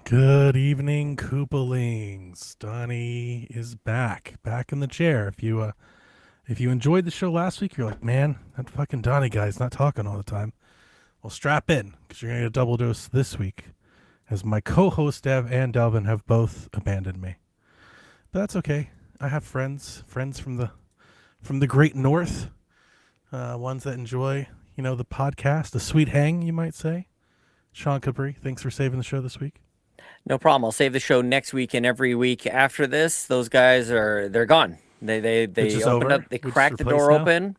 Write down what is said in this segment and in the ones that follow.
Good evening, Koopalings. Donnie is back in the chair. If you enjoyed the show last week, you're like, man, that fucking Donnie guy's not talking all the time. Well, strap in because you're gonna get a double dose this week, as my co-host Dev and Delvin have both abandoned me. But that's okay. I have friends from the great north, ones that enjoy the podcast, the sweet hang, you might say. Sean Capri, thanks for saving the show this week. No problem. I'll save the show next week and every week after this. Those guys they're gone. They opened up. They cracked the door open.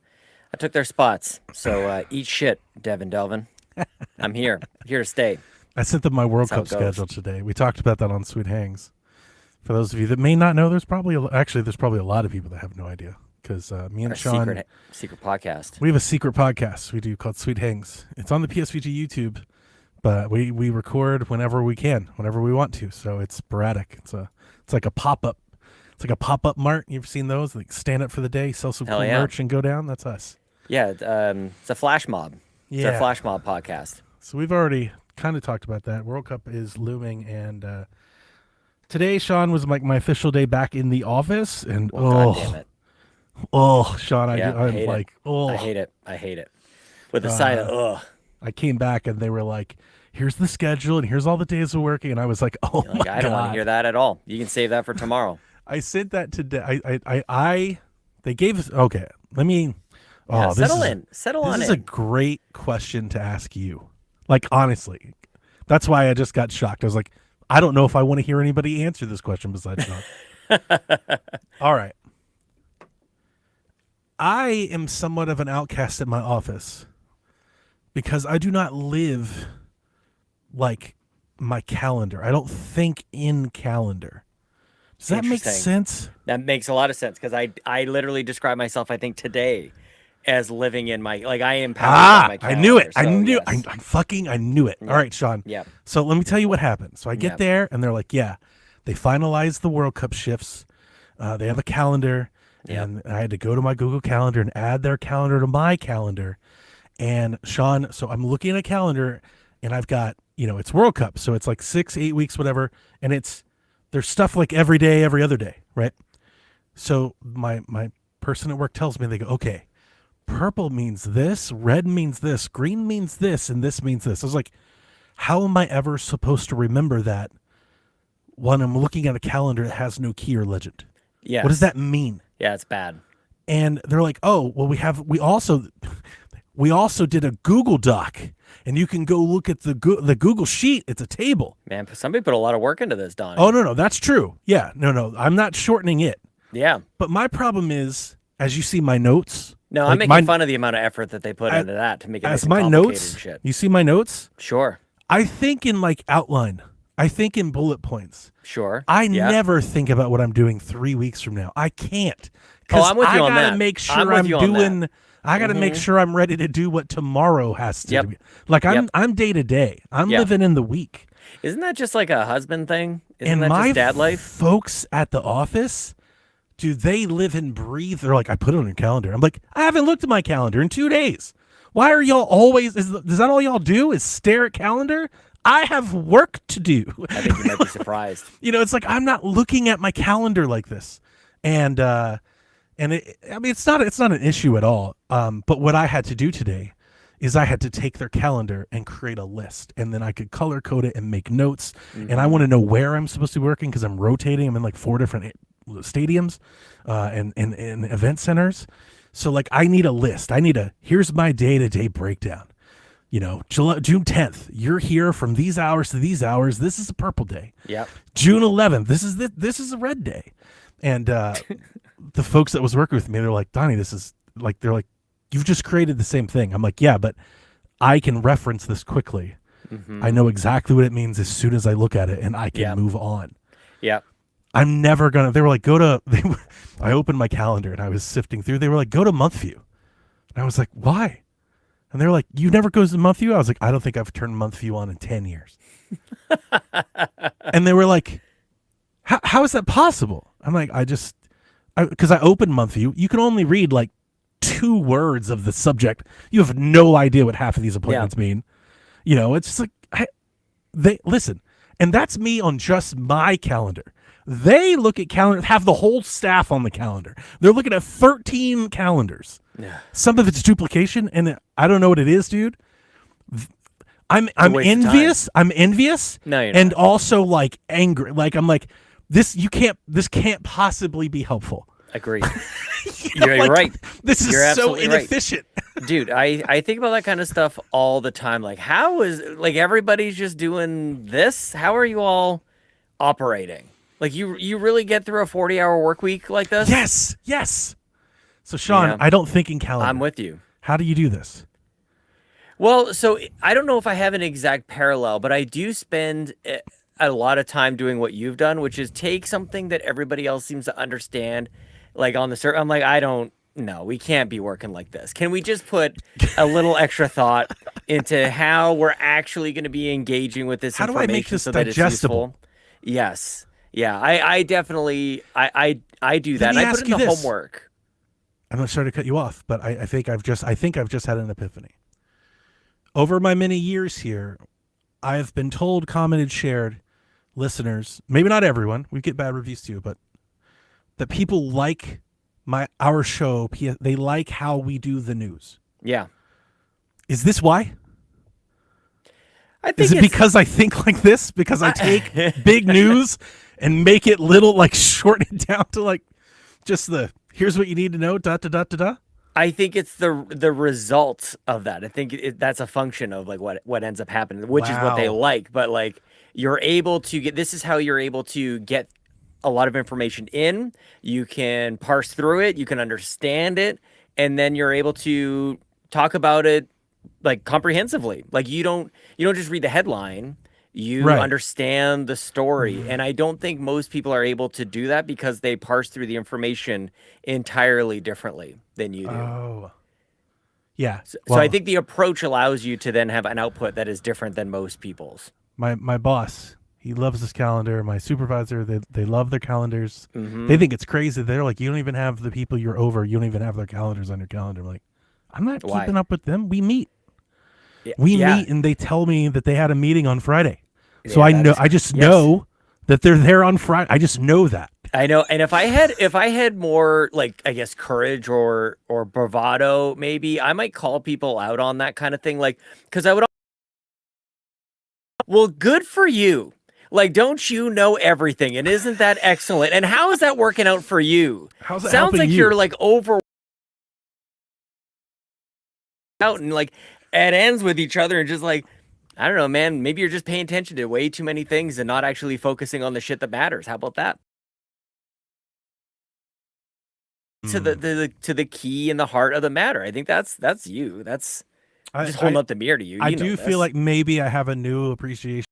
I took their spots. So eat shit, Devin Delvin. I'm here to stay. I sent them my World Cup schedule today. We talked about that on Sweet Hangs. For those of you that may not know, there's probably a lot of people that have no idea because me and Sean secret podcast. We have a secret podcast we do called Sweet Hangs. It's on the PSVG YouTube. But we record whenever we can, whenever we want to. So it's sporadic. It's like a pop-up. It's like a pop-up mart. You've seen those? Like stand up for the day, sell some cool merch, and go down. That's us. Yeah, it's a flash mob. It's our flash mob podcast. So we've already kind of talked about that. World Cup is looming, and today, Sean, was like my official day back in the office. And God damn it. Oh, Sean, I'm like, I hate it. With a side of ugh. I came back and they were like, here's the schedule and here's all the days of working. And I was like, oh my God. I don't want to hear that at all. You can save that for tomorrow. I sent that today. They gave us, okay, let me, settle in. This is a great question to ask you. Like, honestly, that's why I just got shocked. I was like, I don't know if I want to hear anybody answer this question besides Sean. All right. I am somewhat of an outcast at my office. Because I do not live like my calendar. I don't think in calendar. Does that make sense? That makes a lot of sense because I literally describe myself, I think, today as living in my, like I am powered by my calendar. I knew it. So, I knew it. Yeah. All right, Sean. Yeah. So let me tell you what happened. So I get there and they're like, yeah, they finalized the World Cup shifts. They have a calendar. And I had to go to my Google Calendar and add their calendar to my calendar. And Sean, so I'm looking at a calendar and I've got, it's World Cup. So it's like 6-8 weeks, whatever. And there's stuff like every day, every other day. Right. So my person at work tells me, they go, okay, purple means this, red means this, green means this, and this means this. I was like, how am I ever supposed to remember that when I'm looking at a calendar that has no key or legend? Yes. What does that mean? Yeah, it's bad. And they're like, oh, well, we also did a Google Doc, and you can go look at the Google Sheet. It's a table. Man, somebody put a lot of work into this, Donnie. Oh, no, that's true. Yeah, no, I'm not shortening it. Yeah. But my problem is, as you see my notes. No, I'm making fun of the amount of effort that they put into that to make it as my complicated notes. Shit. You see my notes? Sure. I think in like outline. I think in bullet points. Sure. I never think about what I'm doing 3 weeks from now. I can't. I'm with you on that. I gotta make sure I'm doing. I got to make sure I'm ready to do what tomorrow has to do. Like I'm day to day. I'm living in the week. Isn't that just like a husband thing? Isn't that my just dad life? Folks at the office, do they live and breathe? They're like, I put it on your calendar. I'm like, I haven't looked at my calendar in 2 days. Why are y'all always? Is that all y'all do? Is stare at calendar? I have work to do. I think you might be surprised. It's like I'm not looking at my calendar like this, and it's not an issue at all. But what I had to do today is I had to take their calendar and create a list, and then I could color code it and make notes. Mm-hmm. And I want to know where I'm supposed to be working because I'm rotating. I'm in like 4 different stadiums and event centers. So like I need a list. Here's my day-to-day breakdown. June 10th, you're here from these hours to these hours. This is a purple day. Yep. June 11th, this is a red day. And the folks that was working with me, they're like, Donnie, they're like, you've just created the same thing. I'm like, yeah, but I can reference this quickly. Mm-hmm. I know exactly what it means as soon as I look at it, and I can move on. Yeah. I'm never going to, they were like, I opened my calendar and I was sifting through. They were like, go to month view. And I was like, why? And they're like, you never goes to month view? I was like, I don't think I've turned month view on in 10 years. And they were like, how is that possible? I'm like, because I opened month view. You can only read like 2 words of the subject. You have no idea what half of these appointments mean. It's just like, listen, And that's me on just my calendar. They look at calendar, have the whole staff on the calendar. They're looking at 13 calendars. Yeah. Some of it's duplication, and I don't know what it is, dude. I'm envious. I'm envious. No, you're and not. Also like angry. Like I'm like, this can't possibly be helpful. Agreed. You're like, right. This is you're so inefficient. Right. Dude, I think about that kind of stuff all the time. Like, how is, like, everybody's just doing this? How are you all operating? Like, you really get through a 40-hour work week like this? Yes. So, Sean, I don't think in calendar. I'm with you. How do you do this? Well, so I don't know if I have an exact parallel, but I do spend a lot of time doing what you've done, which is take something that everybody else seems to understand, like on the surface. I'm like, no, we can't be working like this. Can we just put a little extra thought into how we're actually going to be engaging with this information? How do I make this so that digestible? It's useful? Yes. Yeah, I definitely, I do that. And I put in the homework. I'm not sorry to cut you off, but I think I've just had an epiphany. Over my many years here, I've been told, commented, shared, listeners, maybe not everyone, we get bad reviews too, but that people like our show, they like how we do the news. Yeah. Is this why? I think Is it because I think like this? Because I take big news and make it little, like shorten it down to like just here's what you need to know, ... I think it's the result of that. I think that's a function of like what ends up happening, which is what they like. But like you're able to get, this is how you're able to get a lot of information in. You can parse through it, you can understand it, and then you're able to talk about it like comprehensively. Like you don't just read the headline. You understand the story. And I don't think most people are able to do that because they parse through the information entirely differently than you do. Oh. Yeah. So I think the approach allows you to then have an output that is different than most people's. My boss, he loves his calendar. My supervisor, they love their calendars. Mm-hmm. They think it's crazy. They're like, you don't even have the people you're over. You don't even have their calendars on your calendar. I'm like, I'm not keeping up with them. We meet. We meet and they tell me that they had a meeting on Friday. So I know, I just know that they're there on Friday. I just know that. I know. And if I had more, like, I guess, courage or bravado, maybe I might call people out on that kind of thing. Like, because I would, well, good for you. Like, don't you know everything? And isn't that excellent? And how is that working out for you? How's that Sounds like you? You're like over out and like at ends with each other and just like, I don't know, man, maybe you're just paying attention to way too many things and not actually focusing on the shit that matters. How about that? To the key and the heart of the matter. I think that's you. That's just holding up the mirror to you. I do feel like maybe I have a new appreciation.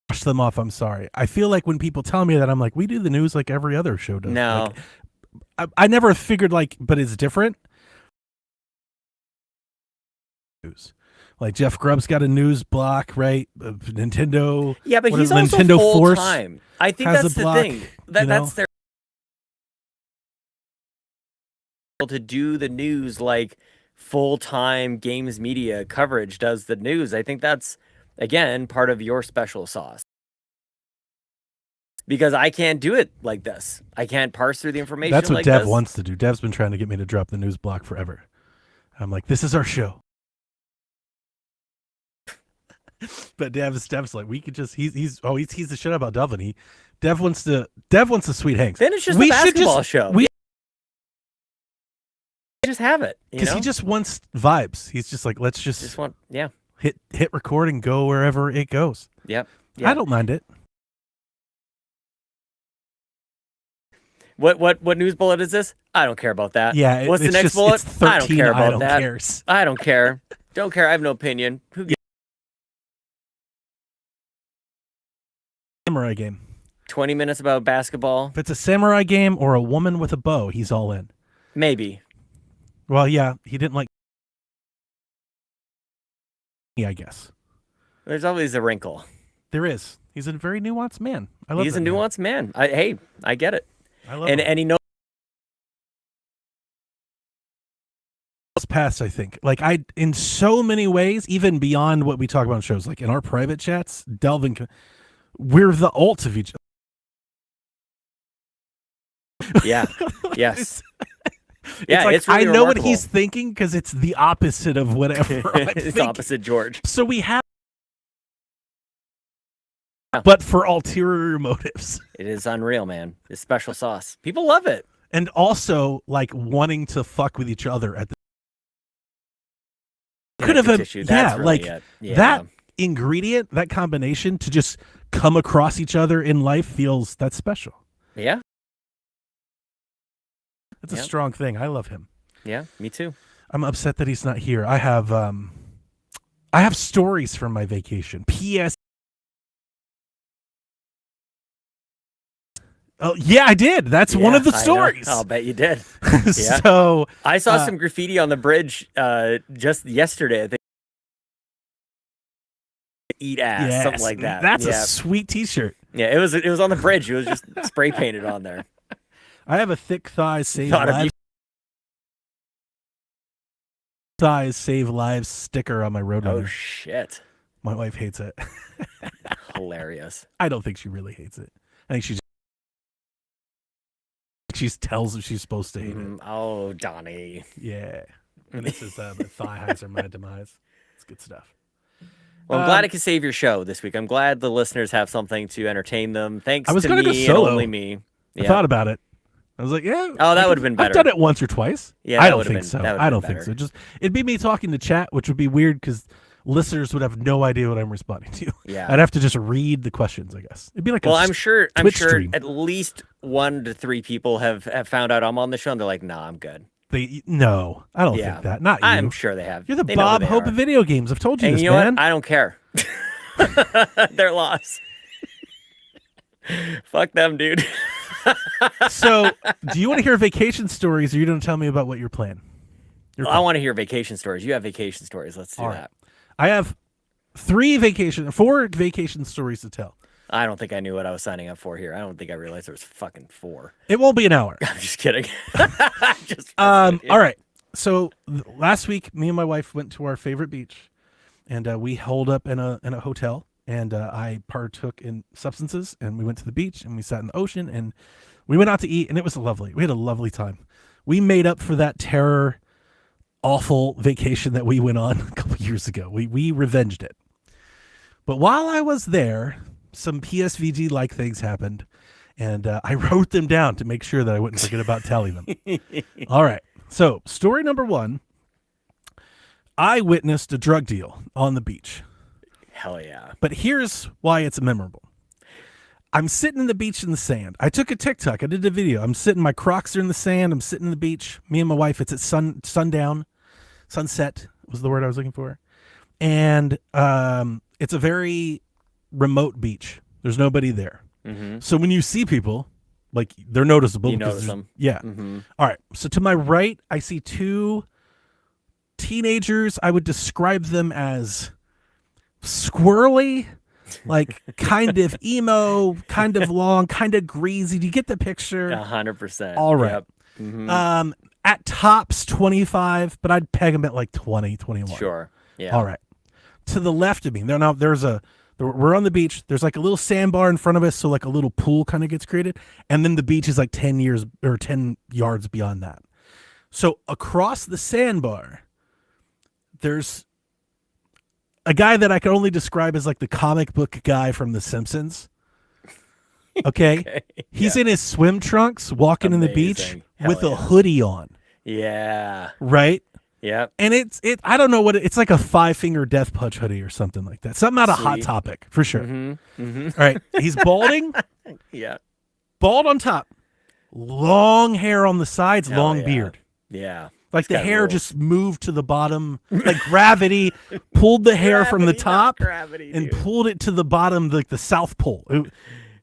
Brush them off. I'm sorry. I feel like when people tell me that, I'm like, we do the news like every other show does. No. Like, I never figured like, but it's different. News. Like Jeff Grubb's got a news block, right? Nintendo. Yeah, but he's also Nintendo full time. I think that's the thing. That's their to do the news like full-time games media coverage does the news. I think that's again part of your special sauce. Because I can't do it like this. I can't parse through the information. That's what like Dev this. wants to do. Dev's been trying to get me to drop the news block forever. I'm like, this is our show. But Dev's like, we could just he's the shit about Devlin. Dev wants the sweet hanks. Then it's just a basketball show. We just have it because he just wants vibes. He's just like, let's just want hit record and go wherever it goes. Yep. I don't mind it. What news bullet is this? I don't care about that. Yeah. What's the next bullet? I don't care about that. Cares. I don't care. Don't care. I have no opinion. Who gives? Samurai game. 20 minutes about basketball. If it's a samurai game or a woman with a bow, he's all in. Maybe. Well, yeah, he didn't like. Yeah, I guess. There's always a wrinkle. There is. He's a very nuanced man. He's a nuanced man. I get it. I love him. And he knows past, I think. Like in so many ways, even beyond what we talk about on shows, like in our private chats, we're the alt of each other. Yeah. Yes. Yeah, it's like, really I know what he's thinking because it's the opposite of whatever I'm it's thinking. Opposite George. So we have, but for ulterior motives. It is unreal, man. It's special sauce. People love it. And also, like, wanting to fuck with each other at the could have that ingredient, that combination to just come across each other in life that's special. Yeah. It's a strong thing. I love him. Yeah, me too. I'm upset that he's not here. I have stories from my vacation. P.S. Oh, yeah, I did. That's one of the stories. I'll bet you did. So I saw some graffiti on the bridge just yesterday. I think. Eat ass, something like that. That's a sweet T-shirt. Yeah, it was on the bridge. It was just spray painted on there. I have a thick thighs save lives sticker on my Roadrunner. Oh shit! My wife hates it. Hilarious. I don't think she really hates it. I think she tells him she's supposed to hate it. Oh, Donnie. Yeah. And this is the thigh highs are my demise. It's good stuff. Well, I'm glad I could save your show this week. I'm glad the listeners have something to entertain them. Thanks I was to gonna me go solo. and only me. I thought about it. I was like, yeah. Oh, that would have been better. I've done it once or twice. Yeah, I don't think so. I don't think so. Just it'd be me talking to chat, which would be weird because listeners would have no idea what I'm responding to. Yeah, I'd have to just read the questions, I guess. It'd be like I'm sure stream. At least 1 to 3 people have found out I'm on the show and they're like, nah, I'm good. No, I don't think that. Not you. I'm sure they have. You're the Bob Hope of video games. I've told you and this, you know man. What? I don't care. Their loss. Fuck them, dude. So, do you want to hear vacation stories, or you don't tell me about what you're planning? I want to hear vacation stories. You have vacation stories. Let's do that. I have 4 vacation stories to tell. I don't think I knew what I was signing up for here. I don't think I realized there was fucking 4. It won't be an hour. I'm just kidding. All right. So last week, me and my wife went to our favorite beach, and we holed up in a hotel. And I partook in substances, and we went to the beach, and we sat in the ocean, and we went out to eat, and it was lovely. We had a lovely time. We made up for that awful vacation that we went on a couple years ago. We revenged it. But while I was there, some PSVG-like things happened, and I wrote them down to make sure that I wouldn't forget about telling them. All right. So, story number 1, I witnessed a drug deal on the beach. Hell yeah. But here's why it's memorable. I'm sitting in the beach in the sand. I took a TikTok. I did a video. I'm sitting, my Crocs are in the sand. I'm sitting in the beach. Me and my wife, it's at sundown. Sunset was the word I was looking for. And it's a very remote beach. There's nobody there. Mm-hmm. So when you see people, like, they're noticeable. You notice them. Yeah. Mm-hmm. All right. So to my right, I see 2 teenagers. I would describe them as squirrely, like kind of emo, kind of long, kind of greasy. Do you get the picture? 100%. All right. Yep. Mm-hmm. At tops 25, but I'd peg them at like 20, 21. Sure. Yeah. All right. To the left of me, we're on the beach. There's like a little sandbar in front of us, so like a little pool kind of gets created, and then the beach is like 10 yards beyond that. So across the sandbar, there's a guy that I can only describe as like the comic book guy from The Simpsons. Okay. He's in his swim trunks walking in the beach with a hoodie on. Yeah. Right? Yep. And I don't know what it's like, a 5-finger death punch hoodie or something like that. Something out of Hot Topic for sure. Mm-hmm. Mm-hmm. All right. He's balding. Yeah. Bald on top. Long hair on the sides, long beard. Yeah. Like the hair just moved to the bottom, like gravity pulled the hair from the top and pulled it to the bottom, like the South Pole.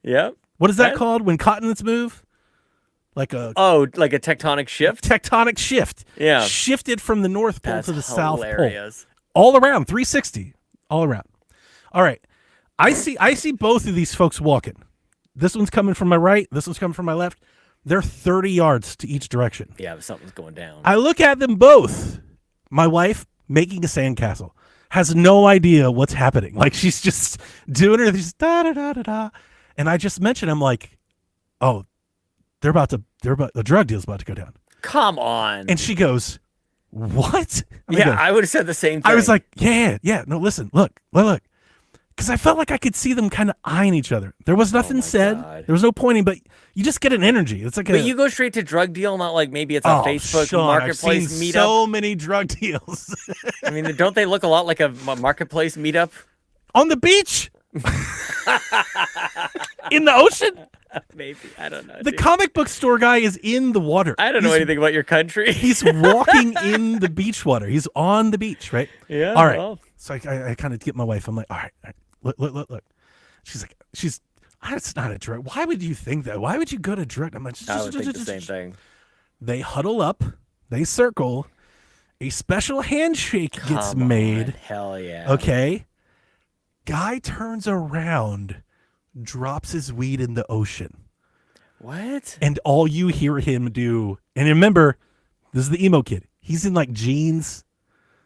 Yep. What is that called when continents move? Like a tectonic shift? Tectonic shift. Yeah. Shifted from the North Pole to the South Pole. All around, 360. All around. All right. I see both of these folks walking. This one's coming from my right. This one's coming from my left. They're 30 yards to each direction. Yeah, but something's going down. I look at them both, my wife making a sandcastle, has no idea what's happening. Like she's just doing her these da da da da da, and I just mentioned, I'm like, oh, the drug deal's about to go down. Come on. And she goes, what? I would have said the same thing. I was like, yeah. No, listen, look. Because I felt like I could see them kind of eyeing each other. There was nothing said. God. There was no pointing, but you just get an energy. It's like But you go straight to drug deal, not like maybe it's a Facebook marketplace I've seen meetup. So many drug deals. I mean, don't they look a lot like a marketplace meetup? On the beach? In the ocean? Maybe. I don't know. The comic book store guy is in the water. I don't know anything about your country. He's walking in the beach water. He's on the beach, right? Yeah. All right. Well. So I kind of get my wife. I'm like, all right. Look. She's like, it's not a drug. Why would you think that? Why would you go to drug? I'm like, I would think the same thing. They huddle up. They circle. A special handshake gets made. Hell yeah. Okay. Guy turns around, drops his weed in the ocean. What? And all you hear him do, and remember, this is the emo kid. He's in like jeans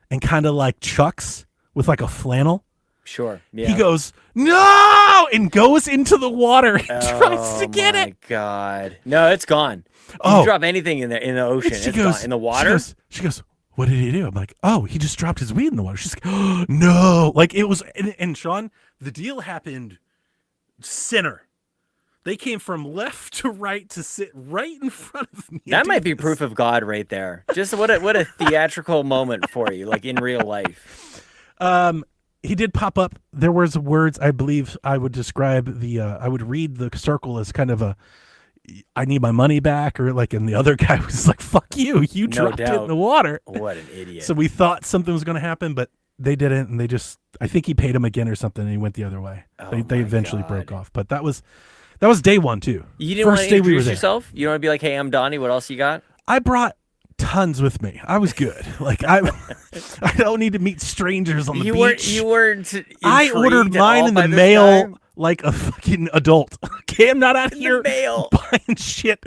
and kind of like Chucks with like a flannel. Sure. Yeah. He goes, no, and goes into the water and tries to get it. Oh my God. No, it's gone. You drop anything in the ocean, it's gone. In the water. She goes, what did he do? I'm like, oh, he just dropped his weed in the water. She's like, oh, no. Like it was, and Sean, the deal happened center. They came from left to right to sit right in front of me. That might be proof of God right there. Just what a theatrical moment for you, like in real life. He did pop up. There was words, I believe I would describe I would read the circle as kind of I need my money back, or like, and the other guy was like, fuck you, you dropped it in the water. What an idiot. So we thought something was going to happen, but they didn't, and I think he paid him again or something, and he went the other way. They eventually broke off, but that was day one too. You didn't want to introduce yourself? You don't want to be like, hey, I'm Donnie, what else you got? I brought tons with me. I was good. Like I don't need to meet strangers on the beach. You weren't. I ordered mine in the mail like a fucking adult. Okay, I'm not out here buying shit.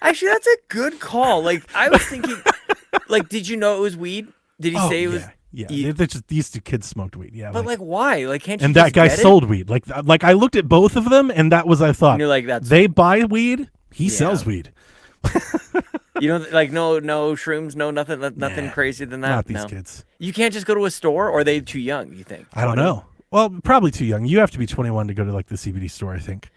Actually, that's a good call. Like I was thinking, like, did you know it was weed? Did he say it was? Yeah, these two kids smoked weed. Yeah, but like why? Like can't you? And that guy sold weed. Like I looked at both of them, and that was I thought. And you're like they buy weed. He sells weed. You know, like no shrooms, nothing crazy than that. Not these kids. You can't just go to a store, or are they too young? You think? I don't know. Well, probably too young. You have to be 21 to go to like the CBD store, I think.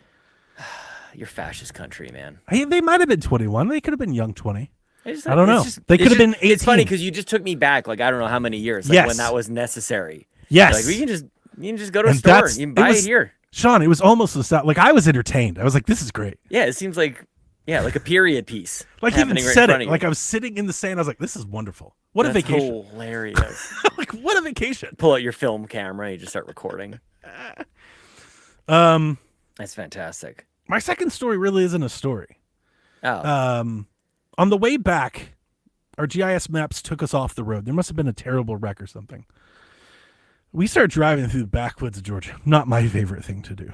You're fascist country, man. They might have been 21. They could have been young 20. I don't know. They could have been 18. It's funny because you just took me back, like I don't know how many years, like when that was necessary. Yes. Like you can just go to a store. You can buy it here. Sean, it was almost the style. Like I was entertained. I was like, this is great. Yeah, it seems like like a period piece. Like even said it. Like I was sitting in the sand. I was like, this is wonderful. What a vacation. Hilarious. Like what a vacation. Pull out your film camera. You just start recording. That's fantastic. My second story really isn't a story. Oh. On the way back, our GIS maps took us off the road. There must have been a terrible wreck or something. We started driving through the backwoods of Georgia. Not my favorite thing to do.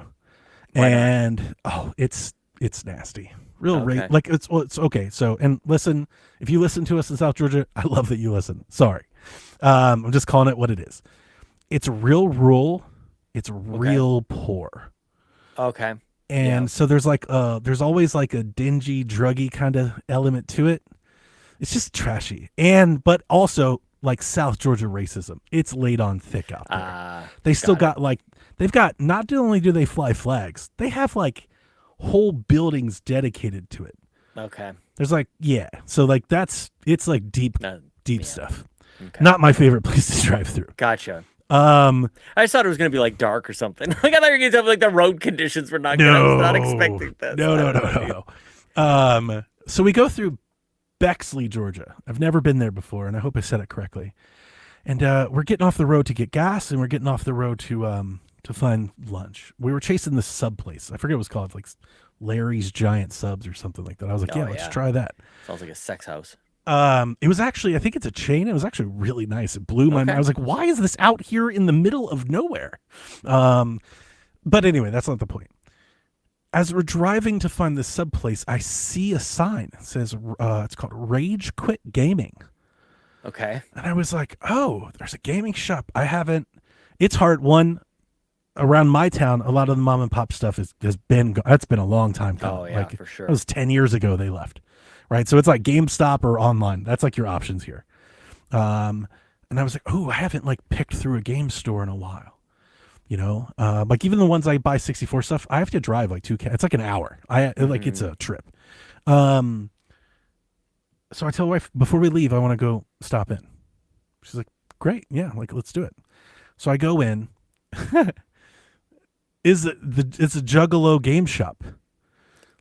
And it's nasty. Like it's okay. So, and listen, if you listen to us in South Georgia, I love that you listen. Sorry. I'm just calling it what it is. It's real rural. It's real poor. Okay. And so there's always like a dingy, druggy kind of element to it. It's just trashy. But also like South Georgia racism. It's laid on thick out there. They still got they've got, not only do they fly flags, they have like whole buildings dedicated to it. Okay. There's so like it's like deep stuff. Okay. Not my favorite place to drive through. Gotcha. I just thought it was going to be like dark or something. Like I thought you were going to have like the road conditions were not good. I was not expecting that. No. So we go through Bexley, Georgia. I've never been there before, and I hope I said it correctly. And we're getting off the road to get gas, and we're getting off the road to find lunch. We were chasing this sub place. I forget what it was called, like Larry's Giant Subs or something like that. I was like, let's try that. Sounds like a sex house. It was actually, I think it's a chain. It was actually really nice. It blew my mind. I was like, why is this out here in the middle of nowhere? But anyway, that's not the point. As we're driving to find this sub place, I see a sign. It says, it's called Rage Quit Gaming. Okay. And I was like, oh, there's a gaming shop. It's hard. One, around my town, a lot of the mom and pop stuff has been, that's been a long time coming. Oh, yeah, for sure. It was 10 years ago they left, right? So it's like GameStop or online. That's like your options here. And I was like, oh, I haven't like picked through a game store in a while. Like even the ones I buy 64 stuff, I have to drive like it's like an hour. Like it's a trip. So I tell my wife, before we leave, I want to go stop in. She's like, great. Yeah. Like, let's do it. So I go in. It's a Juggalo game shop.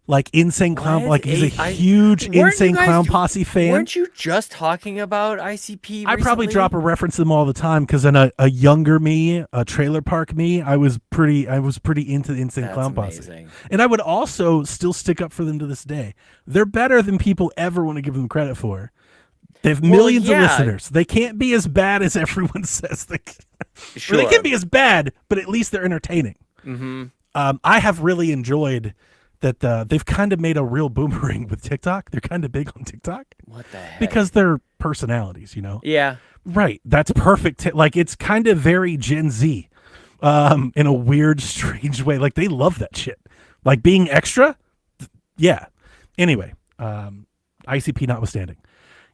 Like Insane Clown, like he's a huge Insane Clown Posse fan. Weren't you just talking about ICP recently? I probably drop a reference to them all the time because in a younger me, a trailer park me, I was pretty into the Insane Clown Posse. And I would also still stick up for them to this day. They're better than people ever want to give them credit for. They have millions of listeners. They can't be as bad as everyone says. Sure. They can be as bad, but at least they're entertaining. Mm-hmm. I have really enjoyed that they've kind of made a real boomerang with TikTok. They're kind of big on TikTok. What the heck? Because they're personalities, Yeah. Right. That's perfect. Like it's kind of very Gen Z in a weird, strange way. Like they love that shit. Like being extra. Yeah. Anyway, ICP notwithstanding.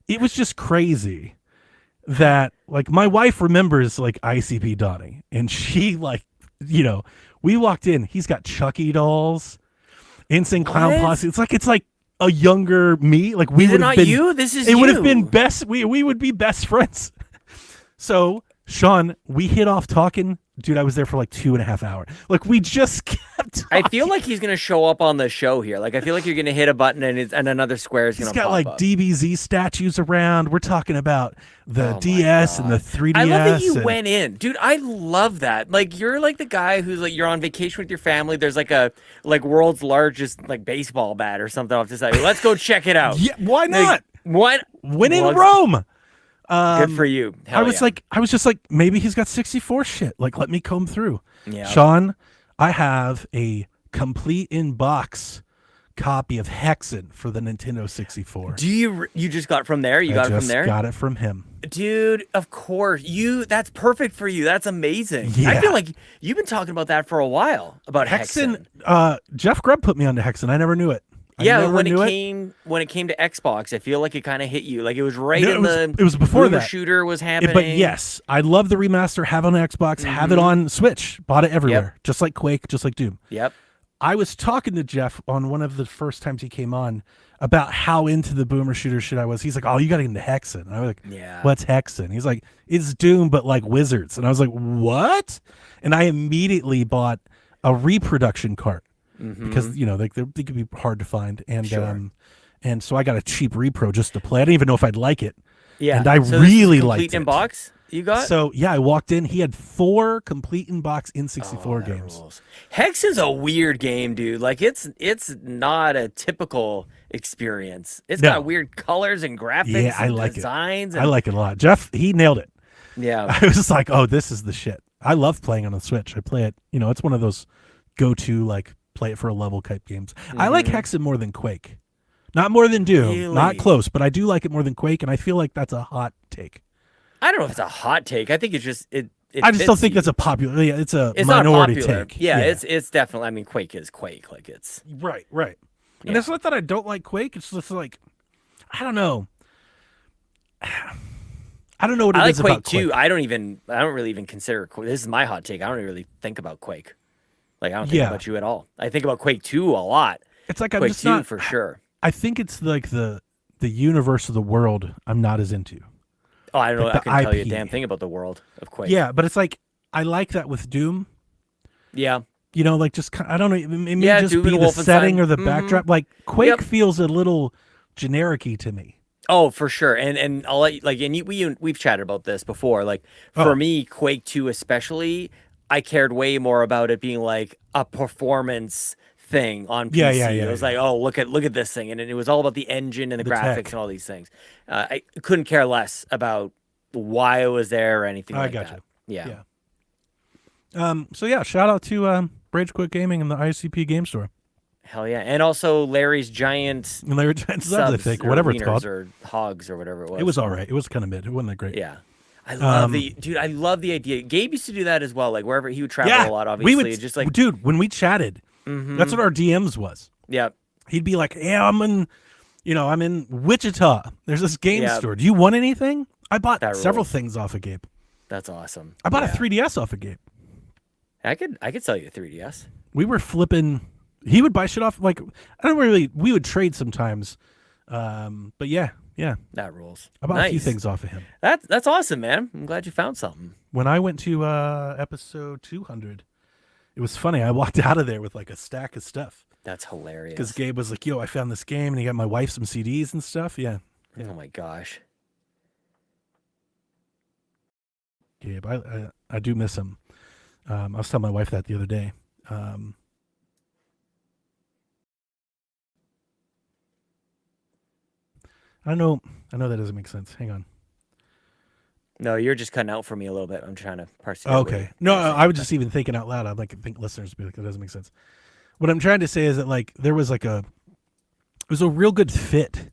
It was just crazy that like my wife remembers like ICP Donnie and she like, we walked in, he's got Chucky dolls. Insane Clown Posse. It's like a younger me. Like we would have been. You? This is. It would have been best. We would be best friends. So Sean, we hit off talking. Dude, I was there for like 2.5 hours. Like we just kept talking. I feel like he's gonna show up on the show here. Like I feel like you're gonna hit a button and another square is gonna pop up. He's got like DBZ statues around. We're talking about the DS and the 3DS. I love that you went in, dude. I love that. Like you're like the guy who's like you're on vacation with your family. There's like a world's largest like baseball bat or something off the side. Let's go check it out. Yeah, why not? What? When in Rome. Good for you. I was just like, maybe he's got 64 shit. Like, let me comb through. Yeah. Sean, I have a complete in box copy of Hexen for the Nintendo 64. Do you just got from there? You got it from there? Got it from him. Dude, of course. That's perfect for you. That's amazing. Yeah. I feel like you've been talking about that for a while, about Hexen. Jeff Grubb put me onto Hexen. I never knew it. When it came to Xbox, I feel like it kind of hit you. Like it was it was before that shooter was happening. But yes, I love the remaster. Have it on Xbox. Mm-hmm. Have it on Switch. Bought it everywhere. Yep. Just like Quake. Just like Doom. Yep. I was talking to Jeff on one of the first times he came on about how into the boomer shooter shit I was. He's like, "Oh, you got to get into Hexen." And I was like, "Yeah, what's Hexen?" He's like, "It's Doom, but like wizards." And I was like, "What?" And I immediately bought a reproduction cart. Mm-hmm. Because they could be hard to find, and sure. And so I got a cheap repro just to play. I didn't even know if I'd like it. Yeah, and I really liked it. Complete in box you got? So yeah, I walked in. He had 4 complete in box N64 games. Rules. Hexen's a weird game, dude. Like it's not a typical experience. It's got weird colors and graphics. Yeah, I like designs. I like it a lot. Jeff, he nailed it. Yeah, I was just like, oh, this is the shit. I love playing on the Switch. I play it. It's one of those go-to like. Play it for a level type games. Mm-hmm. I like Hexen more than Quake. Not more than Doom. Really? Not close, but I do like it more than Quake, and I feel like that's a hot take. I don't know if it's a hot take. I think it's just it I just don't think that's a popular. Yeah, it's minority take. Yeah, it's definitely. I mean, Quake is Quake. Like it's right. And it's not that I don't like Quake. It's just like I don't know. I don't know what it is about Quake too. I don't really even consider Quake. This is my hot take. I don't really think about Quake. Like, I don't think about you at all. I think about Quake 2 a lot. It's like I'm Quake just 2 not, for sure. I think it's like the universe of the world I'm not as into. Oh, I don't know. I can tell you a damn thing about the world of Quake. Yeah, but it's like, I like that with Doom. Yeah. Like just, I don't know, it may just Doom be the setting or the backdrop. Like, Quake feels a little generic-y to me. Oh, for sure. And I'll let you, like, and we've chatted about this before. Like, for me, Quake 2 especially, I cared way more about it being like a performance thing on PC. It was like, oh, look at this thing, and it was all about the engine and the graphics tech. and all these things. I couldn't care less about why it was there or anything like that. Yeah. So yeah, shout out to Rage Quit Gaming and the ICP Game Store. Hell yeah. And also Larry's Giant Subs, I think, whatever it's called. Or hogs or whatever it was. It was all right. It was kind of mid. It wasn't that great. Yeah. I love I love the idea. Gabe used to do that as well. Like wherever he would travel a lot, obviously. We would, just like, dude, when we chatted, that's what our DMs was. Yeah. He'd be like, yeah, I'm in Wichita. There's this game store. Do you want anything? I bought several things off of Gabe. That's awesome. I bought a 3DS off of Gabe. I could sell you a 3DS. We were flipping. He would buy shit off. Like, we would trade sometimes. But yeah. That rules. I bought a few things off of him. That's awesome, man. I'm glad you found something. When I went to episode 200, it was funny. I walked out of there with like a stack of stuff. That's hilarious. Because Gabe was like, yo, I found this game, and he got my wife some CDs and stuff. Yeah. Oh my gosh. Gabe, I do miss him. I was telling my wife that the other day. I know that doesn't make sense. Hang on. No, you're just cutting out for me a little bit. I'm trying to parse it. Okay. No, I was just even thinking out loud. I think listeners would be like, that doesn't make sense. What I'm trying to say is that like there was like it was a real good fit.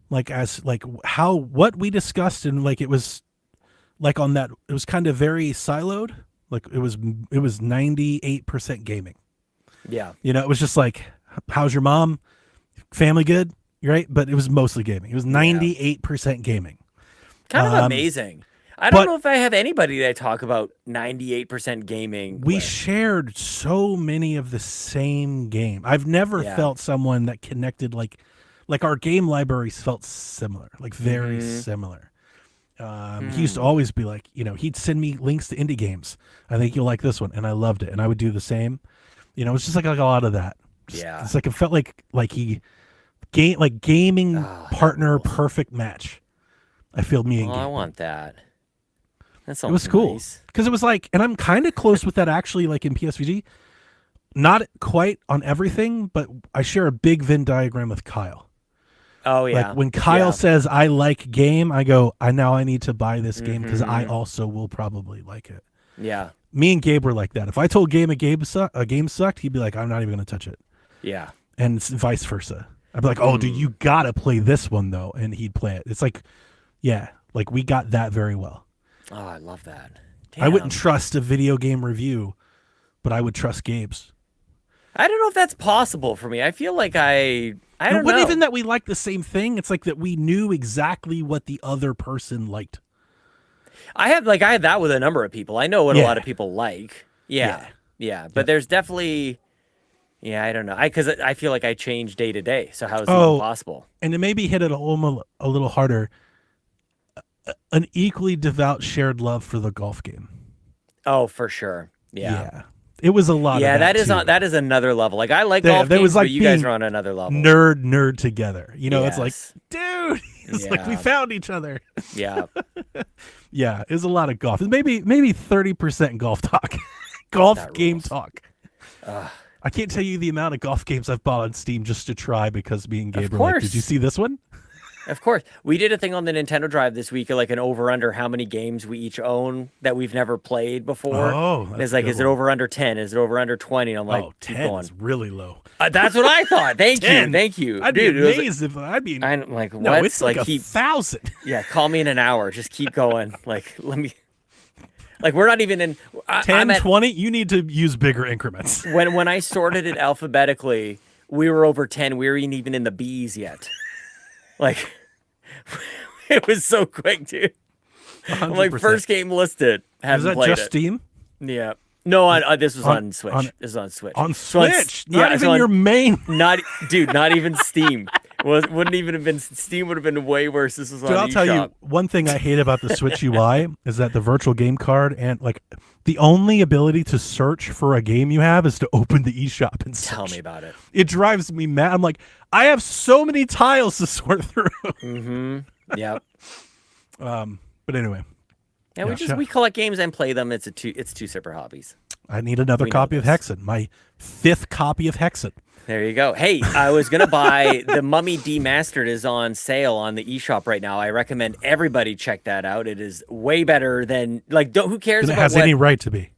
Like as like what we discussed, and like it was like on that, it was kind of very siloed. Like it was 98% gaming. Yeah. It was just like, how's your mom? Family good? Right? But it was mostly gaming. It was 98% gaming. Kind of amazing. I don't know if I have anybody that I talk about 98% gaming. We shared so many of the same game. I've never felt someone that connected like our game libraries felt similar, like very similar. He used to always be like, he'd send me links to indie games. I think you'll like this one. And I loved it. And I would do the same. It's just like a lot of that. It's like, it felt like gaming partner perfect match. I feel me and Gabe. I want that. It was cool. Because it was like, and I'm kind of close with that actually, like in PSVG. Not quite on everything, but I share a big Venn diagram with Kyle. Oh, yeah. Like when Kyle says, I like game, I go, I need to buy this game because I also will probably like it. Yeah. Me and Gabe were like that. If I told Gabe a game sucked, he'd be like, I'm not even going to touch it. Yeah. And vice versa. I'd be like, oh, dude, you got to play this one, though. And he'd play it. It's like, yeah, like we got that very well. Oh, I love that. Damn. I wouldn't trust a video game review, but I would trust Gabe's. I don't know if that's possible for me. I feel like I don't know. It wasn't even that we liked the same thing. It's like that we knew exactly what the other person liked. I had that with a number of people. I know what a lot of people like. Yeah. But there's definitely, I don't know. Because I feel like I change day to day. So how is it even possible? And to maybe hit it a little harder, an equally devout shared love for the golf game. Oh, for sure. Yeah. It was a lot. Yeah, of that is another level. Like I like golf games, but you guys are on another level. Nerd together. It's like, dude, it's like we found each other. Yeah. Yeah, it was a lot of golf. Maybe 30% golf talk. Golf game talk. I can't tell you the amount of golf games I've bought on Steam just to try because me and Gabe were like, did you see this one? Of course. We did a thing on the Nintendo Drive this week, like an over-under how many games we each own that we've never played before. Oh, it's like, is it over under 10? Is it over under 20? And I'm like, 10 is really low. That's what I thought. Thank you. I'd be amazed if I'm like, what? No, it's like 1,000. Yeah, call me in an hour. Just keep going. Like, let me... Like, we're not even in... 10, 20? You need to use bigger increments. When I sorted it alphabetically, we were over 10. We weren't even in the B's yet. Like, it was so quick, dude. 100%. I'm like, first game listed. Is that played just it. Steam? Yeah. No, this was on Switch. This is on Switch. On Switch? Not even your main. Not even Steam. Wouldn't even have been Steam. Would have been way worse. This was on. I'll tell you one thing I hate about the Switch UI is that the virtual game card and like the only ability to search for a game you have is to open the eShop and search. Tell me about it. It drives me mad. I'm like, I have so many tiles to sort through. Mm-hmm. Yeah. But anyway. Yeah, we collect games and play them. It's two separate hobbies. I need another copy of Hexen. My 5th copy of Hexen. There you go. Hey, I was going to buy the Mummy Demastered is on sale on the eShop right now. I recommend everybody check that out. It is way better than, like, who cares about it has any right to be.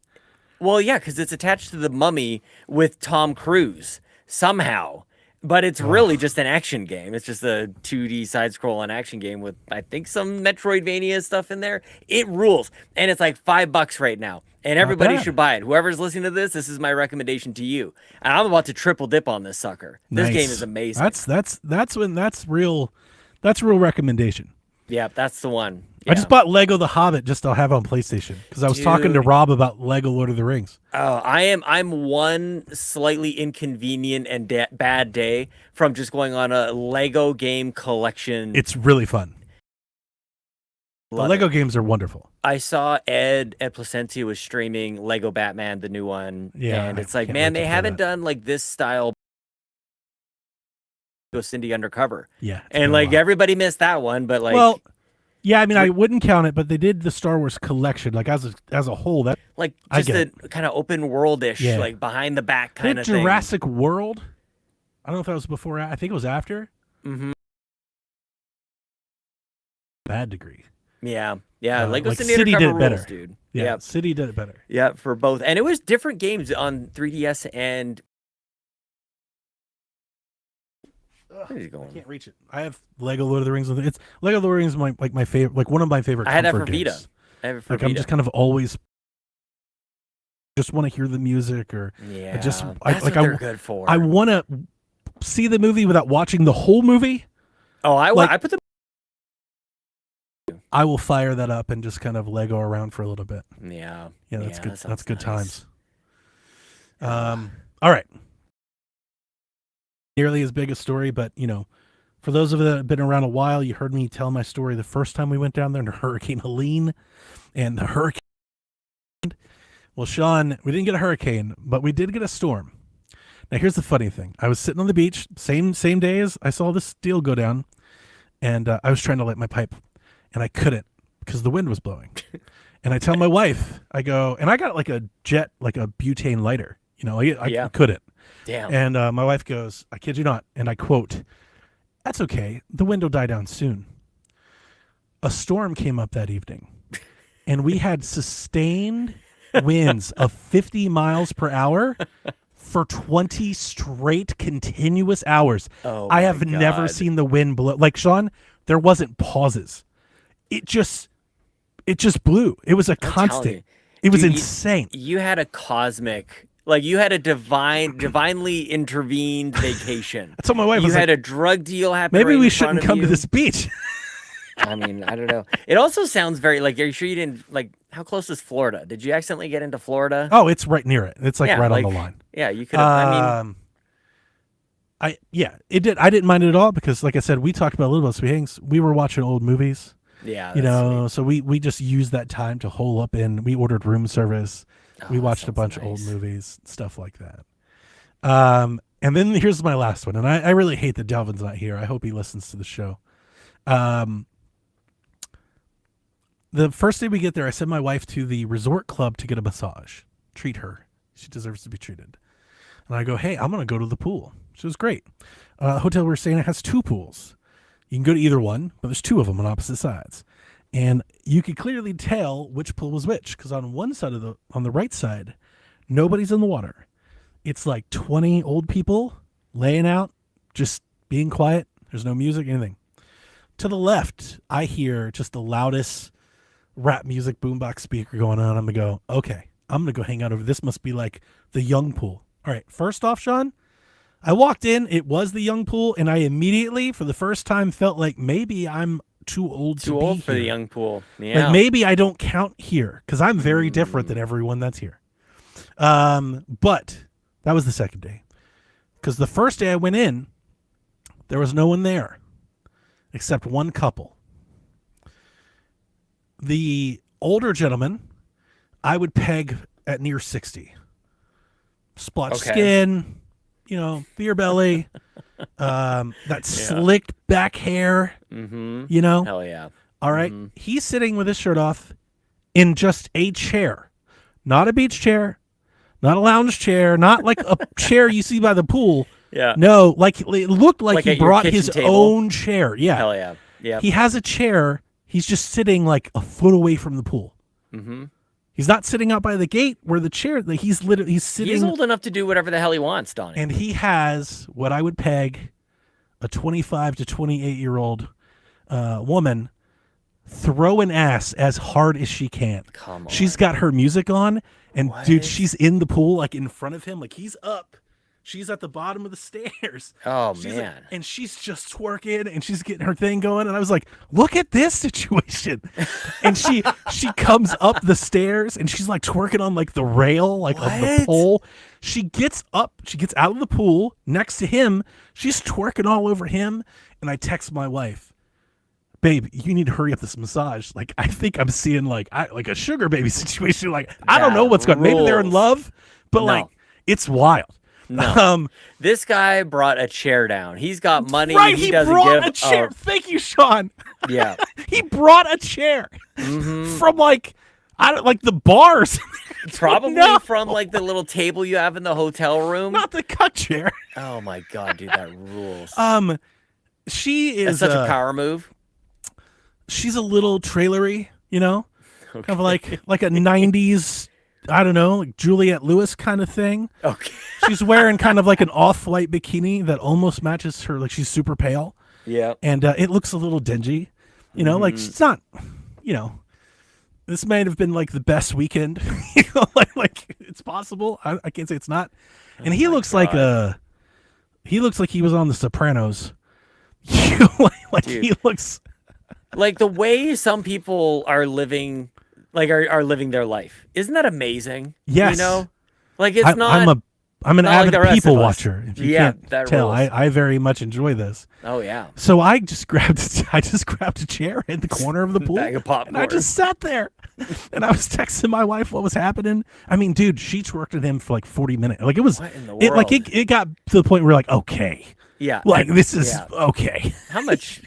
Well, yeah, because it's attached to the Mummy with Tom Cruise somehow. But it's really just an action game. It's just a 2D side-scrolling action game with, I think, some Metroidvania stuff in there. It rules. And it's like $5 right now. And everybody should buy it. Whoever's listening to this, this is my recommendation to you. And I'm about to triple dip on this sucker. This game is amazing. That's real recommendation. Yeah, that's the one. Yeah. I just bought Lego The Hobbit just to have on PlayStation because I was talking to Rob about Lego Lord of the Rings. Oh, I'm one slightly inconvenient and bad day from just going on a Lego game collection. It's really fun. The Lego games are wonderful. I saw Ed Placencia was streaming Lego Batman, the new one. Yeah, and it's like, man, they haven't done like this style. Go Cindy Undercover. Yeah, and like everybody missed that one, but like, well. Yeah, I mean, I wouldn't count it, but they did the Star Wars collection, like as a whole. That like just a kind of open world-ish, like behind the back kind of thing. Jurassic World. I don't know if that was before. I think it was after. Mm-hmm. Bad degree. Yeah. Lego like City did it better, rules, dude. Yeah, City did it better. Yeah, for both, and it was different games on 3DS and. Where is he going? I can't reach it. I have Lego Lord of the Rings. It's Lego Lord of the Rings is my favorite, like one of my favorite. I had that for games. Vita. I have it for Vita. I'm just kind of always just want to hear the music, or that's what they're good for. I want to see the movie without watching the whole movie. Oh, I put the. I will fire that up and just kind of Lego around for a little bit. Yeah, that's good. That's good nice. times. All right. Nearly as big a story, but for those of you that have been around a while, you heard me tell my story the first time we went down there to Hurricane Helene and the hurricane. Well, Sean, we didn't get a hurricane, but we did get a storm. Now, here's the funny thing. I was sitting on the beach, same day as I saw this deal go down, and I was trying to light my pipe, and I couldn't because the wind was blowing. And I tell my wife, I go, and I got like a butane lighter. I couldn't. Damn. And my wife goes, I kid you not, and I quote, "That's okay. The wind will die down soon." A storm came up that evening, and we had sustained winds of 50 miles per hour for 20 straight continuous hours. Oh, I have never seen the wind blow. Like, Sean, there wasn't pauses. It just blew. It was a constant. It was insane. You had a cosmic... Like, you had a divinely intervened vacation. I told my wife, you had a drug deal happen. Maybe we shouldn't come to this beach. I mean, I don't know. It also sounds very like, are you sure you didn't, like, how close is Florida? Did you accidentally get into Florida? Oh, it's right near it. It's like right on the line. Yeah, you could have, it did. I didn't mind it at all because, like I said, we talked about a little bit of swings. We were watching old movies. Yeah. Sweet. So we just used that time to hole up in. We ordered room service. We watched a bunch of old movies, stuff like that. And then here's my last one. And I really hate that Delvin's not here. I hope he listens to the show. The first day we get there, I send my wife to the resort club to get a massage. Treat her. She deserves to be treated. And I go, hey, I'm going to go to the pool. She was great. The hotel we're staying at has 2 pools. You can go to either one, but there's 2 of them on opposite sides. And you could clearly tell which pool was which, because on one side on the right side, nobody's in the water. It's like 20 old people laying out, just being quiet. There's no music, anything. To the left, I hear just the loudest rap music boombox speaker going on. I'm going to go, okay, I'm going to go hang out over. This must be like the young pool. All right, first off, Sean, I walked in. It was the young pool, and I immediately, for the first time, felt like maybe I'm too old to be here. For the young pool. Yeah. Like maybe I don't count here because I'm very different than everyone that's here. But that was the second day. Because the first day I went in, there was no one there except one couple. The older gentleman, I would peg at near 60. Splotched skin, beer belly, that slicked back hair, Hell yeah. All right. He's sitting with his shirt off in just a chair, not a beach chair, not a lounge chair, not like a chair you see by the pool. Yeah. No, like it looked like he brought his table? own chair. Yeah. Hell yeah. Yeah. He has a chair. He's just sitting like a foot away from the pool. Mm-hmm. He's not sitting out by the gate where the chair. He's sitting. He's old enough to do whatever the hell he wants, Donnie. And he has what I would peg a 25 to 28-year-old woman throw an ass as hard as she can. Come on. She's got her music on, and dude, she's in the pool, like in front of him, like he's up. She's at the bottom of the stairs. Oh, she's man. like, and she's just twerking and she's getting her thing going. And I was like, look at this situation. And she comes up the stairs and she's like twerking on like the rail, like of the pole. She gets up, she gets out of the pool next to him. She's twerking all over him. And I text my wife, babe, you need to hurry up this massage. Like, I think I'm seeing like a sugar baby situation. Like, I don't know what's going on. Maybe they're in love, but like, it's wild. No. This guy brought a chair down. He's got money. Right, he doesn't brought give a chair. Thank you, Sean. Yeah. He brought a chair from like the bars. Probably from like the little table you have in the hotel room. Not the cuck chair. Oh my god, dude, that rules. She is That's such a power move. She's a little trailery, you know? Okay. Kind of like a 90s, I don't know, like Juliette Lewis kind of thing. Okay. She's wearing kind of like an off-white bikini that almost matches her. Like, she's super pale. Yeah. And it looks a little dingy. You know, like, it's not, you know, this might have been like the best weekend. You know, like it's possible. I can't say it's not. And he looks like he was on The Sopranos. Like dude, he looks like the way some people are living, like are living their life. Isn't that amazing? Yes. You know, like it's not. I'm an avid people watcher. If you can't that tell, rules. I very much enjoy this. Oh yeah. So I just grabbed a chair in the corner of the pool, bag of popcorn. and I just sat there, and I was texting my wife what was happening. I mean, dude, she twerked at him for like 40 minutes. Like, it was, what in the world? It got to the point where we're like, okay, yeah, like this is okay. How much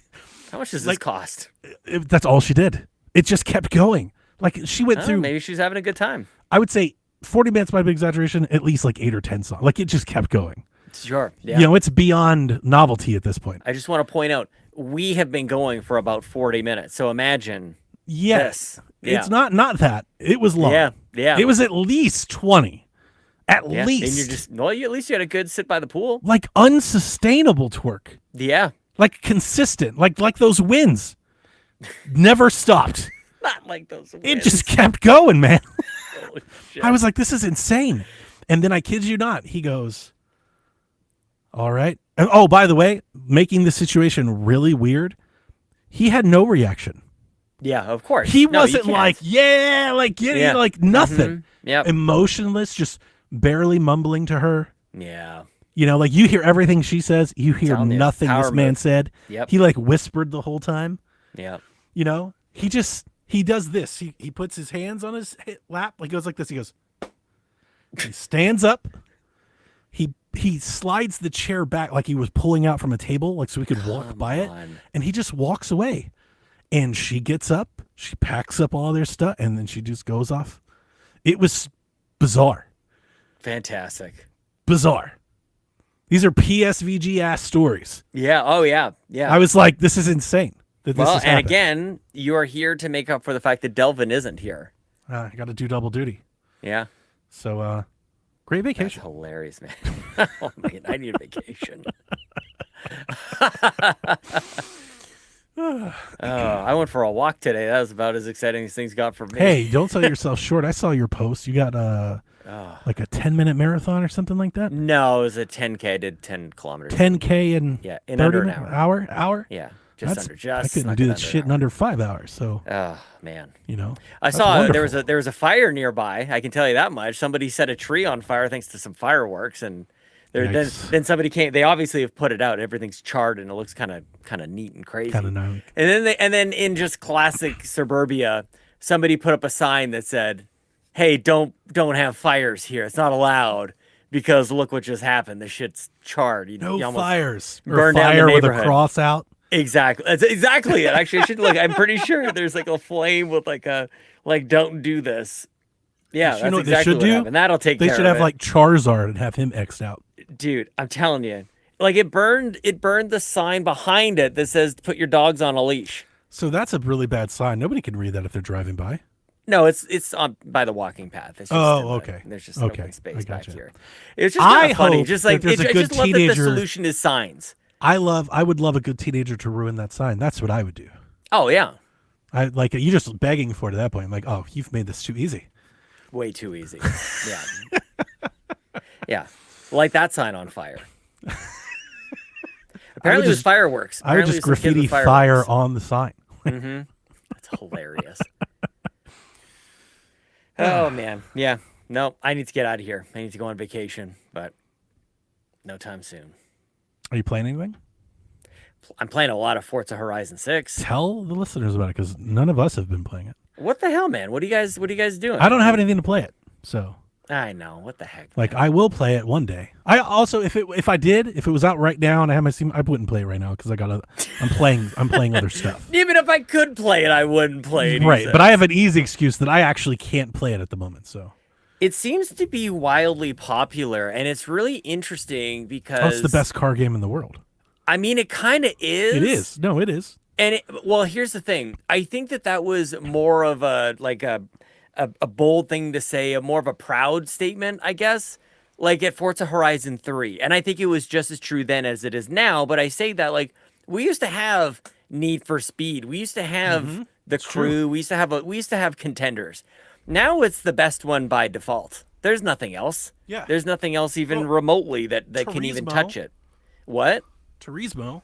does this cost? That's all she did. It just kept going. Like, she went through. Maybe she's having a good time. I would say 40 minutes might be exaggeration, at least like 8 or 10 songs. Like, it just kept going. Sure. Yeah. You know, it's beyond novelty at this point. I just want to point out, we have been going for about 40 minutes. So imagine this. Yeah. It's not that. It was long. Yeah. Yeah. It was at least 20. At least. And you're just, at least you had a good sit by the pool. Like, unsustainable twerk. Yeah. Like, consistent. Like those wins. Never stopped. Not like those wins. It just kept going, man. Holy shit. I was like, this is insane. And then I kid you not, he goes, all right. And, oh, by the way, making the situation really weird, he had no reaction. Yeah, of course. He wasn't like, like nothing. Yeah. Emotionless, just barely mumbling to her. Yeah. You know, like, you hear everything she says, you hear nothing this man said. Yep. He like whispered the whole time. Yeah. You know, he does this. He puts his hands on his lap. Like, goes like this. He goes, he stands up. He slides the chair back like he was pulling out from a table, like so we could walk by it. And he just walks away. And she gets up, she packs up all their stuff, and then she just goes off. It was bizarre. Fantastic. Bizarre. These are PSVG ass stories. Yeah. Oh yeah. Yeah. I was like, this is insane. Well, and again, you are here to make up for the fact that Delvin isn't here. I got to do double duty. Yeah. So, great vacation. That's hilarious, man. Oh man, I need a vacation. I went for a walk today. That was about as exciting as things got for me. Hey, don't sell yourself short. I saw your post. You got like a 10-minute marathon or something like that? No, it was a 10K. I did 10 kilometers. 10K in under an hour. Hour? Yeah. I couldn't do that shit in under 5 hours. So, oh man, you know, I saw wonderful. there was a fire nearby. I can tell you that much. Somebody set a tree on fire thanks to some fireworks, and then somebody came. They obviously have put it out. Everything's charred, and it looks kind of neat and crazy. Kind of gnarly. And then in just classic suburbia, somebody put up a sign that said, "Hey, don't have fires here. It's not allowed." Because look what just happened. The shit's charred. No fires. Burned or down fire the with a neighborhood. cross out. Exactly. That's exactly it. Actually, I should look. I'm pretty sure there's like a flame with like don't do this. Yeah, that's exactly what happened. That'll take care of it. They should have like Charizard and have him X'd out. Dude, I'm telling you. Like it burned the sign behind it that says put your dogs on a leash. So that's a really bad sign. Nobody can read that if they're driving by. No, it's on by the walking path. It's just okay. There's just open space back gotcha. here. It's just kind of funny. Hope Just like there's a good just love that teenager. the solution is signs. I would love a good teenager to ruin that sign. That's what I would do. Oh yeah. I like you just begging for it at that point. I'm like, oh, you've made this too easy. Way too easy. Yeah. Yeah. Light that sign on fire. Apparently it was fireworks. I would just graffiti fire on the sign. Mm-hmm. That's hilarious. Oh man. Yeah. No, I need to get out of here. I need to go on vacation, but no time soon. Are you playing anything? I'm playing a lot of Forza Horizon 6. Tell the listeners about it because none of us have been playing it. What the hell, man? What are you guys doing? I don't have anything to play it, so. I know. What the heck? Like, man? I will play it one day. I also, if it was out right now and I had my Steam, I wouldn't play it right now because I'm playing other stuff. Even if I could play it, I wouldn't play it. Right, but I have an easy excuse that I actually can't play it at the moment. So it seems to be wildly popular, and it's really interesting because it's the best car game in the world. I mean, it kind of is. It is. No, it is. And well, here's the thing. I think that was more of a bold thing to say, more of a proud statement, I guess, like at Forza Horizon 3. And I think it was just as true then as it is now. But I say that like we used to have Need for Speed. We used to have the Crew. True. We used to have contenders. Now it's the best one by default. There's nothing else. Yeah. There's nothing else even remotely that can even touch it. What? Turismo.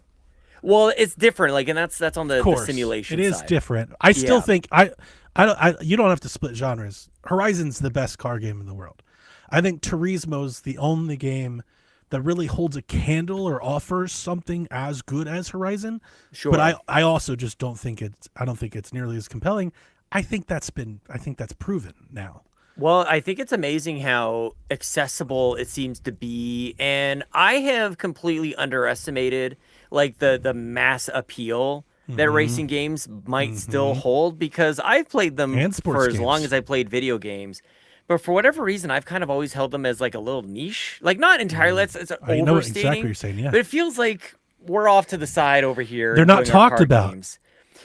Well, it's different. Like, and that's on the simulation. It is side. different. I still think you don't have to split genres. Horizon's the best car game in the world. I think Turismo's the only game that really holds a candle or offers something as good as Horizon. Sure. But I also just don't think it's nearly as compelling. I think that's proven now. Well, I think it's amazing how accessible it seems to be, and I have completely underestimated like the mass appeal that racing games might still hold, because I've played them for as long as I played video games. But for whatever reason, I've kind of always held them as like a little niche, like not entirely. It's overstating. I know exactly what you're saying, yeah. But it feels like we're off to the side over here. They're not talked about. Games.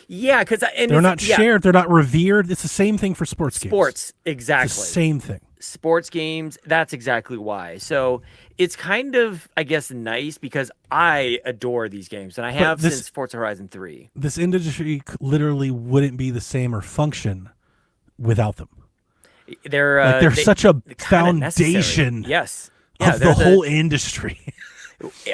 Yeah, because they're not shared. They're not revered. It's the same thing for sports games. Sports, exactly. It's the same thing. Sports games, that's exactly why. So it's kind of, I guess, nice because I adore these games, and I have since Forza Horizon 3. This industry literally wouldn't be the same or function without them. They're such a foundation of the whole industry.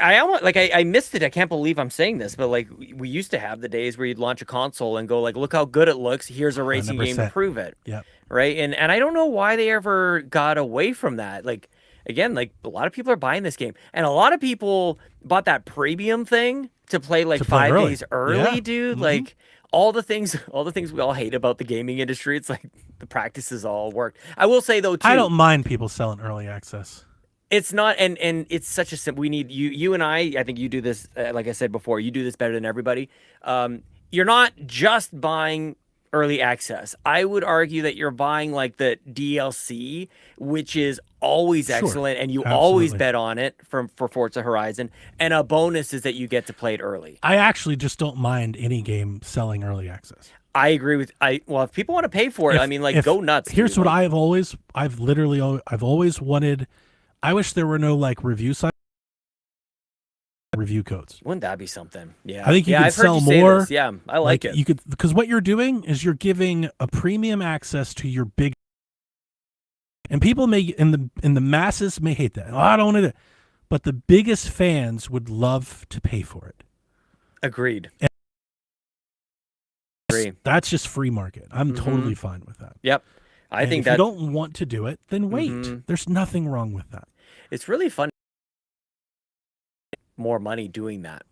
I missed it. I can't believe I'm saying this, but like we used to have the days where you'd launch a console and go like, look how good it looks. Here's a racing 100%. Game to prove it. Yeah. Right. And I don't know why they ever got away from that. Like, again, like a lot of people are buying this game, and a lot of people bought that premium thing to play like 5 days early, dude. Mm-hmm. Like all the things we all hate about the gaming industry. It's like the practices all worked. I will say though, too, I don't mind people selling early access. It's not, and it's such a simple. We need you and I think you do this. Like I said before, you do this better than everybody. You're not just buying early access. I would argue that you're buying like the DLC, which is always excellent, and you always bet on it for Forza Horizon. And a bonus is that you get to play it early. I actually just don't mind any game selling early access. I agree with well, if people want to pay for it, go nuts. Here's what I've always wanted. I wish there were no like review sites, review codes. Wouldn't that be something? Yeah, I think you could sell more. Yeah, I like it. You could, because what you're doing is you're giving a premium access to your big, and people may in the masses may hate that. Oh, I don't want to, but the biggest fans would love to pay for it. Agreed. That's just free market. I'm totally fine with that. Yep. I think if you don't want to do it, then wait. There's nothing wrong with that. It's really fun. More money doing that.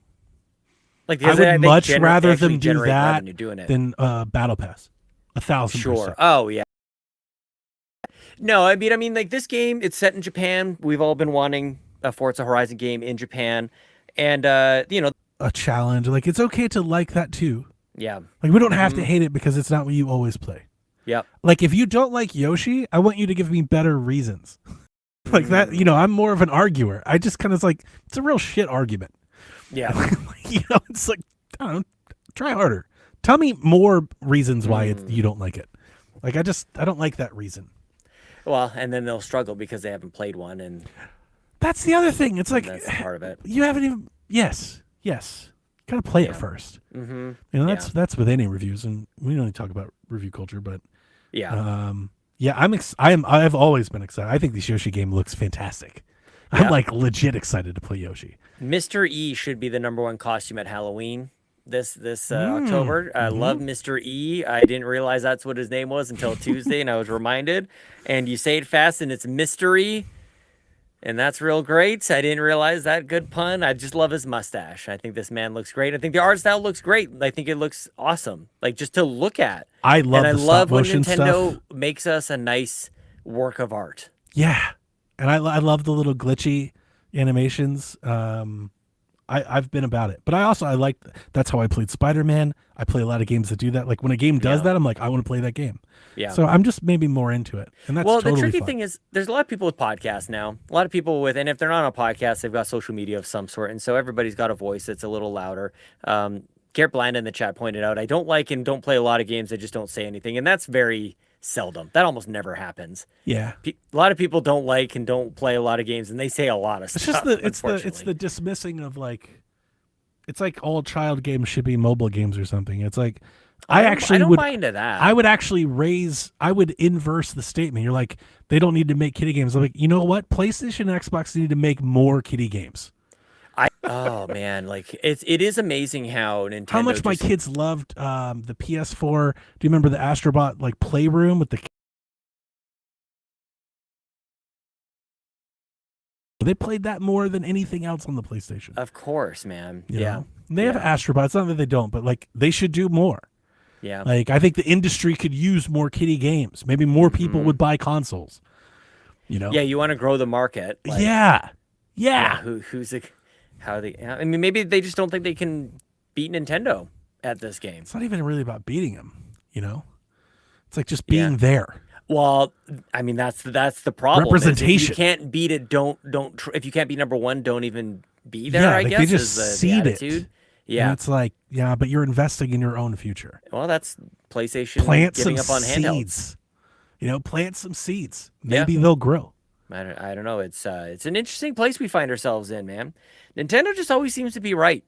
Like I would much rather them do that than Battle Pass. 1,000%. Sure. Oh yeah. No, I mean, like this game, it's set in Japan. We've all been wanting a Forza Horizon game in Japan, and a challenge. Like it's okay to like that too. Yeah. Like we don't have to hate it because it's not what you always play. Yep. Like if you don't like Yoshi, I want you to give me better reasons. Like that, I'm more of an arguer. I just kind of like, it's a real shit argument. Yeah. It's like, I don't know, try harder. Tell me more reasons why you don't like it. Like I don't like that reason. Well, and then they'll struggle because they haven't played one, and that's the other thing. It's like that's part of it. You haven't even. Yes. Gotta play it first. Mm-hmm. You know, that's with any reviews, and we don't talk about review culture, but I've always been excited. I think this Yoshi game looks fantastic. I'm like legit excited to play Yoshi. Mr. E should be the #1 costume at Halloween this October. I love Mr. E. I didn't realize that's what his name was until Tuesday, and I was reminded. And you say it fast, and it's mystery, and that's real great. I didn't realize that. Good pun. I just love his mustache. I think this man looks great. I think the art style looks great. I think it looks awesome, like just to look at. I love when Nintendo stuff. Makes us a nice work of art. Yeah, and I love the little glitchy animations. I've been about it, but that's how I played Spider-Man. I play a lot of games that do that. Like when a game does that, I'm like, I want to play that game. Yeah. So I'm just maybe more into it, and that's totally the tricky fun. thing is, there's a lot of people with podcasts now. A lot of people and if they're not on a podcast, they've got social media of some sort, and so everybody's got a voice that's a little louder. Garrett Bland in the chat pointed out, I don't like and don't play a lot of games that just don't say anything, and that's very seldom. That almost never happens. Yeah, a lot of people don't like and don't play a lot of games, and they say a lot of stuff. It's the dismissing of like, it's like all child games should be mobile games or something. It's like I don't buy into that. I would inverse the statement. You're like, they don't need to make kiddie games. I'm like, you know what? PlayStation and Xbox need to make more kiddie games. Oh man, like it is amazing how Nintendo. How much my kids loved the PS4. Do you remember the Astrobot like playroom with the? They played that more than anything else on the PlayStation. Of course, man. You know? They have Astrobots. Not that they don't, but like they should do more. Yeah. Like I think the industry could use more kiddie games. Maybe more people would buy consoles. You know. Yeah, you want to grow the market. Like, yeah. I mean, maybe they just don't think they can beat Nintendo at this game. It's not even really about beating them. You know. It's like just being there. Well, I mean that's the problem. Representation. If you can't beat it, if you can't be #1, don't even be there. I guess they just is seed the attitude. it. Yeah, and it's like but you're investing in your own future. Well, that's PlayStation giving up on handhelds. You know, plant some seeds. Maybe they'll grow. I don't know. It's an interesting place we find ourselves in, man. Nintendo just always seems to be right.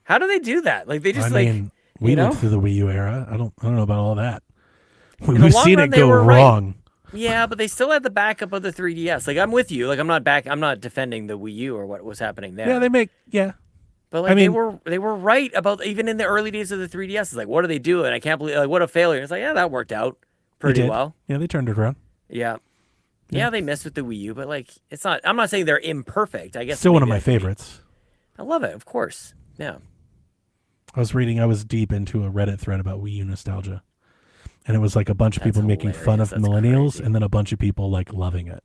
How do they do that? Like they just we went through the Wii U era. I don't know about all that. We've seen it go wrong. Right. Yeah, but they still had the backup of the 3DS. Like I'm with you. Like I'm not defending the Wii U or what was happening there. Yeah, But like they were right about even in the early days of the 3DS. It's like, what are they doing? I can't believe what a failure. It's like, that worked out pretty well. Yeah, they turned it around. Yeah, they messed with the Wii U, but like it's not. I'm not saying they're imperfect. I guess still one of my favorites. I love it, of course. Yeah. I was deep into a Reddit thread about Wii U nostalgia. And it was like a bunch of people making fun of millennials, crazy. And then a bunch of people like loving it.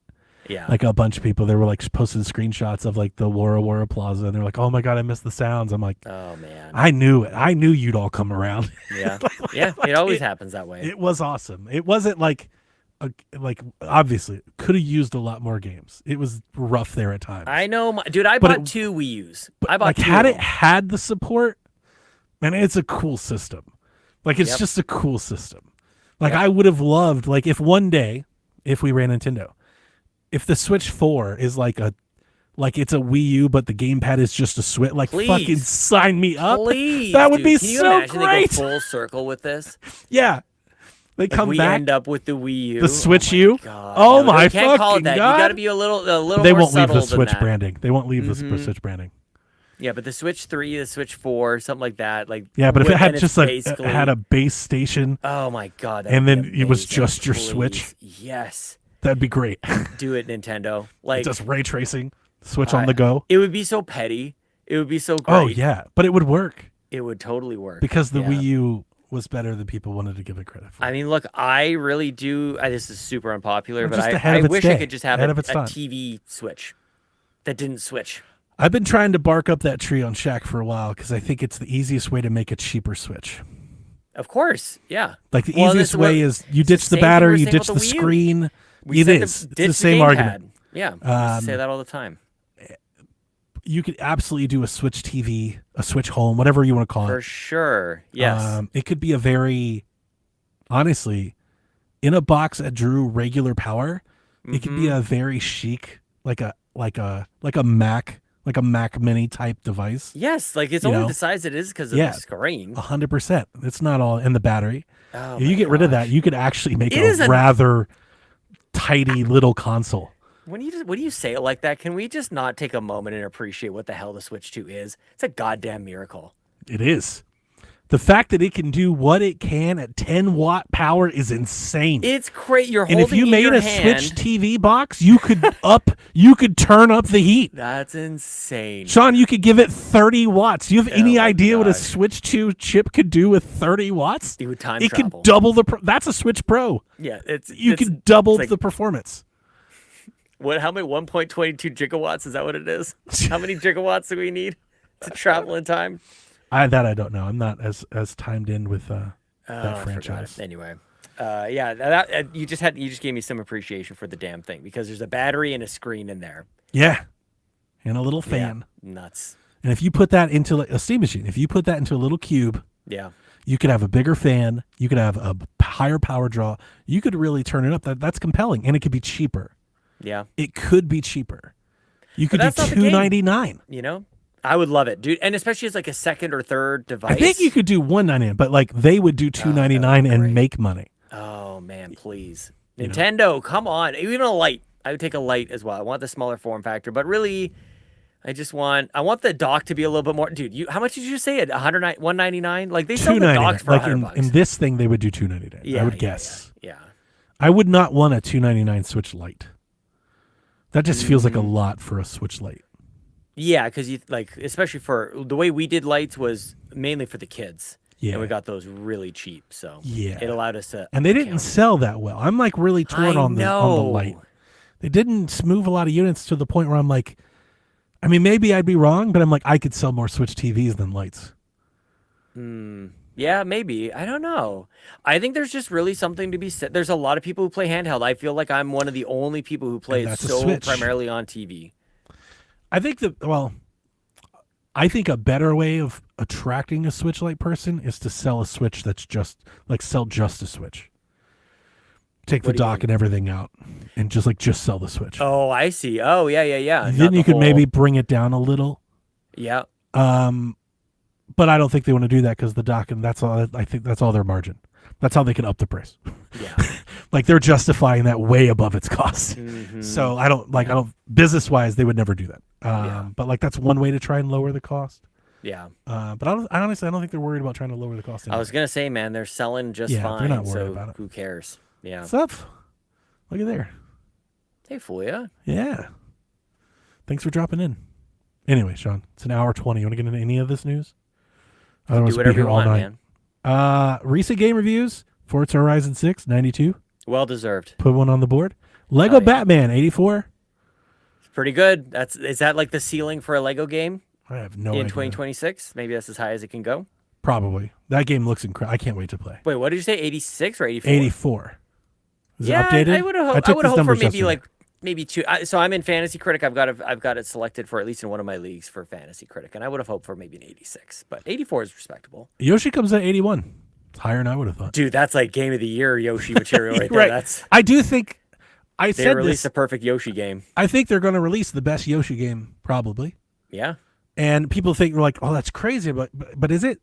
Yeah. Like a bunch of people, they were like posting screenshots of like the Wara Wara Plaza, and they're like, "Oh my god, I miss the sounds." I'm like, "Oh man, I knew it. I knew you'd all come around." Yeah, it always happens that way. It was awesome. It wasn't like obviously could have used a lot more games. It was rough there at times. I know, dude. I bought 2 Wii U's. I bought 2 had it had the support, man. It's a cool system. Like it's just a cool system. Like I would have loved, like if one day, if we ran Nintendo, if the Switch 4 is like it's a Wii U, but the gamepad is just a Switch, like fucking sign me up. Please, that would be Can you so imagine great. They go full circle with this. Yeah, they come we back. End up with the Wii U, the Switch U. God. Oh my fucking fucking call it that. god! You got to be a little. They more won't leave the subtle Switch than that. branding. They won't leave the Switch branding. Yeah, but the Switch 3, the Switch 4, something like that. Like but if it had just had a base station. Oh my god! And then it was just your Switch. Yes. That'd be great. Do it, Nintendo. Like just ray tracing, Switch on the go. It would be so petty. It would be so great. Oh yeah, but it would work. It would totally work because the Wii U was better than people wanted to give it credit for. I mean, look, I really do. This is super unpopular, but I wish I could just have a TV Switch that didn't switch. I've been trying to bark up that tree on Shaq for a while because I think it's the easiest way to make a cheaper Switch. Of course, yeah. Like the easiest way is you ditch the battery, you ditch the screen. It's the same argument. Yeah, we say that all the time. You could absolutely do a Switch TV, a Switch Home, whatever you want to call it. For sure, yes. It could be a very, honestly, in a box that drew regular power, it could be a very chic, like a Mac Mini type device. Yes, like it's only the size it is because of the screen. 100%. It's not all in the battery. Oh, if you get rid of that, you could actually make a rather tidy little console. When you say it like that, can we just not take a moment and appreciate what the hell the Switch 2 is? It's a goddamn miracle. It is. The fact that it can do what it can at 10-watt power is insane. It's crazy. And if you made a Switch TV box, you could turn up the heat. That's insane. Sean, you could give it 30 watts. Do you have any idea what a Switch 2 chip could do with 30 watts? It would time travel. It could double that's a Switch Pro. Yeah, you could double the performance. How many 1.22 gigawatts is that what it is? How many gigawatts do we need to travel in time? I don't know. I'm not as timed in with that franchise. Anyway, you just gave me some appreciation for the damn thing because there's a battery and a screen in there. Yeah, and a little fan. Yeah, nuts. And if you put that into a steam machine, if you put that into a little cube, you could have a bigger fan. You could have a higher power draw. You could really turn it up. That's compelling, and it could be cheaper. Yeah, it could be cheaper. You could do $299. You know. I would love it, dude, and especially as like a second or third device. I think you could do $199, but like they would do $299 and make money. Oh man, please, Nintendo, come on! Even a Lite, I would take a Lite as well. I want the smaller form factor, but really, I want the dock to be a little bit more, dude. How much did you say? $199? Like they sell the docks for $100. In this thing, they would do $299. Yeah, I would guess. Yeah. I would not want a $299 Switch Lite. That just feels like a lot for a Switch Lite. Yeah, because especially for the way we did lights was mainly for the kids. Yeah, and we got those really cheap, so it allowed us to. And they didn't sell that well. I'm like really torn on the light. They didn't move a lot of units to the point where I'm like, I mean, maybe I'd be wrong, but I'm like, I could sell more Switch TVs than lights. Yeah, maybe. I don't know. I think there's just really something to be said. There's a lot of people who play handheld. I feel like I'm one of the only people who plays primarily on TV. I think a better way of attracting a Switch Lite person is to sell a Switch that's just a Switch. Take the dock and everything out and just sell the Switch. Oh, I see. Oh, yeah. Then you could maybe bring it down a little. Yeah. But I don't think they want to do that because the dock, and that's all. I think that's all their margin. That's how they can up the price. Yeah. Like they're justifying that way above its cost. So I don't business wise, they would never do that. But like that's one way to try and lower the cost. Yeah. But I honestly don't think they're worried about trying to lower the cost anymore. I was gonna say, man, they're selling just fine. They're not worried about it. Who cares? Yeah. What's up? Look at there. Hey, Fulia. Yeah. Thanks for dropping in. Anyway, Sean, it's an hour 20. You want to get into any of this news? Do whatever you want, man. Recent game reviews: Forza Horizon 6, 92. Well deserved. Put one on the board. Lego Batman, 84. It's pretty good. Is that like the ceiling for a Lego game? I have no idea. In 2026, maybe that's as high as it can go. Probably. That game looks incredible. I can't wait to play. Wait, what did you say? 86 or 84? 84. Is it updated? I would have hoped for maybe two. So I'm in Fantasy Critic. I've got it selected for at least in one of my leagues for Fantasy Critic, and I would have hoped for maybe an 86, but 84 is respectable. Yoshi comes at 81. It's higher than I would have thought. Dude, that's like Game of the Year Yoshi material right there. Right. I do think they released a perfect Yoshi game. I think they're going to release the best Yoshi game probably. Yeah. And people think like, oh, that's crazy, but is it?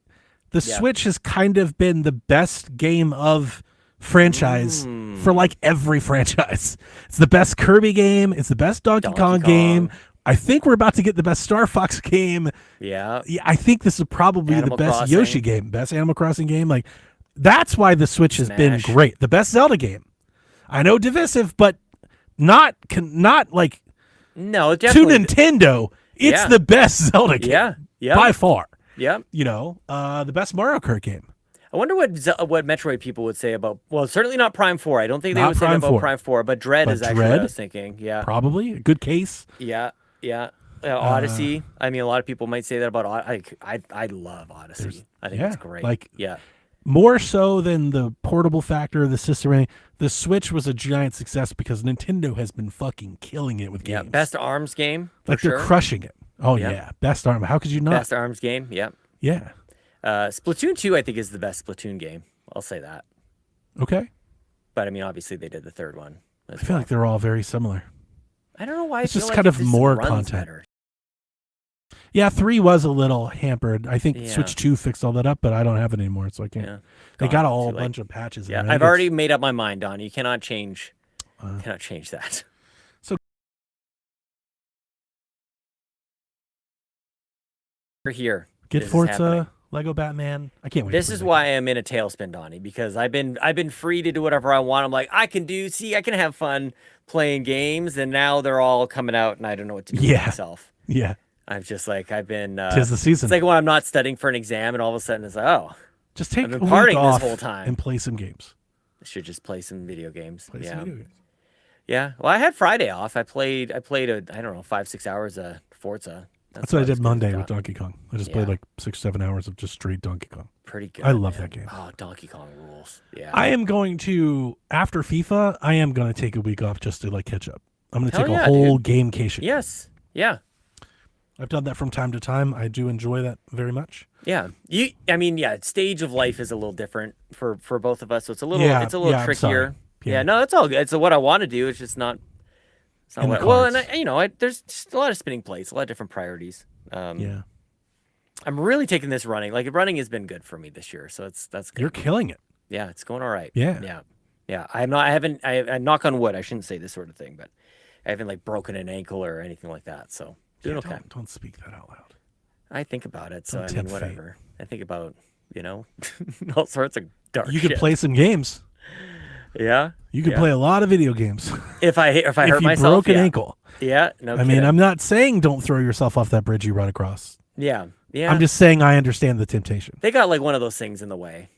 The Switch has kind of been the best game of franchise for like every franchise. It's the best Kirby game. It's the best Donkey Kong game. I think we're about to get the best Star Fox game. Yeah. I think this is probably the best Yoshi game, best Animal Crossing game. Like that's why the Switch has been great. The best Zelda game. I know divisive, but not like no, to Nintendo. It's the best Zelda game. Yeah. By far. Yeah. The best Mario Kart game. I wonder what Metroid people would say about. Well, certainly not Prime 4. I don't think they would say that about Prime 4. But Dread is actually what I was thinking. Yeah, probably a good case. Yeah. Odyssey. I mean, a lot of people might say that about. I love Odyssey. I think it's great. More so than the portable factor, the system. The Switch was a giant success because Nintendo has been fucking killing it with games. Yeah, best ARMS game. They're crushing it. Oh yeah, best ARMS. How could you not? Best ARMS game. Yeah. Yeah. Splatoon 2, I think, is the best Splatoon game. I'll say that. Okay. But I mean, obviously they did the third one. I feel like they're all very similar. I don't know why. It's just kind of more content. Better. Yeah, 3 was a little hampered. I think Switch 2 fixed all that up, but I don't have it anymore, so I can't. They got a bunch of patches. Yeah, I've already made up my mind, Don. You cannot change. Cannot change that. So we're here. Get Forza, Lego Batman. I can't wait. This is why I'm in a tailspin, Donnie, because I've been free to do whatever I want. I'm like, I can have fun playing games, and now they're all coming out, and I don't know what to do with myself. Yeah. I'm just like, I've been. 'Tis the season. It's like when I'm not studying for an exam, and all of a sudden it's like, oh, just take I've been partying this whole time and play some games. I should just play some video games. Play some video games. Yeah. Well, I had Friday off. I played I don't know, 5-6 hours of Forza. That's what I did Monday with Donkey Kong. I just played like 6-7 hours of just straight Donkey Kong. Pretty good. I love that game. Oh, Donkey Kong rules. Yeah. I am going to, after FIFA, I am going to take a week off just to like catch up. I'm going to take a whole gamecation. Yes. Yeah. I've done that from time to time. I do enjoy that very much. Yeah. Stage of life is a little different for both of us. So it's a little trickier. Yeah, no, that's all good. It's what I want to do. It's just not. It's not what, well, and there's just a lot of spinning plates, a lot of different priorities. Yeah. I'm really taking this running. Like running has been good for me this year, so that's good. You're killing it. Yeah, it's going all right. Yeah. Yeah. I knock on wood. I shouldn't say this sort of thing, but I haven't like broken an ankle or anything like that. So doing okay. Don't speak that out loud. I think about it. So I mean, whatever. I think about all sorts of dark. You could play some games. Yeah. You could play a lot of video games. If I hurt myself, broke an ankle. Yeah. No. I mean, I'm not saying don't throw yourself off that bridge you run across. Yeah. Yeah. I'm just saying I understand the temptation. They got like one of those things in the way.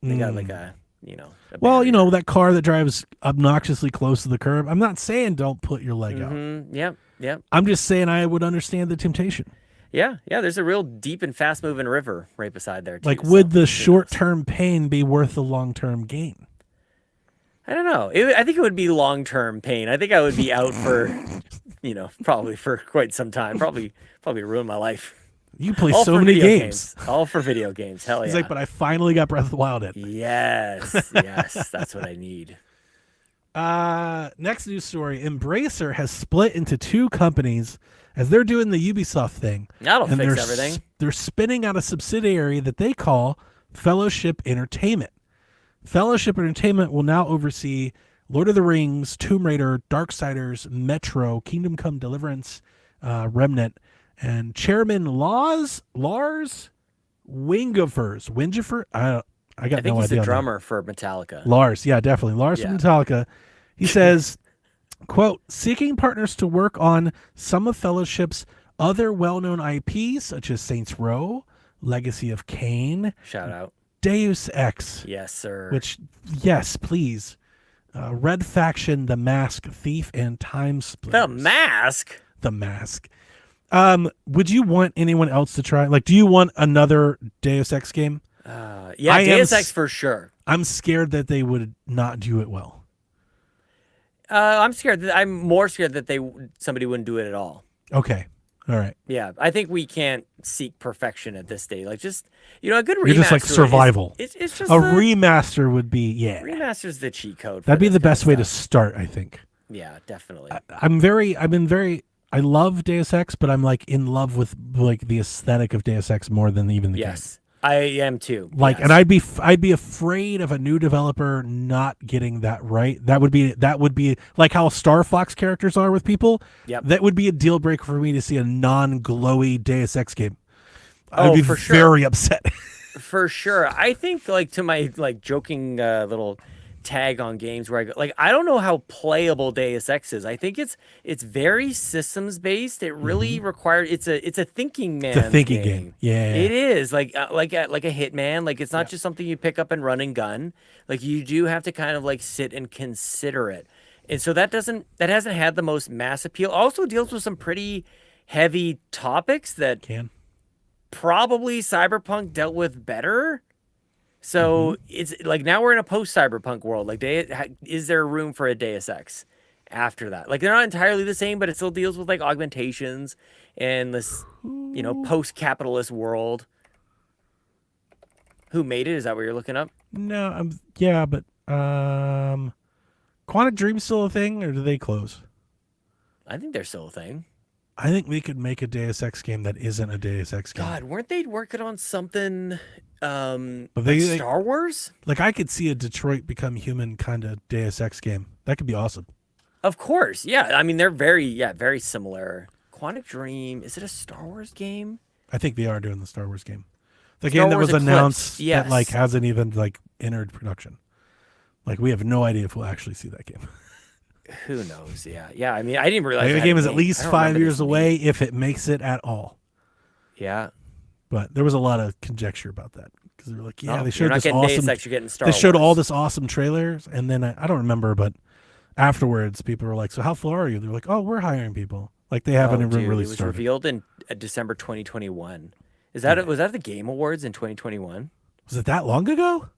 They got like a that car that drives obnoxiously close to the curb. I'm not saying don't put your leg out. Yep. I'm just saying I would understand the temptation. Yeah. There's a real deep and fast moving river right beside there too. Like, would the short-term pain be worth the long-term gain? I don't know. I think it would be long-term pain. I think I would be out for, probably for quite some time. Probably ruin my life. You play so many games. All for video games. Hell yeah. He's like, but I finally got Breath of the Wild in. Yes. That's what I need. Next news story. Embracer has split into 2 companies as they're doing the Ubisoft thing. That'll fix everything. They're spinning out a subsidiary that they call Fellowship Entertainment. Fellowship Entertainment will now oversee Lord of the Rings, Tomb Raider, Darksiders, Metro, Kingdom Come Deliverance, Remnant, and Chairman Lars Wingefers. I think he's the drummer for Metallica. Lars, yeah, definitely. Lars from Metallica. He says, quote, seeking partners to work on some of Fellowship's other well-known IPs, such as Saints Row, Legacy of Kain. Shout out. Deus Ex. Yes, sir. Which, yes, please. Red Faction, The Mask, Thief, and Time Splitters. The Mask? The Mask. Would you want anyone else to try? Like, do you want another Deus Ex game? Deus Ex for sure. I'm scared that they would not do it well. I'm more scared that somebody wouldn't do it at all. Okay. All right. Yeah, I think we can't seek perfection at this stage. Like, just a good remaster. You're just like survival. It's just a remaster would be Remaster's the cheat code. That'd be the best way to start, I think. Yeah, definitely. I love Deus Ex, but I'm like in love with like the aesthetic of Deus Ex more than even the game. Yes, I am too. Like, and I'd be afraid of a new developer not getting that right. That would be like how Star Fox characters are with people. Yep. That would be a deal breaker for me to see a non-glowy Deus Ex game. I'd be very upset. For sure. I think to my joking little tag on games where I go, I don't know how playable Deus Ex is. I think it's very systems based. It really requires it's a thinking man. It's a thinking game. Yeah. It is like a Hitman. It's not just something you pick up and run and gun. You do have to kind of sit and consider it. And so that hasn't had the most mass appeal. Also deals with some pretty heavy topics that probably Cyberpunk dealt with better. So it's now we're in a post-Cyberpunk world. Is there room for a Deus Ex after that? They're not entirely the same, but it still deals with augmentations and this, post-capitalist world. Who made it? Is that what you're looking up? No, but Quantic Dream's still a thing, or do they close? I think they're still a thing. I think we could make a Deus Ex game that isn't a Deus Ex game. God, weren't they working on something Star Wars? Like, I could see a Detroit Become Human kind of Deus Ex game. That could be awesome. Of course, yeah. I mean, they're very similar. Quantic Dream, is it a Star Wars game? I think they are doing the Star Wars game. The game that was announced yes. that like hasn't even like entered production. Like, we have no idea if we'll actually see that game. Who knows? Yeah. I mean, I didn't realize the game is at least 5 years away if it makes it at all. Yeah, but there was a lot of conjecture about that because they were like, they showed you're not this getting awesome. Deus Ex, you're getting Star they showed Wars. all this awesome trailers, and then I don't remember, but afterwards, people were like, "So how far are you?" They're like, "Oh, we're hiring people." Like, they haven't even really started. It was revealed in December 2021. Was that at the Game Awards in 2021? Was it that long ago?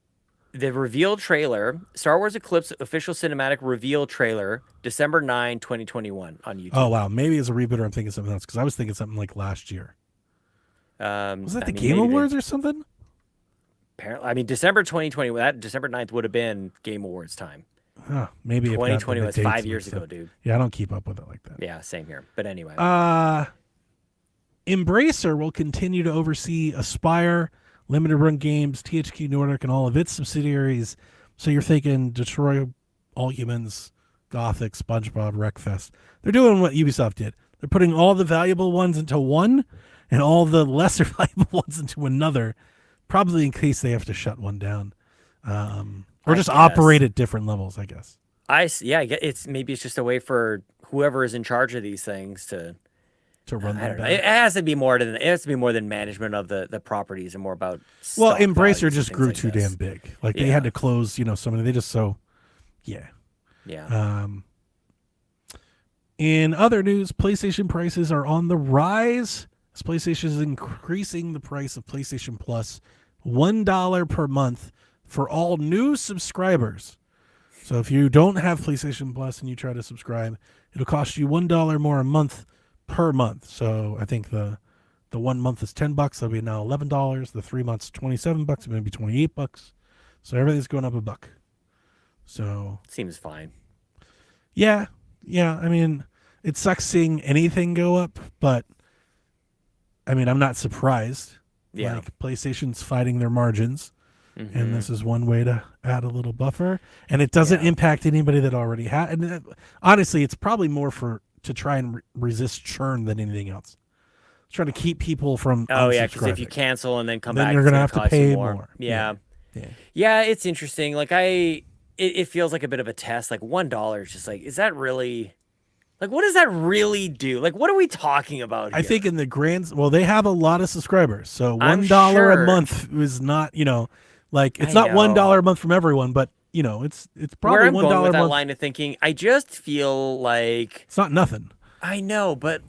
The reveal trailer, Star Wars Eclipse official cinematic reveal trailer, December 9, 2021 on YouTube. Oh, wow. Maybe it's a reboot or I'm thinking something else because I was thinking something like last year. Was that the Game Awards or something? Apparently, I mean, December 2020, that December 9th would have been Game Awards time. Huh, maybe 2020 was 5 years ago, dude. Yeah, I don't keep up with it like that. Yeah, same here. But anyway. Embracer will continue to oversee Aspyr, Limited Run Games, THQ Nordic, and all of its subsidiaries. So you're thinking Detroit, All Humans, Gothic, SpongeBob, Wreckfest. They're doing what Ubisoft did. They're putting all the valuable ones into one and all the lesser valuable ones into another, probably in case they have to shut one down. Or just operate at different levels, I guess. It's just a way for whoever is in charge of these things to run them. It has to be more than management of the properties and more about. Well, Embracer just grew too damn big. Like, they had to close, so many. They just yeah. In other news, PlayStation prices are on the rise as PlayStation is increasing the price of PlayStation Plus $1 per month for all new subscribers. So if you don't have PlayStation Plus and you try to subscribe, it'll cost you $1 more a month per month. So I think the 1 month is $10. That'll be now $11. The 3 months $27. Maybe $28. So everything's going up $1. So seems fine. Yeah. I mean, it sucks seeing anything go up, but I mean, I'm not surprised. Yeah. Like, PlayStation's fighting their margins. Mm-hmm. And this is one way to add a little buffer, and it doesn't impact anybody that already had. And honestly, it's probably more to try and resist churn than anything else. It's trying to keep people from. Oh yeah, because if you cancel and then come back, you're going to have to pay more. Yeah, it's interesting. Like it feels like a bit of a test. Like $1 is just like, is that really? Like, what does that really do? Like, what are we talking about here? I think in the they have a lot of subscribers, so $1 a month is not, like, it's not $1 a month from everyone, but it's probably where I'm $1 going with a that month. line of thinking. I just feel like it's not nothing. I know, but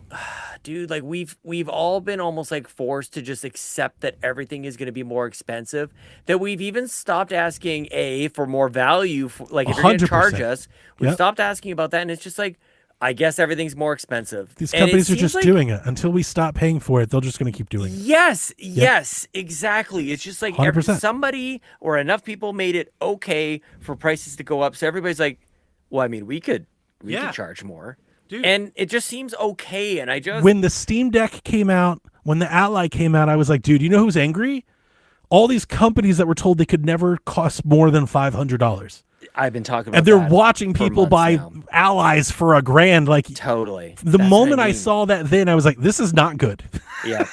dude, like we've all been almost like forced to just accept that everything is going to be more expensive. That we've even stopped asking for more value. Like, if you're going to charge us, we've stopped asking about that, and it's just like, I guess everything's more expensive. These companies are just doing it. Until we stop paying for it, they're just going to keep doing it. Yes, exactly. It's just like 100%. Somebody or enough people made it okay for prices to go up. So everybody's like, well, I mean, we could charge more. Dude. And it just seems okay. And when the Steam Deck came out, when the Ally came out, I was like, dude, you know who's angry? All these companies that were told they could never cost more than $500. I've been talking about and they're watching people buy Allies for $1,000. Like, totally. The moment I saw that, then I was like, this is not good. Yeah.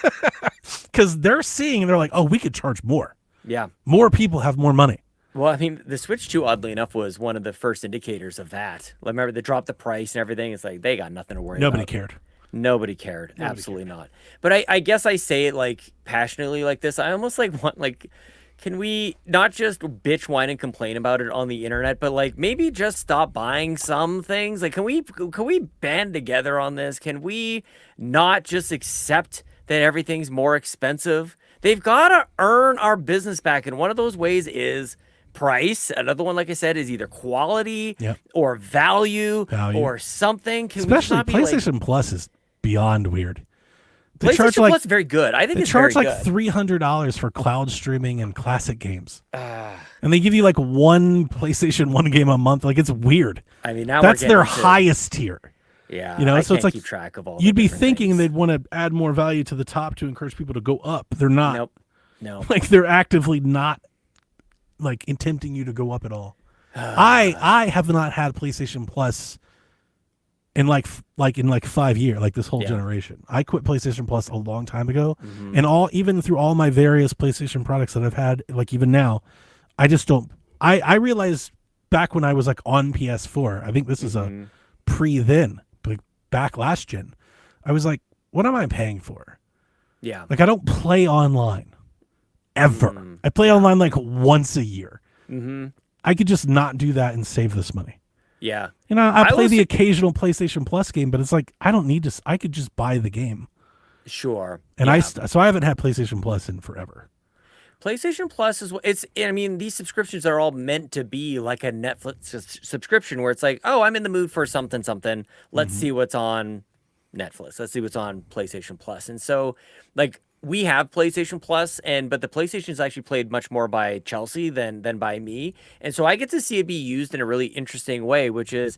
Because they're seeing and they're like, oh, we could charge more. Yeah. More people have more money. Well, I mean, the Switch 2, oddly enough, was one of the first indicators of that. Remember, they dropped the price and everything. It's like, they got nothing to worry about. Nobody cared. Absolutely not. But I guess I say it like passionately like this. I almost like want can we not just bitch, whine, and complain about it on the internet, but like maybe just stop buying some things? Like, can we band together on this? Can we not just accept that everything's more expensive? They've got to earn our business back, and one of those ways is price. Another one, like I said, is either quality or value or something. Especially PlayStation Plus is beyond weird. PlayStation Plus is very good. I think it's very good. They charge like $300 for cloud streaming and classic games. And they give you like one PlayStation 1 game a month. Like, it's weird. I mean, now that's their highest tier. Yeah, you know, so it's like keep track of all. You'd be thinking they'd want to add more value to the top to encourage people to go up. They're not. Nope. No. Like, they're actively not like tempting you to go up at all. I have not had PlayStation Plus in like 5 years, like this whole generation. I quit PlayStation Plus a long time ago, and even through all my various PlayStation products that I've had, like even now, I just don't. I realized back when I was like on PS4, I think this is a pre-then, like back last gen, I was like, what am I paying for? Yeah, like I don't play online ever. I play online like once a year. I could just not do that and save this money. Yeah. You know, I play the occasional PlayStation Plus game, but it's like, I don't need to, I could just buy the game. Sure. And so I haven't had PlayStation Plus in forever. PlayStation Plus I mean, these subscriptions are all meant to be like a Netflix subscription where it's like, oh, I'm in the mood for something. Let's see what's on Netflix. Let's see what's on PlayStation Plus. And so like, we have PlayStation Plus, but the PlayStation is actually played much more by Chelsea than by me. And so I get to see it be used in a really interesting way, which is,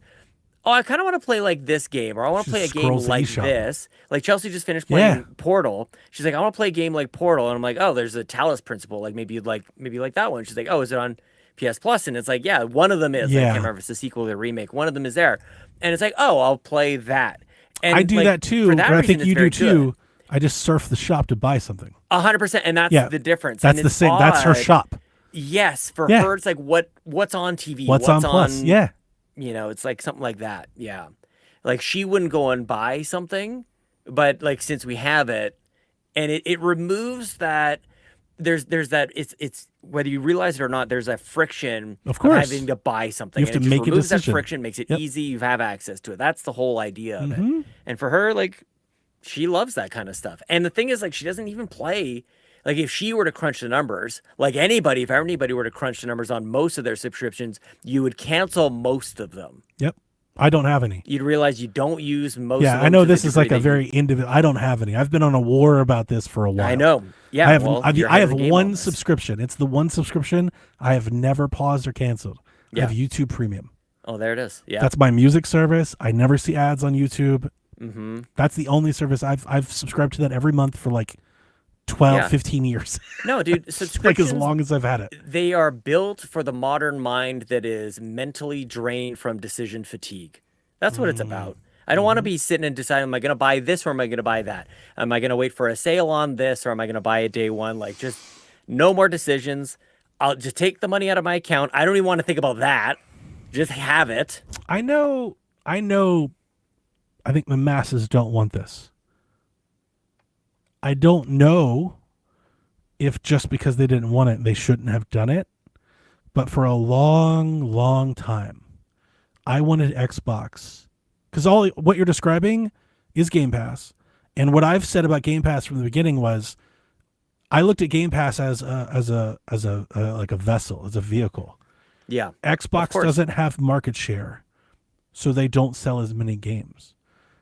oh, I kind of want to play like this game, or I want to play a game like this. Like Chelsea just finished playing Portal. She's like, I want to play a game like Portal. And I'm like, oh, there's a Talos principle. Like maybe you'd like that one. She's like, oh, is it on PS Plus? And it's like, yeah, one of them is. I can't remember if it's a sequel or a remake. One of them is there. And it's like, oh, I'll play that. And I do that too, but I think you do too. Good. I just surf the shop to buy something. 100%, and that's the difference. That's the same. That's her shop. Yes, for her, it's like what's on TV, what's on Plus. Yeah, you know, it's like something like that. Yeah, like she wouldn't go and buy something, but like since we have it, and it removes that. There's that it's whether you realize it or not. There's a friction of having to buy something. You have to make a decision. Removes that friction, makes it easy. You have access to it. That's the whole idea of it. And for her, like, she loves that kind of stuff. And the thing is, like, she doesn't even play. Like, if she were to crunch the numbers, like anybody, if anybody were to crunch the numbers on most of their subscriptions, you would cancel most of them. Yep. I don't have any. You'd realize you don't use most of them. Yeah, I know this is like a very individual. I don't have any. I've been on a war about this for a while. I know. Yeah. I have one subscription. It's the one subscription I have never paused or canceled. I have YouTube Premium. Oh, there it is. Yeah. That's my music service. I never see ads on YouTube. That's the only service I've subscribed to that every month for like 12, 15 years. No, dude, subscriptions, like as long as I've had it. They are built for the modern mind that is mentally drained from decision fatigue. That's what it's about. I don't want to be sitting and deciding, am I going to buy this or am I going to buy that? Am I going to wait for a sale on this or am I going to buy it day one? Like, just no more decisions. I'll just take the money out of my account. I don't even want to think about that. Just have it. I know. I think the masses don't want this. I don't know if just because they didn't want it, they shouldn't have done it. But for a long, long time, I wanted Xbox. Because what you're describing is Game Pass. And what I've said about Game Pass from the beginning was, I looked at Game Pass as a vessel, as a vehicle. Yeah. Xbox doesn't have market share, so they don't sell as many games.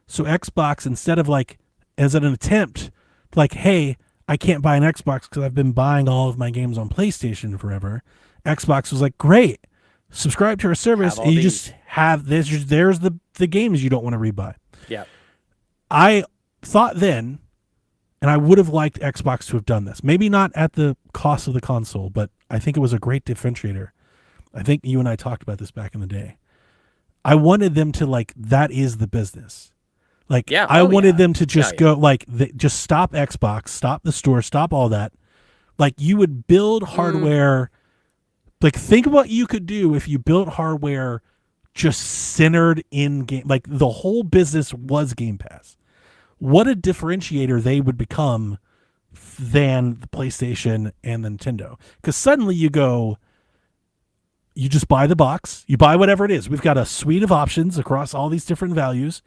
So Xbox, instead of like, as an attempt, like, hey, I can't buy an Xbox because I've been buying all of my games on PlayStation forever. Xbox was like, great, subscribe to our service, and you just have this. There's the games you don't want to rebuy. Yeah. I thought then, and I would have liked Xbox to have done this. Maybe not at the cost of the console, but I think it was a great differentiator. I think you and I talked about this back in the day. I wanted them to, like, that is the business. Like, I wanted them to just go, like, just stop Xbox, stop the store, stop all that. Like, you would build hardware. Like, think what you could do if you built hardware just centered in game. Like, the whole business was Game Pass. What a differentiator they would become than the PlayStation and the Nintendo. Because suddenly you just buy the box. You buy whatever it is. We've got a suite of options across all these different values.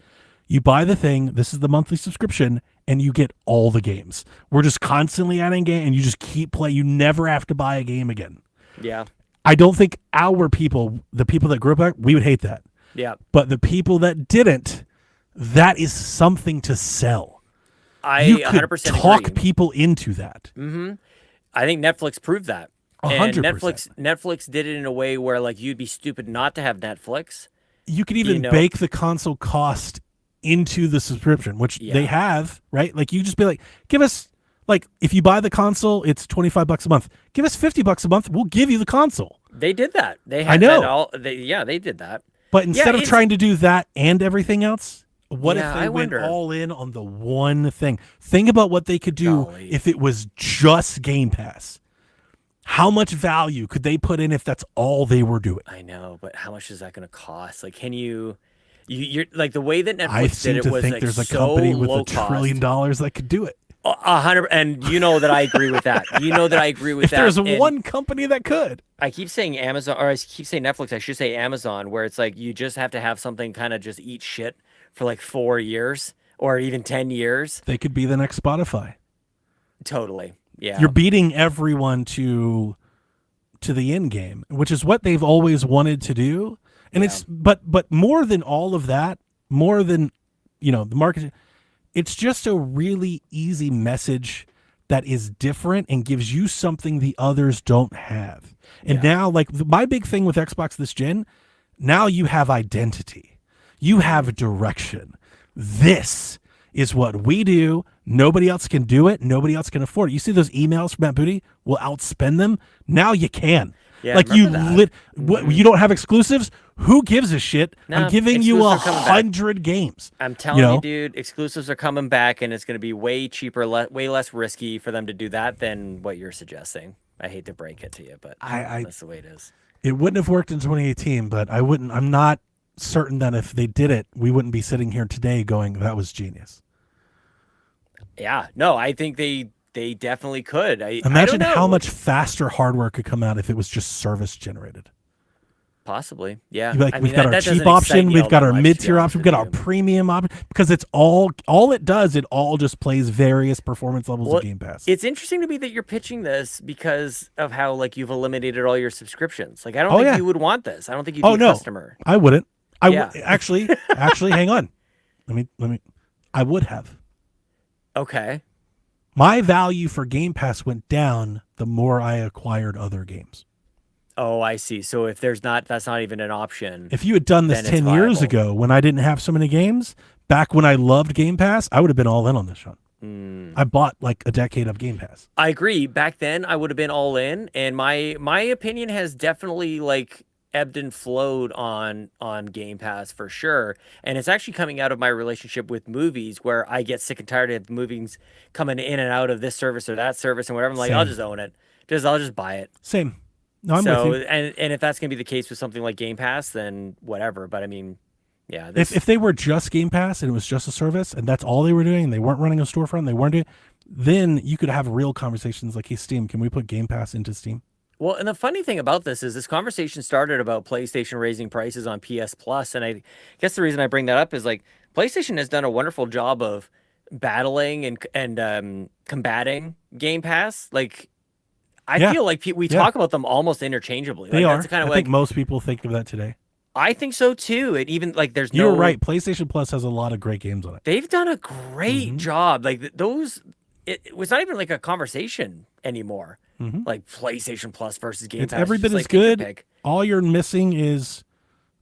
You buy the thing, this is the monthly subscription, and you get all the games. We're just constantly adding games, and you just keep playing. You never have to buy a game again. Yeah. I don't think our people, the people that grew up, we would hate that. Yeah. But the people that didn't, that is something to sell. I 100% talk agree. people into that. I think Netflix proved that. 100%. And Netflix did it in a way where like you'd be stupid not to have Netflix. You could even bake the console cost into the subscription, which they have, right? Like you just be like, give us, like, if you buy the console, it's $25 a month. Give us $50 a month. We'll give you the console. They did that. They had I know. They did that. But instead of trying to do that and everything else, what if they went all in on the one thing? Think about what they could do if it was just Game Pass. How much value could they put in if that's all they were doing? I know, but how much is that going to cost? Like, can you're like the way that Netflix I seem did it to was think like there's a so company with $1 cost. trillion that could do it. 100, and you know that I agree with that. You know that I agree with if that. There's one company that could. I keep saying Amazon, or I keep saying Netflix. I should say Amazon, where it's like you just have to have something kind of just eat shit for like 4 years or even 10 years. They could be the next Spotify. Totally. Yeah. You're beating everyone to the end game, which is what they've always wanted to do. And it's but more than all of that, more than the market, it's just a really easy message that is different and gives you something the others don't have. And now, like, my big thing with Xbox this gen, now you have identity. You have direction. This is what we do. Nobody else can do it. Nobody else can afford it. You see those emails from Matt Booty? We'll outspend them. Now you can. Yeah, like you you don't have exclusives? Who gives a shit? No, I'm giving you 100 games. I'm telling you, dude, exclusives are coming back, and it's going to be way cheaper, way less risky for them to do that than what you're suggesting. I hate to break it to you, but that's the way it is. It wouldn't have worked in 2018, but I'm not certain that if they did it, we wouldn't be sitting here today going, that was genius. Yeah, no, I think they definitely could. Imagine how much faster hardware could come out if it was just service generated. Possibly, yeah. We've got our cheap option, we've got our mid-tier option, we've got our premium option, because it's all it does, it all just plays various performance levels of Game Pass. It's interesting to me that you're pitching this because of how like you've eliminated all your subscriptions. Like I don't think you would want this. I don't think you'd be a customer. I wouldn't. Actually, hang on. Let me. I would have. Okay. My value for Game Pass went down the more I acquired other games. Oh, I see. So if that's not even an option. If you had done this 10 years ago when I didn't have so many games, back when I loved Game Pass, I would have been all in on this, Sean. I bought like a decade of Game Pass. I agree. Back then I would have been all in, and my opinion has definitely like ebbed and flowed on Game Pass for sure. And it's actually coming out of my relationship with movies where I get sick and tired of the movies coming in and out of this service or that service and whatever. I'm like, I'll just own it. I'll just buy it. Same. No, I'm with you. And if that's going to be the case with something like Game Pass, then whatever. But I mean, yeah. If they were just Game Pass and it was just a service and that's all they were doing and they weren't running a storefront, they weren't doing, then you could have real conversations like, hey, Steam, can we put Game Pass into Steam? Well, and the funny thing about this is this conversation started about PlayStation raising prices on PS Plus. And I guess the reason I bring that up is like PlayStation has done a wonderful job of battling and combating Game Pass. Like, I feel like we talk about them almost interchangeably. They like, are. That's kind of I think most people think of that today. I think so too. And even like there's You're right. PlayStation Plus has a lot of great games on it. They've done a great job. Like those, it was not even like a conversation anymore. Like PlayStation Plus versus Game Pass. It's every bit as good. All you're missing is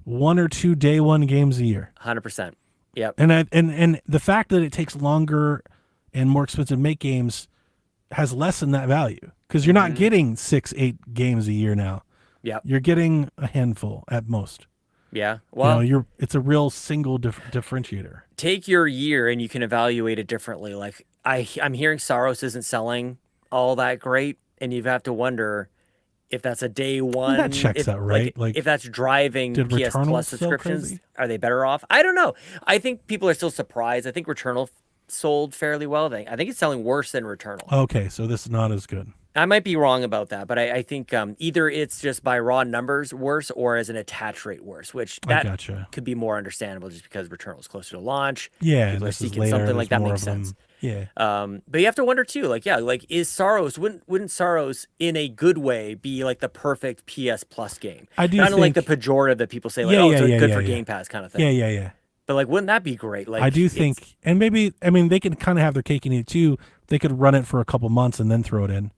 1 or 2 day one games a year. 100%. Yep. And the fact that it takes longer and more expensive to make games has lessened that value because you're not getting 6-8 games a year now. Yeah. You're getting a handful at most. Yeah. Well, it's a real single differentiator. Take your year and you can evaluate it differently. Like I'm hearing Saros isn't selling all that great, and you have to wonder if that's a day one. That checks out, right? Like if that's driving PS Returnal Plus subscriptions, are they better off? I don't know. I think people are still surprised. I think Returnal sold fairly well. I think it's selling worse than Returnal. Okay, so this is not as good. I might be wrong about that, but I think either it's just by raw numbers worse or as an attach rate worse, which that could be more understandable just because Returnal is closer to launch. Yeah, people are seeking something like that makes sense. Yeah. But you have to wonder too, like is Saros wouldn't Saros in a good way be like the perfect PS Plus game? I do not think, like the pejorative that people say, like, it's good for Game Pass kind of thing. Yeah. But like, wouldn't that be great? Like, I do think, and maybe, I mean, they can kind of have their cake and eat it too. They could run it for a couple months and then throw it in.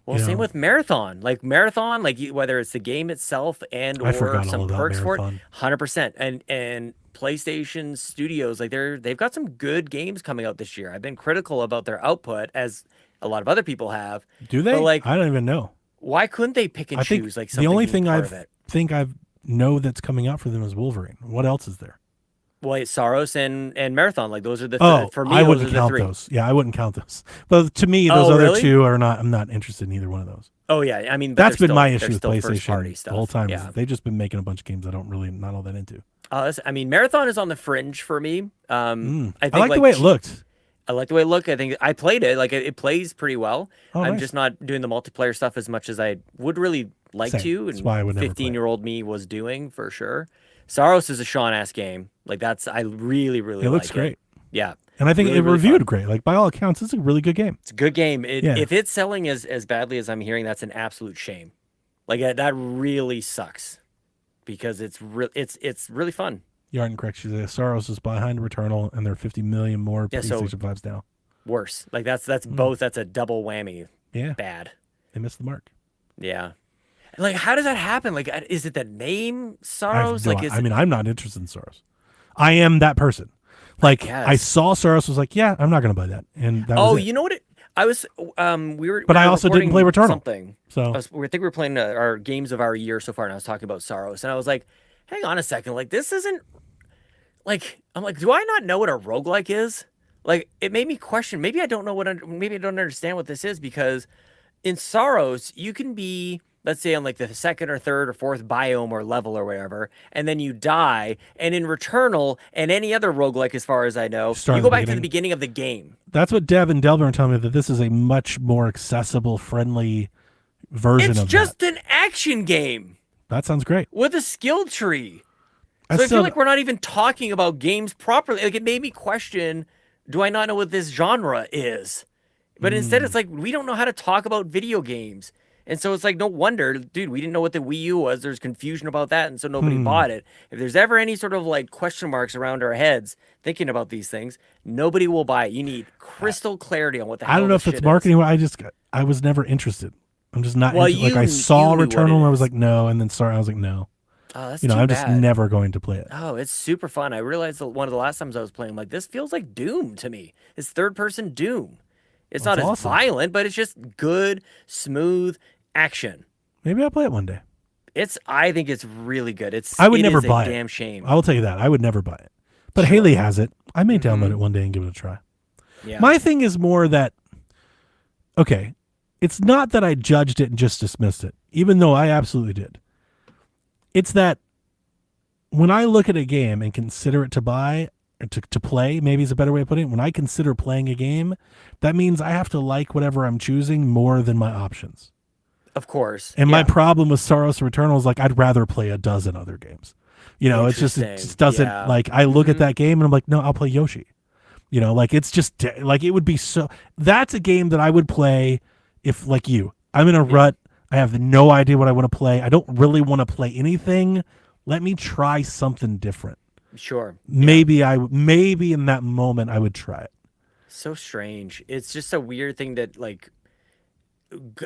Well, same with Marathon. Like Marathon, like whether it's the game itself and or some perks for it, 100%. And PlayStation Studios, like they've got some good games coming out this year. I've been critical about their output, as a lot of other people have. Do they? But like, I don't even know. Why couldn't they pick and choose? Like something the only thing I think I know that's coming out for them is Wolverine. What else is there? Well, it's Saros and Marathon. Like those are the for me. I wouldn't count those. Yeah, I wouldn't count those. But to me, those other two are not. I'm not interested in either one of those. Oh yeah, I mean that's been my issue with PlayStation the whole time. Yeah. They've just been making a bunch of games I don't really not all that into. I mean, Marathon is on the fringe for me. I like the way it looked. I like the way it looked. I think I played it. Like it plays pretty well. I'm just not doing the multiplayer stuff as much as I would really like to. And that's why I would never 15-year-old me was doing for sure. Saros is a Sean-ass game. Like I really it looks great. Yeah. And I think it reviewed great. Like by all accounts, it's a really good game. It's a good game. If it's selling as badly as I'm hearing, that's an absolute shame. Like that really sucks because it's really fun. You aren't correct. She says Saros is behind Returnal, and there are 50 million more PlayStation 5s now. Worse. Like that's both. That's a double whammy. Yeah. Bad. They missed the mark. Yeah. Like, how does that happen? Like, is it the name Saros? I'm not interested in Saros. I am that person. Like, I saw Saros, was like, yeah, I'm not going to buy that. And that was it. You know what? I was, But I also didn't play Returnal. Something. So I think we were playing our games of our year so far, and I was talking about Saros, and I was like, hang on a second, like this isn't like I'm like, do I not know what a roguelike is? Like, it made me question. Maybe I don't understand what this is, because in Saros you can be, let's say, on like the second or third or fourth biome or level or whatever, and then you die. And in Returnal and any other roguelike, as far as I know, you go back to the beginning of the game. That's what Dev and Delvin are telling me, that this is a much more accessible, friendly version of that. It's just an action game. That sounds great. With a skill tree. So I feel like we're not even talking about games properly. Like, it made me question, do I not know what this genre is? But instead it's like, we don't know how to talk about video games. And so it's like, no wonder, dude, we didn't know what the Wii U was. There's confusion about that, and so nobody bought it. If there's ever any sort of like question marks around our heads thinking about these things, nobody will buy it. You need crystal clarity on what the hell I don't know if it's marketing. I was never interested. I'm just not. Like, I saw Returnal and I was like, no, and then I was like, no. Oh, that's I'm just never going to play it. Oh, it's super fun. I realized that one of the last times I was playing, I'm like, this feels like Doom to me. It's third-person Doom. It's not as violent, but it's just good, smooth action. Maybe I'll play it one day. I think it's really good. I would never buy it. Damn shame. I will tell you that. I would never buy it. But Haley has it. I may download it one day and give it a try. Yeah. My thing is more that, okay, it's not that I judged it and just dismissed it, even though I absolutely did. It's that when I look at a game and consider it to buy, or to play, maybe is a better way of putting it. When I consider playing a game, that means I have to like whatever I'm choosing more than my options. Of course. And my problem with Saros Returnal is, like, I'd rather play a dozen other games. It just doesn't, like, I look at that game and I'm like, no, I'll play Yoshi. Like, it's just, like, it would be so, that's a game that I would play if, like you, I'm in a rut. I have no idea what I want to play. I don't really want to play anything. Let me try something different. Sure. Maybe maybe in that moment I would try it. So strange. It's just a weird thing that, like,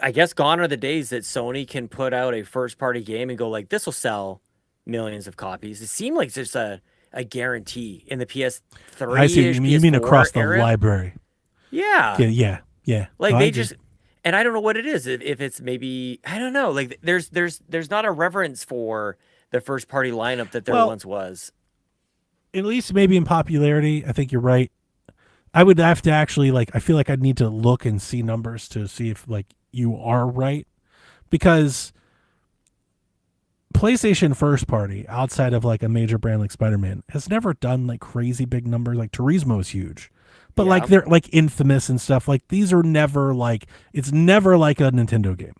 I guess gone are the days that Sony can put out a first-party game and go, like, this will sell millions of copies. It seemed like just a guarantee in the PS3. I see. You mean across the library? Yeah. Yeah. Like, they just, and I don't know what it is. If it's maybe, I don't know. Like, there's not a reverence for the first-party lineup that there once was. At least maybe in popularity, I think you're right. I would have to actually, like, I feel like I'd need to look and see numbers to see if, like, you are right. Because PlayStation first party, outside of, like, a major brand like Spider-Man, has never done, like, crazy big numbers. Like, Turismo is huge. But, like, they're, like, Infamous and stuff. Like, these are never, like, it's never like a Nintendo game.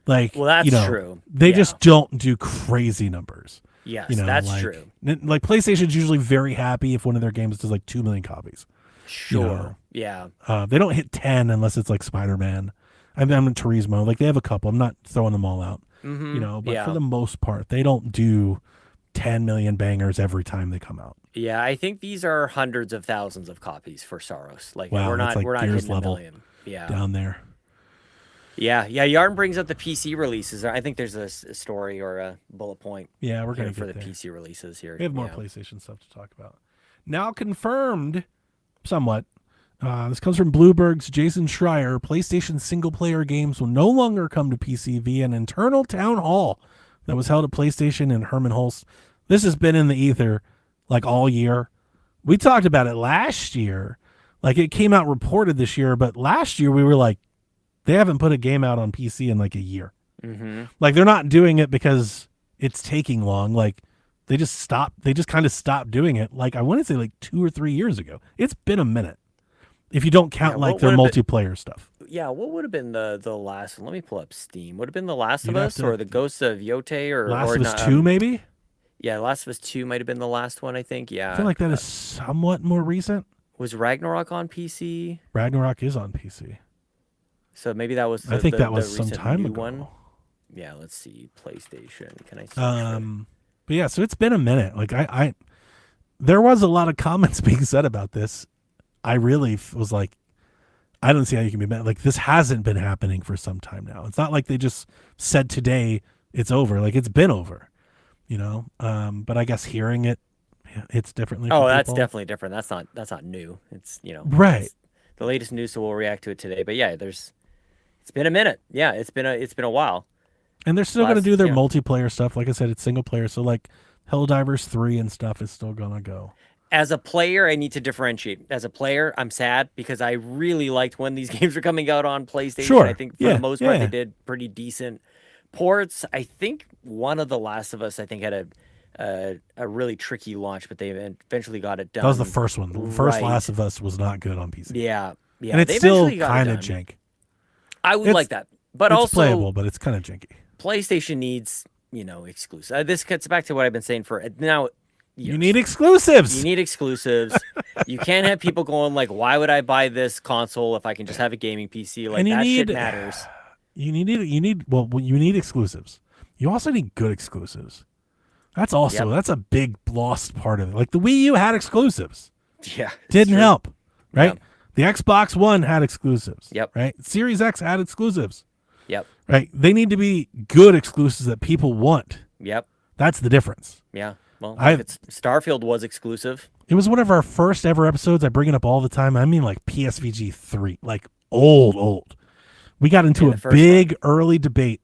Like, well, that's true. They just don't do crazy numbers. Yes, that's true. Like, PlayStation's usually very happy if one of their games does, like, 2 million copies. Sure. Yeah. They don't hit 10 unless it's like Spider-Man. I'm in Turismo. Like, they have a couple. I'm not throwing them all out. But for the most part, they don't do 10 million bangers every time they come out. Yeah, I think these are hundreds of thousands of copies for Saros. Like wow, we're not like we're not Gears hitting level a million. Yeah, down there. Yeah. Yarn brings up the PC releases. I think there's a story or a bullet point. Yeah, we're gonna for get the there. PC releases here. We have more PlayStation stuff to talk about. Now confirmed, somewhat. This comes from Bloomberg's Jason Schreier. PlayStation single-player games will no longer come to PC via an internal town hall that was held at PlayStation in Herman Hulst. This has been in the ether like all year. We talked about it last year. Like it came out reported this year, but last year we were like, they haven't put a game out on PC in like a year. Mm-hmm. Like they're not doing it because it's taking long. Like they just kind of stopped doing it. Like I want to say like 2 or 3 years ago. It's been a minute. If you don't count like their multiplayer stuff. Yeah, what would have been the last one? Let me pull up Steam. Would have been The Last of Us or The Ghosts of Yote or Last of Us 2 maybe? Yeah, Last of Us 2 might have been the last one, I think. Yeah. I feel like that is somewhat more recent. Was Ragnarok on PC? Ragnarok is on PC. So maybe that was I think that was some time ago. One. Yeah, let's see. PlayStation. Can I search But yeah, so it's been a minute. Like I there was a lot of comments being said about this. I really was like, I don't see how you can be mad. Like this hasn't been happening for some time now. It's not like they just said today it's over. Like it's been over, you know. But I guess hearing it, it's differently. Oh, that's definitely different. That's not new. It's right. The latest news, so we'll react to it today. But yeah, it's been a minute. Yeah, it's been a while. And they're still going to do their multiplayer stuff. Like I said, it's single player. So like Helldivers 3 and stuff is still going to go. As a player, I need to differentiate. As a player, I'm sad because I really liked when these games were coming out on PlayStation. Sure. I think for the most part, they did pretty decent ports. I think one of The Last of Us, had a really tricky launch, but they eventually got it done. That was the first one. The first Last of Us was not good on PC. Yeah. And it's still kind of jank. I would like that. But it's also playable, but it's kind of janky. PlayStation needs, exclusive. This gets back to what I've been saying for now. You need exclusives. You need exclusives. You can't have people going like, why would I buy this console if I can just have a gaming PC? Like shit matters. You need exclusives. You also need good exclusives. That's also that's a big lost part of it. Like the Wii U had exclusives. Yeah. Didn't help. Right? Yep. The Xbox One had exclusives. Yep. Right? Series X had exclusives. Yep. Right? They need to be good exclusives that people want. Yep. That's the difference. Yeah. Well, Starfield was exclusive. It was one of our first ever episodes. I bring it up all the time. I mean, like PSVG 3, like old. We got into a big early debate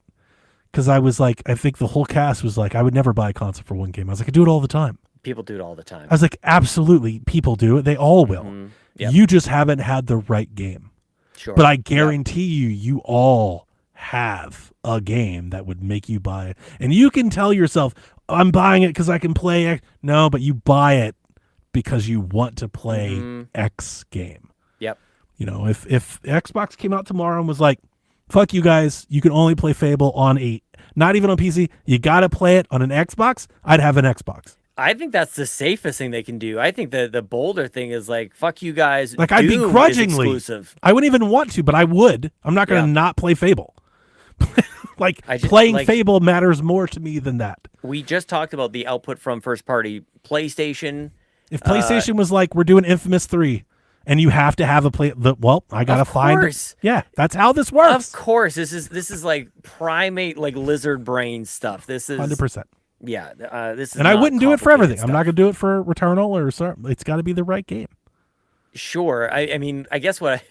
because I was like, I think the whole cast was like, I would never buy a console for one game. I was like, I do it all the time. People do it all the time. I was like, absolutely, people do it. They all will. Mm-hmm. Yep. You just haven't had the right game. Sure. But I guarantee you all have a game that would make you buy it. And you can tell yourself, I'm buying it because I can play X. No, but you buy it because you want to play X game. Yep. If Xbox came out tomorrow and was like, fuck you guys, you can only play Fable on 8, not even on PC, you got to play it on an Xbox, I'd have an Xbox. I think that's the safest thing they can do. I think the bolder thing is like, fuck you guys. Like I'd begrudgingly. I wouldn't even want to, but I would. I'm not going to not play Fable. Playing Fable matters more to me than that. We just talked about the output from first party PlayStation. If PlayStation was like, we're doing Infamous 3 and you have to have I got to find. Yeah, that's how this works. Of course. This is like primate, like lizard brain stuff. This is 100%. Yeah. This is and I wouldn't do it for everything. I'm not going to do it for Returnal or something. It's got to be the right game. Sure. I mean, I guess I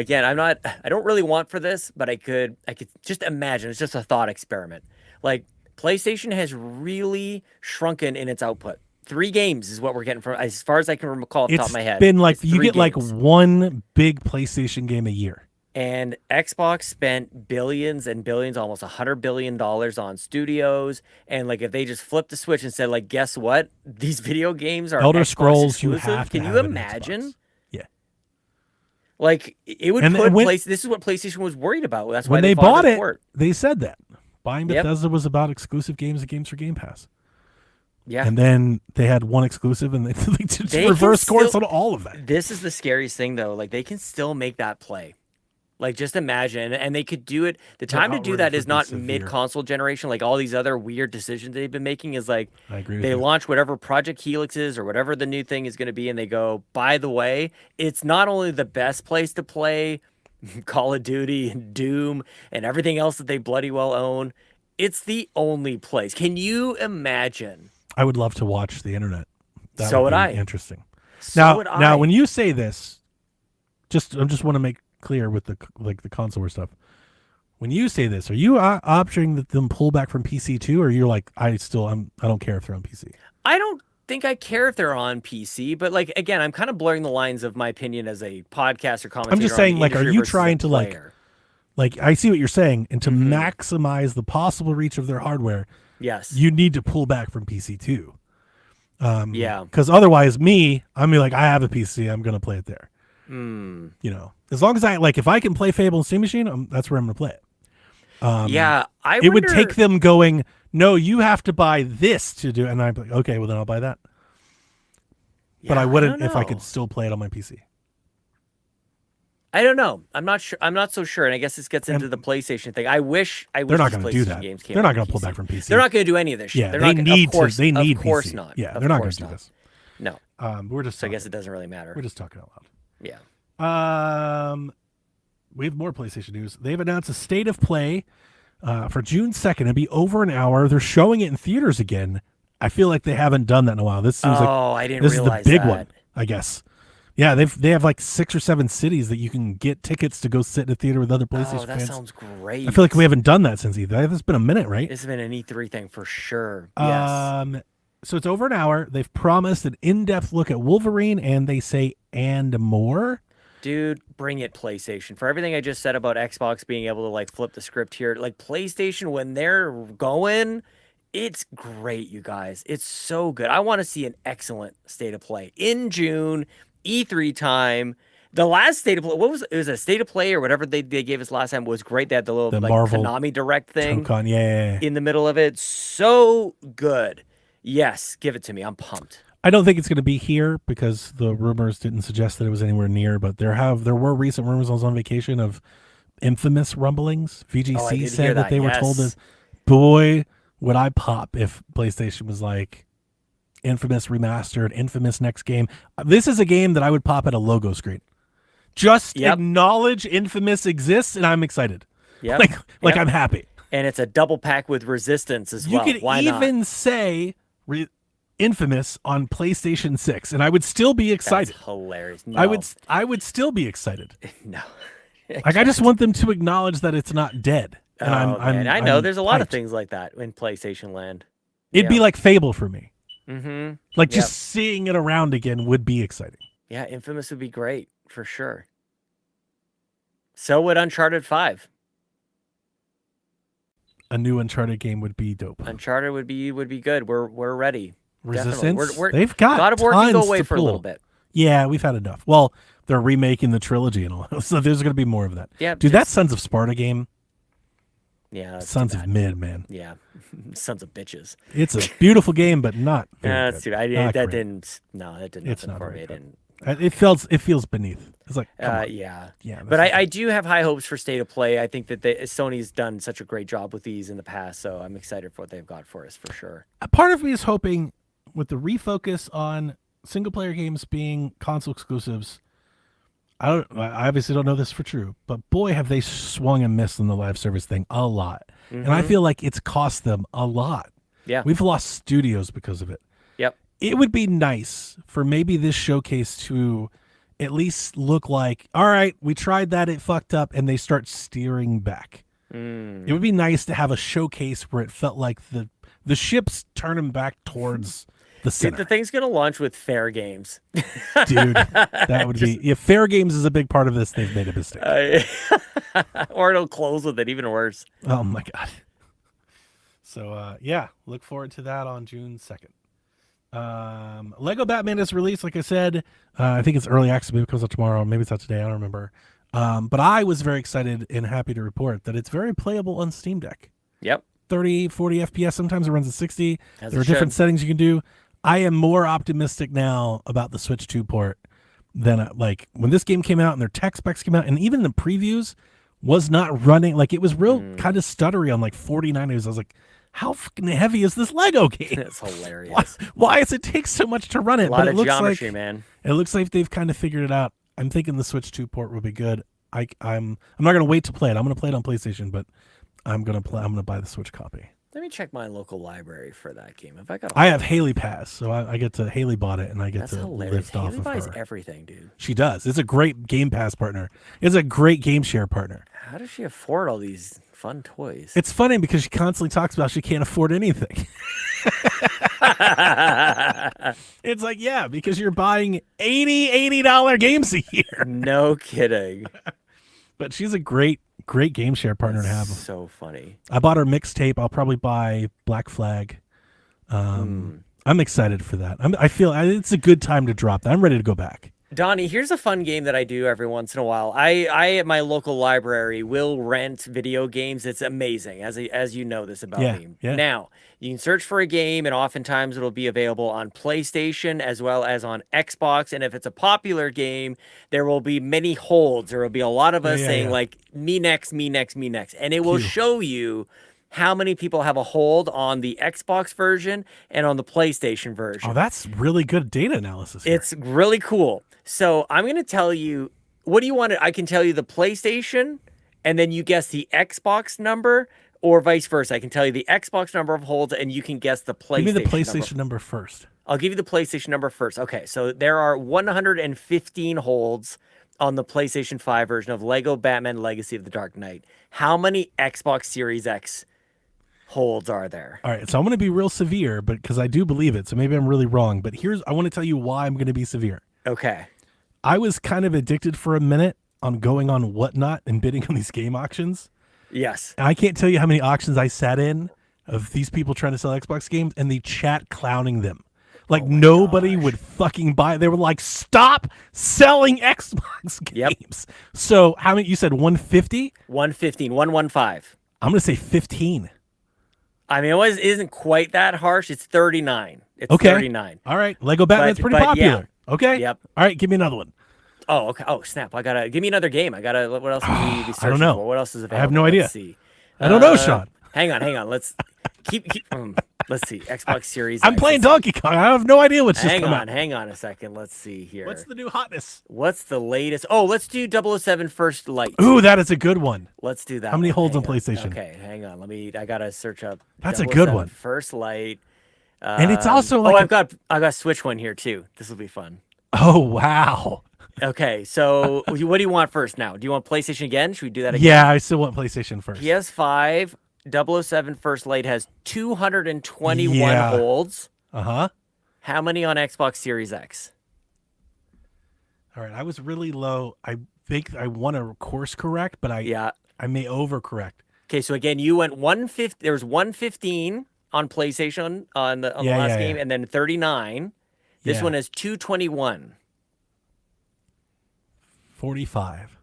don't really want for this, but I could just imagine. It's just a thought experiment. Like PlayStation has really shrunken in its output. 3 games is what we're getting from, as far as I can recall off the top of my head. It's been like, you get like one big PlayStation game a year. And Xbox spent billions and billions, almost $100 billion on studios. And like, if they just flipped the switch and said, like, guess what? These video games are Elder Xbox Scrolls. exclusive. You have to Can have you imagine? Yeah. Like it would this is what PlayStation was worried about. That's why when they bought it. They said that buying Bethesda was about exclusive games and games for Game Pass. Yeah. And then they had one exclusive and they reverse course on all of that. This is the scariest thing though. Like they can still make that play. Like, just imagine, and they could do it. The time to do that is not mid-console generation, like all these other weird decisions they've been making. Is like I agree with they you. launch whatever Project Helix is or whatever the new thing is going to be, and they go, by the way, it's not only the best place to play Call of Duty and Doom and everything else that they bloody well own, it's the only place. Can you imagine? I would love to watch the internet. That so would be I. Interesting. So now, when you say this, I just want to make clear with the console stuff. When you say this, are you opting them pull back from PC too, or you're like, I don't care if they're on PC? I don't think I care if they're on PC, but like again, I'm kind of blurring the lines of my opinion as a podcast or commentator. I'm just saying, like, are you trying to like I see what you're saying, and to maximize the possible reach of their hardware, yes, you need to pull back from PC too. Yeah, because otherwise, I'm like, I have a PC, I'm gonna play it there. You know, as long as if I can play Fable and Steam Machine, that's where I'm gonna play it. It would take them going, no, you have to buy this to do, and I'm like, okay, well then I'll buy that. Yeah, but I wouldn't if I could still play it on my PC. I don't know. I'm not sure. I'm not so sure. And I guess this gets into the PlayStation thing. I wish they're not going to do that. They're not going to pull back from PC. They're not going to do any of this shit. Yeah, they're they not need to. They need Of course PC. not. Yeah, they're not going to do this. No. We're just. So I guess it doesn't really matter. We're just talking out loud. Yeah. We have more PlayStation news. They've announced a state of play for June 2nd. It'll be over an hour. They're showing it in theaters again. I feel like they haven't done that in a while. This seems I didn't this realize is the big that. one, I guess. Yeah, they have like 6 or 7 cities that you can get tickets to go sit in a theater with other PlayStation fans. That sounds great. I feel like we haven't done that since E3. It's been a minute, right? It's been an E3 thing for sure. Yes. So it's over an hour. They've promised an in-depth look at Wolverine, and they say and more. Dude, bring it, PlayStation. For everything I just said about Xbox being able to like flip the script here, like PlayStation, when they're going, it's great, you guys. It's so good. I want to see an excellent state of play in June. E3 time. The last state of play, it was a state of play or whatever they gave us last time was great. They had the little like Marvel Konami Direct thing yeah. in the middle of it. So good. Yes, give it to me. I'm pumped. I don't think it's going to be here because the rumors didn't suggest that it was anywhere near, but there were recent rumors. I was on vacation of infamous rumblings. VGC said that they were told this. Boy, would I pop if PlayStation was like, Infamous remastered, Infamous next game. This is a game that I would pop at a logo screen. Just acknowledge Infamous exists, and I'm excited. Yeah, like I'm happy. And it's a double pack with Resistance as well. You could even say Infamous on PlayStation 6, and I would still be excited. That's hilarious. No. I would still be excited. No, like I just want them to acknowledge that it's not dead. And I know there's a lot of things like that in PlayStation land. It'd be like Fable for me. Mm-hmm. Like just seeing it around again would be exciting. Yeah, Infamous would be great for sure. So would Uncharted 5. A new Uncharted game would be dope. Uncharted would be good. We're ready. Resistance. They've got God of War can go away for a little bit. Yeah, we've had enough. Well, they're remaking the trilogy and all, so there's going to be more of that. Yeah, dude, that Sons of Sparta game. Yeah, Sons of Mid, man. Yeah, Sons of bitches. It's a beautiful game, but not. That's too bad. That didn't. It's not for very me. Good. It feels beneath. It's like yeah. But I do have high hopes for State of Play. I think that Sony's done such a great job with these in the past, so I'm excited for what they've got for us for sure. A part of me is hoping with the refocus on single player games being console exclusives. I obviously don't know this for true, but boy, have they swung and missed on the live service thing a lot. Mm-hmm. And I feel like it's cost them a lot. Yeah. We've lost studios because of it. Yep. It would be nice for maybe this showcase to at least look like, all right, we tried that, it fucked up, and they start steering back. It would be nice to have a showcase where it felt like the ship's turning back towards the center. Dude, the thing's going to launch with Fair Games. Dude, that would be... If Fair Games is a big part of this, they've made a mistake. Or it'll close with it, even worse. Oh, my God. So, yeah, look forward to that on June 2nd. Lego Batman is released, like I said. I think it's early access. Maybe it comes out tomorrow. Maybe it's out today. I don't remember. But I was very excited and happy to report that it's very playable on Steam Deck. Yep. 30, 40 FPS. Sometimes it runs at 60. There are different settings you can do. I am more optimistic now about the Switch 2 port than like when this game came out and their tech specs came out, and even the previews was not running. Like it was real kind of stuttery on like 49ers. I was like, how fucking heavy is this Lego game? It's hilarious. Why does it take so much to run it? A lot of geometry, man. It looks like they've kind of figured it out. I'm thinking the Switch 2 port will be good. I'm not gonna wait to play it. I'm gonna play it on PlayStation, but I'm gonna buy the Switch copy. Let me check my local library for that game. I have Haley Pass, so I get to Haley bought it, and I get to hilarious. lift off Haley of buys her. Everything, dude. She does. It's a great Game Pass partner. It's a great game share partner. How does she afford all these fun toys? It's funny because she constantly talks about she can't afford anything. It's like, yeah, because you're buying $80 games a year. No kidding. But she's a great game share partner to have. So funny. I bought her mixtape. I'll probably buy Black Flag. I'm excited for that. I feel it's a good time to drop that. I'm ready to go back. Donnie, here's a fun game that I do every once in a while. I at my local library will rent video games. It's amazing, as you know this about me. Yeah. Now, you can search for a game, and oftentimes it'll be available on PlayStation as well as on Xbox. And if it's a popular game, there will be many holds. There will be a lot of us saying like, me next, me next, me next. And it will show you how many people have a hold on the Xbox version and on the PlayStation version. Oh, that's really good data analysis here. It's really cool. So I'm going to tell you, what do you want? I can tell you the PlayStation, and then you guess the Xbox number, or vice versa. I can tell you the Xbox number of holds, and you can guess the PlayStation. Give me the PlayStation number first. I'll give you the PlayStation number first. Okay, so there are 115 holds on the PlayStation 5 version of Lego Batman Legacy of the Dark Knight. How many Xbox Series X holds are there? All right, so I'm going to be real severe, but because I do believe it, so maybe I'm really wrong. But I want to tell you why I'm going to be severe. Okay. I was kind of addicted for a minute on going on Whatnot and bidding on these game auctions. Yes. And I can't tell you how many auctions I sat in of these people trying to sell Xbox games and the chat clowning them. Like nobody would fucking buy it. They were like, stop selling Xbox games. Yep. So how many, you said 150? 115, 115. I'm going to say 15. I mean, it isn't quite that harsh. It's 39. It's okay. 39. All right. Lego Batman's pretty popular. Yeah. Okay. Yep. All right. Give me another one. Oh, okay. Oh, snap. Give me another game. What else would we be searching I don't know. for? What else is available? I have no idea. Let's see. I don't know, Sean. Hang on. Let's keep let's see. Xbox Series I'm X. playing Donkey Kong. I have no idea what's just come out. Hang on a second. Let's see here. What's the new hotness? What's the latest? Oh, let's do 007 First Light. Ooh, that is a good one. Let's do that. How many holds on PlayStation? Okay, hang on. I gotta search up. That's a good one. First Light. And it's also like I've got Switch one here too. This will be fun. Oh wow. Okay, so what do you want first now? Do you want PlayStation again? Should we do that again? Yeah, I still want PlayStation first. PS5 007 First Light has 221 holds. Uh-huh. How many on Xbox Series X? All right, I was really low. I think I want to course correct, but I may overcorrect. Okay, so again, you went 150. There was 115 on PlayStation on the last game, and then 39. This one is 221. 45.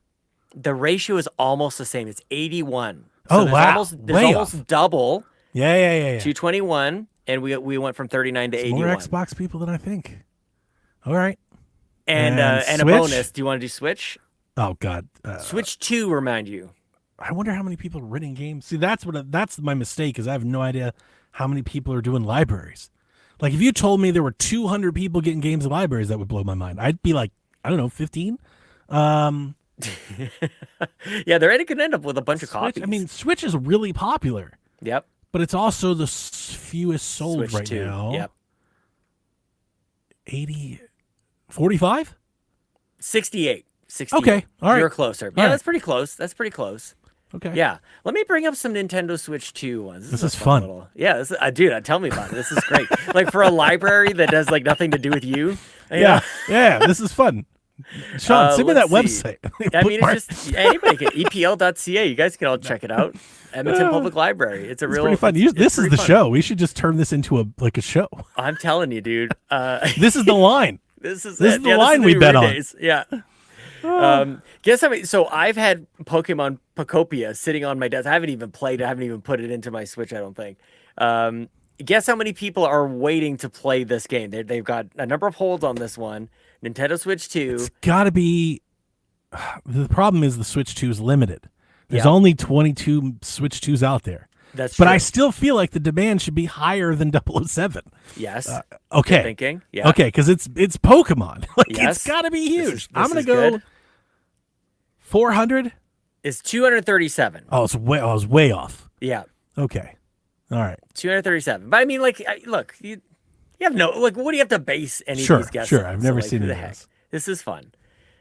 The ratio is almost the same. It's 81. So wow. There's almost double. Yeah. 221, and we went from 39 to 81. More Xbox people than I think. All right. And a bonus. Do you want to do Switch? Oh God. Switch 2, remind you. I wonder how many people are renting games. See, that's my mistake, is I have no idea how many people are doing libraries. Like if you told me there were 200 people getting games in libraries, that would blow my mind. I'd be like, I don't know, 15. Yeah, they could end up with a bunch of copies. I mean, Switch is really popular. Yep. But it's also the fewest sold Switch right 2. Now. Yep. 80, 45? 68. 68. Okay. All right. You're closer. Yeah, that's pretty close. Okay. Yeah. Let me bring up some Nintendo Switch 2 ones. This is fun. Yeah, dude, tell me about it. This is great. Like for a library that does like nothing to do with you. Yeah, this is fun. Sean, send me that website. I mean, it's just anybody can. EPL.ca. You guys can all check it out. Edmonton Public Library. It's pretty fun. This is the show. We should just turn this into a show. I'm telling you, dude. This is the line. This is the line we bet on. Yeah. Guess how many? So I've had Pokemon Pocopia sitting on my desk. I haven't even played it. I haven't even put it into my Switch, I don't think. Guess how many people are waiting to play this game? They've got a number of holds on this one. Nintendo Switch 2. It's got to be. The problem is the Switch 2 is limited. There's only 22 Switch 2s out there. That's true. But I still feel like the demand should be higher than 007. Yes. Okay. Good thinking. Yeah. Okay, because it's Pokemon. Like Yes. it's got to be huge. This I'm gonna is go good. 400. It's 237. Oh, I was way off. Yeah. Okay. All right. 237. But I mean, like, look, you have no, like, what do you have to base any of these guesses Sure. on? I've never like, seen who any the of heck? this. This is fun.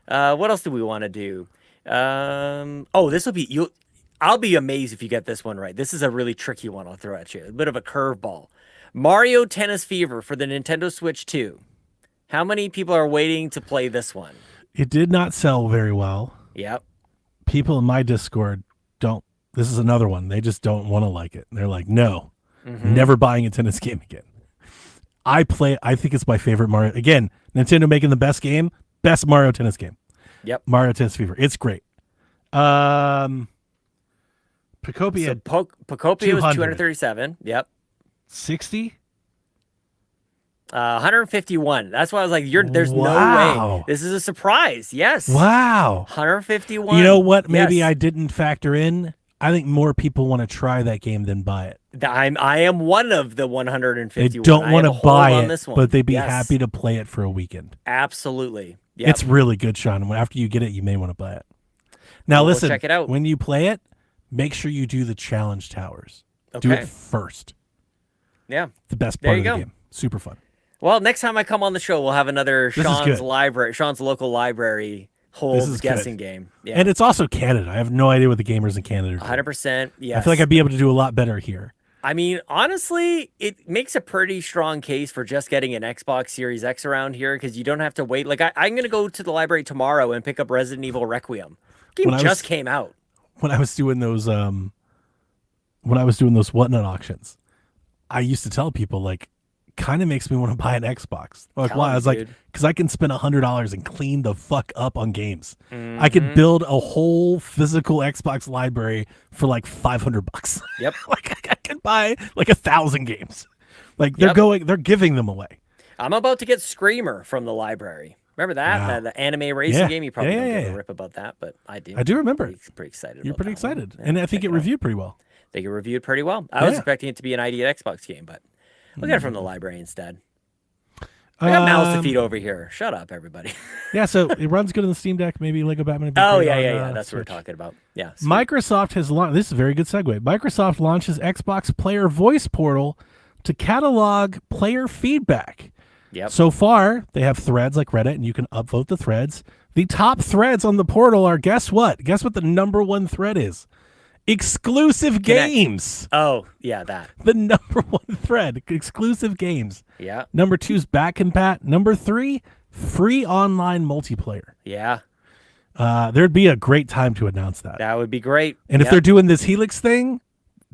What else do we want to do? This will be, I'll be amazed if you get this one right. This is a really tricky one I'll throw at you. A bit of a curveball. Mario Tennis Fever for the Nintendo Switch 2. How many people are waiting to play this one? It did not sell very well. Yep. People in my Discord don't. This is another one. They just don't want to like it. They're like, no, never buying a tennis game again. I think it's my favorite Mario. Again, Nintendo making the best game, best Mario Tennis game. Yep. Mario Tennis Fever. It's great. Pocopia. So Pocopia was 237. Yep. 60? 151. That's why I was like, there's no way. This is a surprise. Yes. Wow. 151. You know what? Maybe Yes. I didn't factor in. I think more people want to try that game than buy it. I am one of the 151. They don't want to buy it, this one. but they'd be Yes. happy to play it for a weekend. Absolutely. Yep. It's really good, Sean. After you get it, you may want to buy it. Now, We'll listen, check it out. when you play it, make sure you do the challenge towers. Okay. Do it first. Yeah. The best There part you of the go. game. Super fun. Well, next time I come on the show, we'll have another This is good. Sean's local library holds guessing game. Yeah. And it's also Canada. I have no idea what the gamers in Canada do. 100%. Yes. I feel like I'd be able to do a lot better here. I mean, honestly, it makes a pretty strong case for just getting an Xbox Series X around here because you don't have to wait. Like, I'm going to go to the library tomorrow and pick up Resident Evil Requiem. Game just came out. When I was doing those whatnot auctions, I used to tell people, like, kind of makes me want to buy an Xbox. Like, why? I was like, because I can spend $100 and clean the fuck up on games. I could build a whole physical Xbox library for like $500. Yep. Like I could buy like 1,000 games. Like they're giving them away. I'm about to get Screamer from the library. Remember that? Wow. The anime racing game? You probably don't give yeah. a rip about that, but I do. I do remember. Pretty excited. You're about pretty that one. excited. Yeah, And I think it reviewed pretty well. I think it reviewed pretty well. I was expecting it to be an ID at Xbox game, but we'll get it from the library instead. I got mouths to feed over here. Shut up, everybody. Yeah, so it runs good on the Steam Deck. Maybe Lego Batman. Oh, yeah. That's what we're talking about. Yeah. Sweet. Microsoft has launched. This is a very good segue. Microsoft launches Xbox Player Voice Portal to catalog player feedback. Yep. So far, they have threads like Reddit, and you can upvote the threads. The top threads on the portal are, guess what? Guess what the number one thread is? Exclusive games. Oh, yeah, that. The number one thread, exclusive games. Yeah. Number 2 is back compat. Number 3, free online multiplayer. Yeah. There'd be a great time to announce that. That would be great. And if they're doing this Helix thing,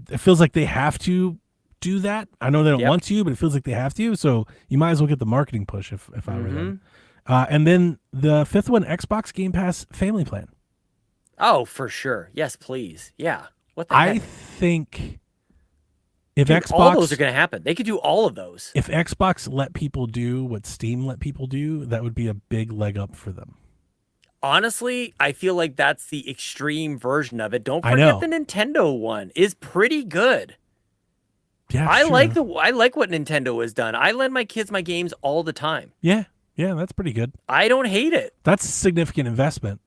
it feels like they have to do that. I know they don't want to, but it feels like they have to. So you might as well get the marketing push if I were them. And then the 5th one, Xbox Game Pass Family Plan. Oh, for sure. Yes, please. Yeah. What the I heck? think if Dude, Xbox, all those are going to happen. They could do all of those. If Xbox let people do what Steam let people do, that would be a big leg up for them. Honestly, I feel like that's the extreme version of it. Don't forget the Nintendo one is pretty good. Yeah, I like what Nintendo has done. I lend my kids my games all the time. Yeah, that's pretty good. I don't hate it. That's a significant investment.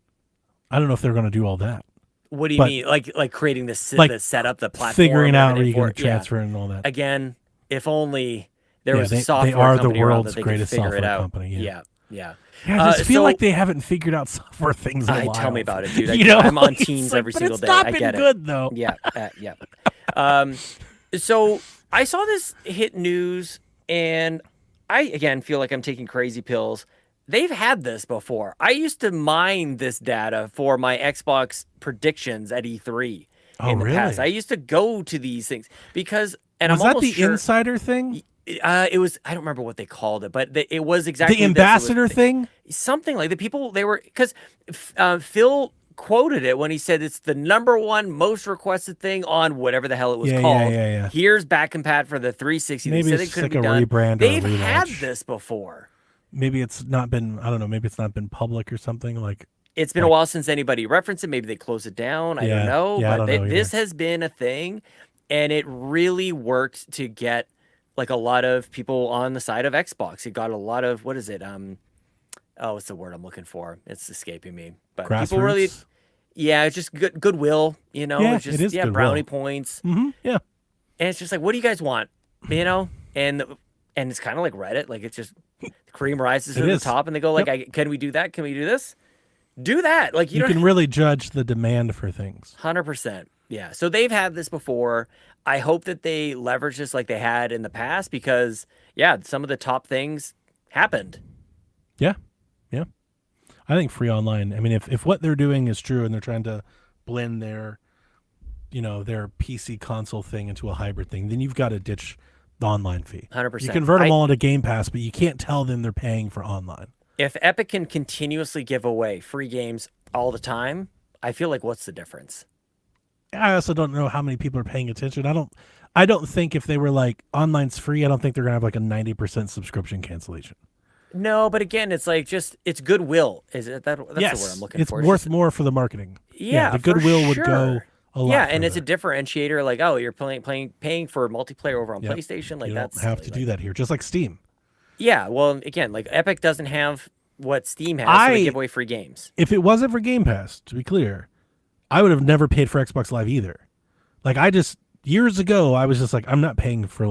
I don't know if they're going to do all that. What do you mean? Like creating the setup, the platform, figuring out where you're going to transfer and all that. Again, if only there was a software they are the company world's that they greatest could figure software it out. company. Yeah. Yeah, I just feel like they haven't figured out software things in a while. Tell me about it, dude. I'm on Teams every single day. I get it. It's not been good though. Yeah. So I saw this hit news, and I again feel like I'm taking crazy pills. They've had this before. I used to mine this data for my Xbox predictions at E3 in the past. I used to go to these things because, and was I'm that the insider thing? It was. I don't remember what they called it, but it was exactly the ambassador thing. Something like the people they were because Phil quoted it when he said it's the #1 most requested thing on whatever the hell it was called. Here's back compat for the 360. Maybe they said it's it couldn't like be a done. rebrand. They've had this before. maybe it's not been, I don't know, maybe it's not been public or something like. It's been a while since anybody referenced it. Maybe they closed it down. I don't know. Yeah, but I don't know this has been a thing, and it really worked to get like a lot of people on the side of Xbox. It got a lot of, what is it? Oh, what's the word I'm looking for? It's escaping me. But grassroots? People really, yeah, it's just goodwill. You know, yeah, it's just it is goodwill. Brownie points. Yeah, and it's just like, what do you guys want? You know, and it's kind of like Reddit. Like it's just the cream rises to the top, and they go like, "Can we do that? Can we do this? Do that." Like you can really judge the demand for things. 100%. Yeah. So they've had this before. I hope that they leverage this like they had in the past because, yeah, some of the top things happened. Yeah. Yeah. I think free online. I mean, if what they're doing is true and they're trying to blend their, their PC console thing into a hybrid thing, then you've got to ditch the online fee. 100%. You convert them all into Game Pass, but you can't tell them they're paying for online. If Epic can continuously give away free games all the time, I feel like what's the difference? I also don't know how many people are paying attention. I don't think if they were like online's free, I don't think they're gonna have like a 90% subscription cancellation. No, but again, it's like it's goodwill. Is it that's yes, the word I'm looking for? It's worth more for the marketing. Yeah, the goodwill would go a lot. Yeah, and further. it's a differentiator. Like, oh, you're paying for multiplayer over on PlayStation. Like you that's don't have to do that here, just like Steam. Yeah, well, again, like Epic doesn't have what Steam has, so they give away free games. If it wasn't for Game Pass, to be clear, I would have never paid for Xbox Live either. Like years ago, I was just like, I'm not paying for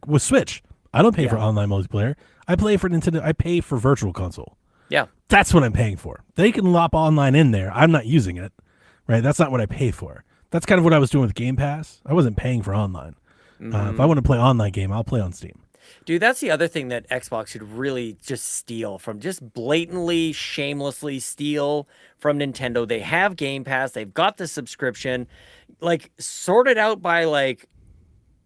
with Switch. I don't pay for online multiplayer. I play for Nintendo. I pay for Virtual Console. Yeah, that's what I'm paying for. They can lop online in there. I'm not using it, right? That's not what I pay for. That's kind of what I was doing with Game Pass. I wasn't paying for online. If I want to play online game, I'll play on Steam. Dude, that's the other thing that Xbox should really just steal from, just blatantly, shamelessly steal from Nintendo. They have Game Pass. They've got the subscription. Like, sort it out by, like,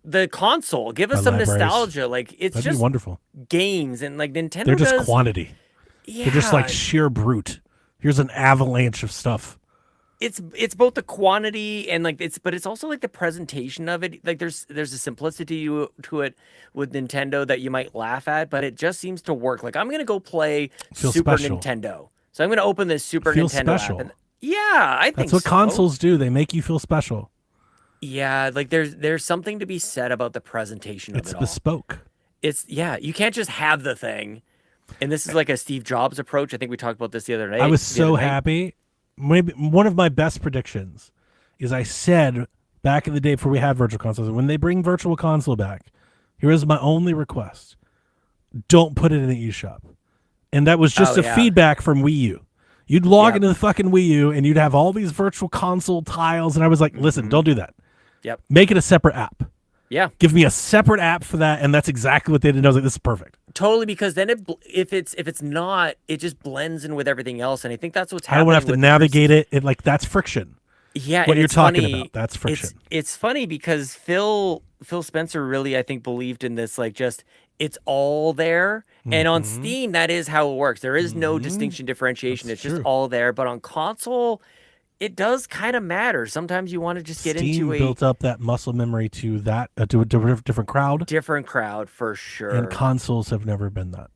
the console. Give us some nostalgia. Like, That'd just be wonderful. Games. And, like, Nintendo They're just quantity. Yeah. They're just, like, sheer brute. Here's an avalanche of stuff. It's both the quantity and but it's also like the presentation of it. Like there's a simplicity to it with Nintendo that you might laugh at, but it just seems to work. Like I'm gonna go play Super Nintendo, so I'm gonna open this Super Nintendo app. And, I think that's what consoles do. They make you feel special. Yeah, like there's something to be said about the presentation of it all. It's bespoke. You can't just have the thing. And this is like a Steve Jobs approach. I think we talked about this the other day. I was so happy. Maybe one of my best predictions is I said back in the day before we had Virtual Consoles, when they bring Virtual Console back, here is my only request. Don't put it in the eShop. And that was just feedback from Wii U. You'd log into the fucking Wii U and you'd have all these Virtual Console tiles. And I was like, listen, don't do that. Yep. Make it a separate app. Yeah. Give me a separate app for that. And that's exactly what they did. And I was like, this is perfect. Totally, because then if it's not, it just blends in with everything else, and I think that's what's happening. I don't have to navigate it. That's friction. Yeah, what you're talking about, that's friction. It's funny because Phil Spencer really, I think, believed in this. Like, just it's all there, and on Steam, that is how it works. There is no distinction, differentiation. It's just all there. But on console, it does kind of matter. Sometimes you want to just get into built up that muscle memory to that to a different crowd. Different crowd for sure. And consoles have never been that.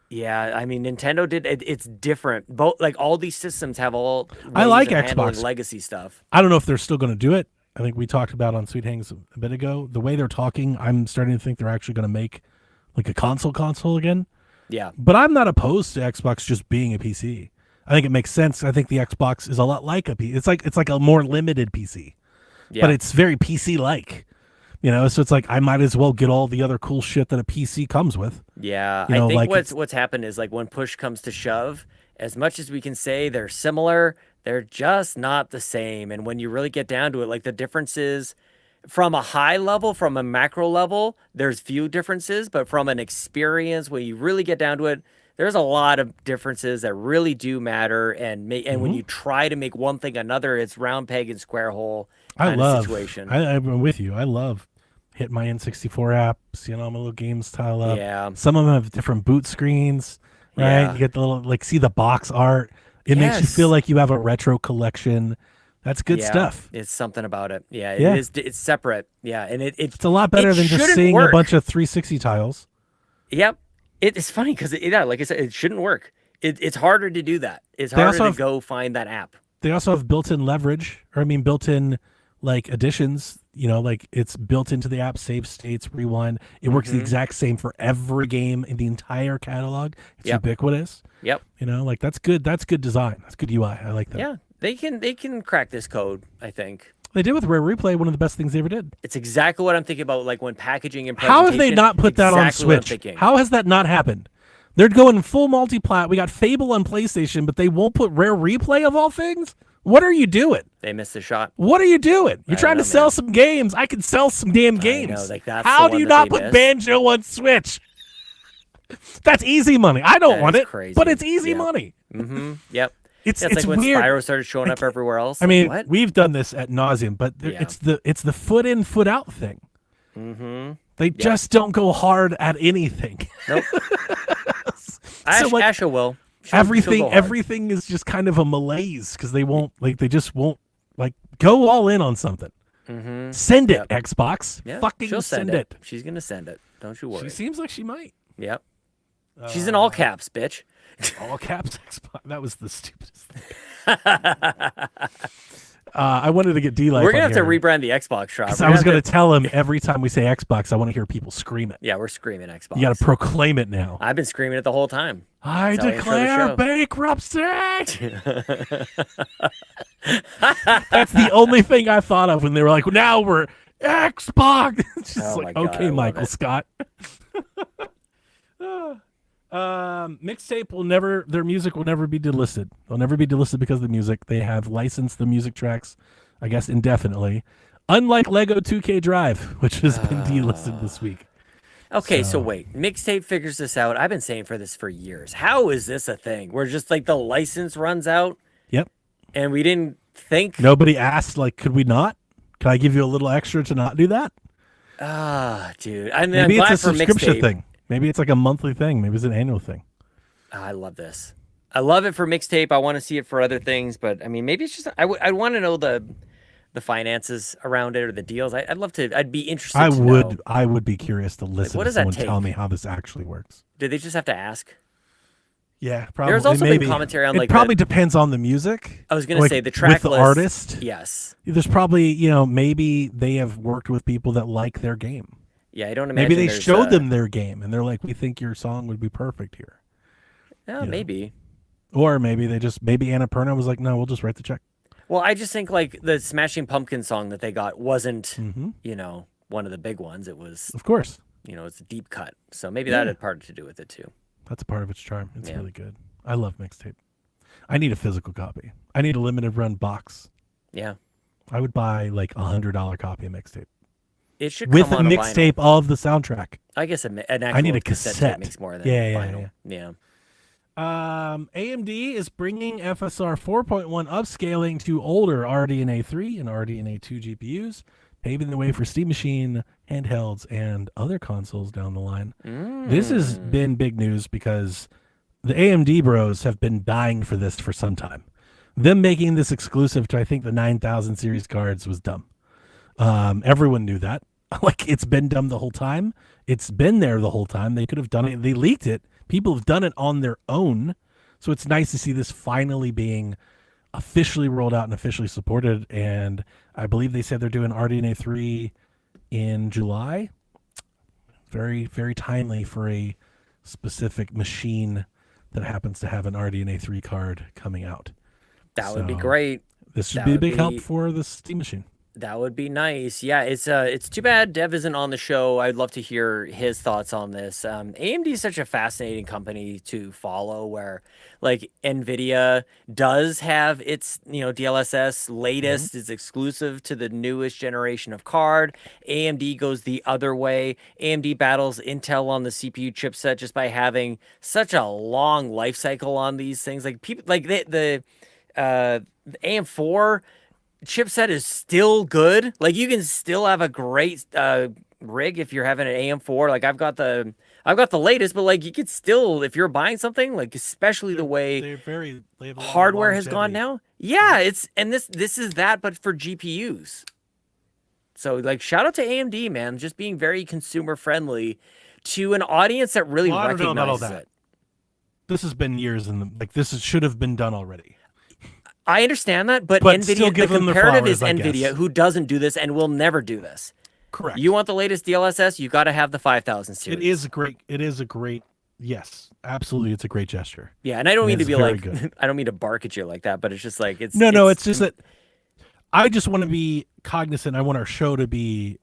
Yeah, I mean Nintendo did. It's different. Both like all these systems have all. I like Xbox legacy stuff. I don't know if they're still going to do it. I think we talked about on Sweet Hangs a bit ago. The way they're talking, I'm starting to think they're actually going to make like a console again. Yeah, but I'm not opposed to Xbox just being a PC. I think it makes sense. I think the Xbox is a lot like a PC. It's like a more limited PC, but it's very PC-like, So it's like I might as well get all the other cool shit that a PC comes with. Yeah, I think what's happened is like when push comes to shove, as much as we can say they're similar, they're just not the same. And when you really get down to it, like the differences from a high level, from a macro level, there's few differences, but from an experience, when you really get down to it, there's a lot of differences that really do matter, and when you try to make one thing another, it's round peg and square hole kind of situation. I'm with you. I love hit my N64 apps, all my little games tile up. Yeah. Some of them have different boot screens, right? Yeah. You get the little see the box art. It makes you feel like you have a retro collection. That's good stuff. It's something about it. Yeah, it is. It's separate. Yeah, and it's a lot better than just seeing a bunch of 360 tiles. Yep. It's funny because like I said, it shouldn't work. It's harder to do that. It's harder to go find that app. They also have built-in leverage, or built-in like additions. Like it's built into the app, save states, rewind. It works the exact same for every game in the entire catalog. It's ubiquitous. Yep. Like that's good. That's good design. That's good UI. I like that. Yeah, they can crack this code, I think. They did with Rare Replay, one of the best things they ever did. It's exactly what I'm thinking about, like when packaging and presentation. How have they not put that on Switch? How has that not happened? They're going full multi-plat. We got Fable on PlayStation, but they won't put Rare Replay of all things? What are you doing? They missed the shot. What are you doing? You're trying to sell some games. I can sell some damn games. I know, like that's How do you not put Banjo on Switch? That's easy money. I don't want it, crazy. But it's easy money. Yep. It's like when weird. Spyro started showing up everywhere else. I mean, we've done this ad nauseum, but it's the foot in, foot out thing. They just don't go hard at anything. Nope. Asha will. Everything is just kind of a malaise because they just won't go all in on something. Send it, Xbox. Yeah, fucking send it. She's gonna send it. Don't you worry. She seems like she might. Yep. She's in all caps, bitch. All caps Xbox. That was the stupidest thing. I wanted to get D-Life. We're gonna have to rebrand the Xbox shop. I was gonna tell him every time we say Xbox, I want to hear people scream it. Yeah, we're screaming Xbox. You got to proclaim it now. I've been screaming it the whole time. I declare bankruptcy. That's the only thing I thought of when they were like, "Now we're Xbox." It's just like, God, okay, Michael Scott. Mixtape will never. Their music will never be delisted. They'll never be delisted because of the music. They have licensed the music tracks, I guess, indefinitely. Unlike Lego 2K Drive, which has been delisted this week. Okay, so wait. Mixtape figures this out. I've been saying for this for years. How is this a thing? Where just like the license runs out? Yep. And we didn't think. Nobody asked, like, could we not? Can I give you a little extra to not do that? Dude. I mean, maybe I'm it's a subscription thing. Maybe it's like a monthly thing. Maybe it's an annual thing. I love this. I love it for Mixtape. I want to see it for other things, but I mean, maybe it's just I want to know the finances around it or the deals. I'd love to. I'd be interested. I would be curious to listen to someone tell me how this actually works. Did they just have to ask? Yeah, probably. There's also been commentary on it probably depends on the music. I was going to say the track with the list, artist. Yes. There's probably maybe they have worked with people that like their game. Yeah, I don't imagine. Maybe they showed them their game and they're like, we think your song would be perfect here. Yeah, maybe. Or maybe maybe Annapurna was like, no, we'll just write the check. Well, I just think like the Smashing Pumpkins song that they got wasn't, one of the big ones. It was, of course, it's a deep cut. So maybe that had part to do with it too. That's a part of its charm. It's really good. I love Mixtape. I need a physical copy. I need a limited run box. Yeah. I would buy like $100 copy of Mixtape. It should with come a mixtape of the soundtrack. I guess an actual I need a cassette. Makes more than vinyl. Yeah. AMD is bringing FSR 4.1 upscaling to older RDNA 3 and RDNA 2 GPUs, paving the way for Steam Machine, handhelds, and other consoles down the line. This has been big news because the AMD bros have been dying for this for some time. Them making this exclusive to, I think, the 9000 series cards was dumb. Everyone knew that. Like, it's been dumb the whole time. It's been there the whole time. They could have done it. They leaked it. People have done it on their own. So it's nice to see this finally being officially rolled out and officially supported. And I believe they said they're doing RDNA 3 in July. Very, very timely for a specific machine that happens to have an RDNA 3 card coming out. That would be great. This would be a big help for the Steam Machine. That would be nice. Yeah, it's too bad Dev isn't on the show. I'd love to hear his thoughts on this. AMD is such a fascinating company to follow where like NVIDIA does have its, DLSS latest is exclusive to the newest generation of card. AMD goes the other way. AMD battles Intel on the CPU chipset just by having such a long life cycle on these things. Like people like the AM4 chipset is still good. Like you can still have a great rig if you're having an AM4. Like I've got the latest, but like you could still, if you're buying something, like especially the way hardware has gone now. Yeah, this is that, but for GPUs. So like shout out to AMD, man, just being very consumer friendly to an audience that really I don't know about all recognizes that. it. This has been years should have been done already. I understand that, but NVIDIA, the comparative is I NVIDIA, guess. who doesn't do this and will never do this. Correct. You want the latest DLSS, you got to have the 5000 series. It is a great, yes, absolutely. It's a great gesture. Yeah, and I don't mean to be like, I don't mean to bark at you like that, but it's just like, it's just that I just want to be cognizant. I want our show to be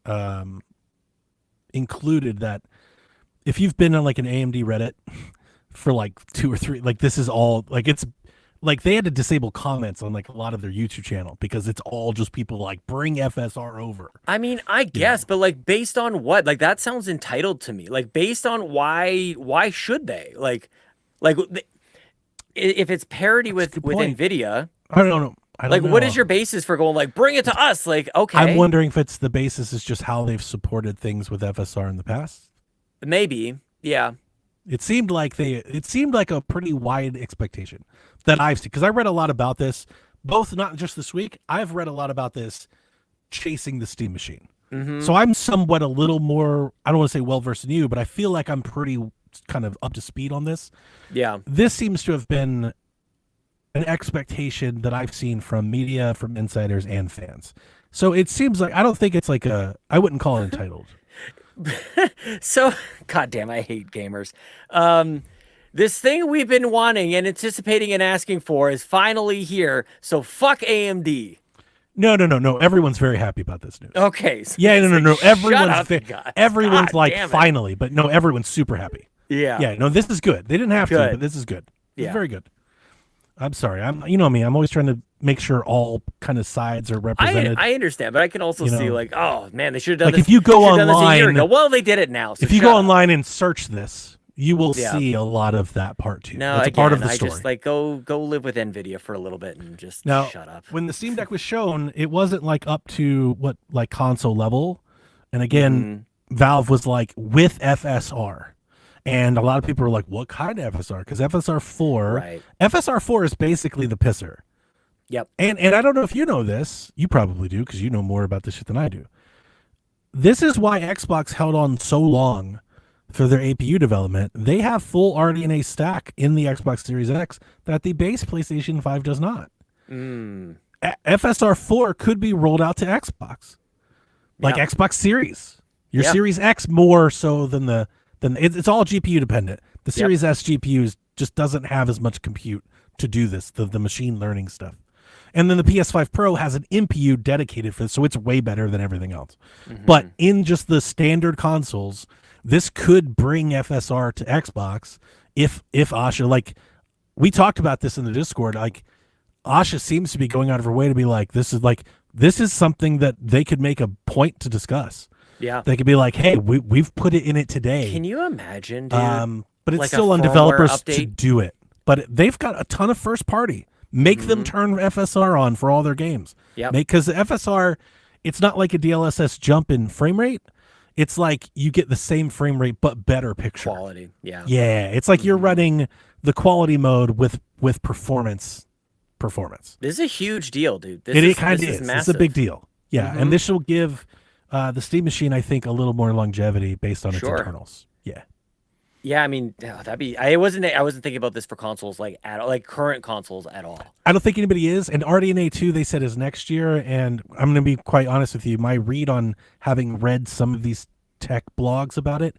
included that if you've been on like an AMD Reddit for like 2 or 3, like this is all like, it's like they had to disable comments on like a lot of their YouTube channel because it's all just people like bring FSR over. I mean, I guess, but like based on what? Like that sounds entitled to me. Like based on why should they? Like if it's parity with NVIDIA, I don't know. Like, what is your basis for going like bring it to us? Like, okay. I'm wondering if it's the basis is just how they've supported things with FSR in the past. Maybe, yeah. It seemed like a pretty wide expectation that I've seen, because I read a lot about this, both not just this week. I've read a lot about this chasing the Steam machine. Mm-hmm. So I'm somewhat a little more, I don't want to say well versed in you, but I feel like I'm pretty kind of up to speed on this. Yeah. This seems to have been an expectation that I've seen from media, from insiders and fans. So it seems like, I don't think it's like I wouldn't call it entitled. So, goddamn, I hate gamers. This thing we've been wanting and anticipating and asking for is finally here. So fuck AMD. No. Everyone's very happy about this news. Okay. So yeah, no. Everyone's like, finally, but no, everyone's super happy. Yeah. Yeah, no, this is good. They didn't have to, but this is good. It's very good. I'm sorry. You know me. I'm always trying to make sure all kind of sides are represented. I understand, but I can also see like, oh man, they should have done this. If you go online, well, they did it now. So if you go online and search this, you will see a lot of that part too. No, it's a part of the story. I just like go live with NVIDIA for a little bit and just shut up. When the Steam Deck was shown, it wasn't like up to what like console level, and again, Valve was like with FSR. And a lot of people are like, what kind of FSR? Because FSR 4 is basically the pisser. Yep. And I don't know if you know this. You probably do, because you know more about this shit than I do. This is why Xbox held on so long for their APU development. They have full RDNA stack in the Xbox Series X that the base PlayStation 5 does not. FSR 4 could be rolled out to Xbox. Like Xbox Series. Your Series X more so than it's all GPU dependent. The Series S GPUs just doesn't have as much compute to do this, the machine learning stuff. And then the PS5 Pro has an NPU dedicated for this, so it's way better than everything else. But in just the standard consoles, this could bring FSR to Xbox if Asha, like, we talked about this in the Discord, like, Asha seems to be going out of her way to be like, this is something that they could make a point to discuss. Yeah. They could be like, hey, we've put it in it today. Can you imagine, dude? But it's like still on developers to do it. But they've got a ton of first party. Make them turn FSR on for all their games. Yeah. Because the FSR, it's not like a DLSS jump in frame rate. It's like you get the same frame rate but better picture. Quality. Yeah. Yeah. It's like you're running the quality mode with performance. This is a huge deal, dude. It kind of is. It's a big deal. Yeah. And this will give the Steam machine, I think, a little more longevity based on its internals. Yeah. Yeah, I mean, that'd be. I wasn't thinking about this for consoles like current consoles at all. I don't think anybody is. And RDNA 2, they said, is next year. And I'm going to be quite honest with you. My read on having read some of these tech blogs about it,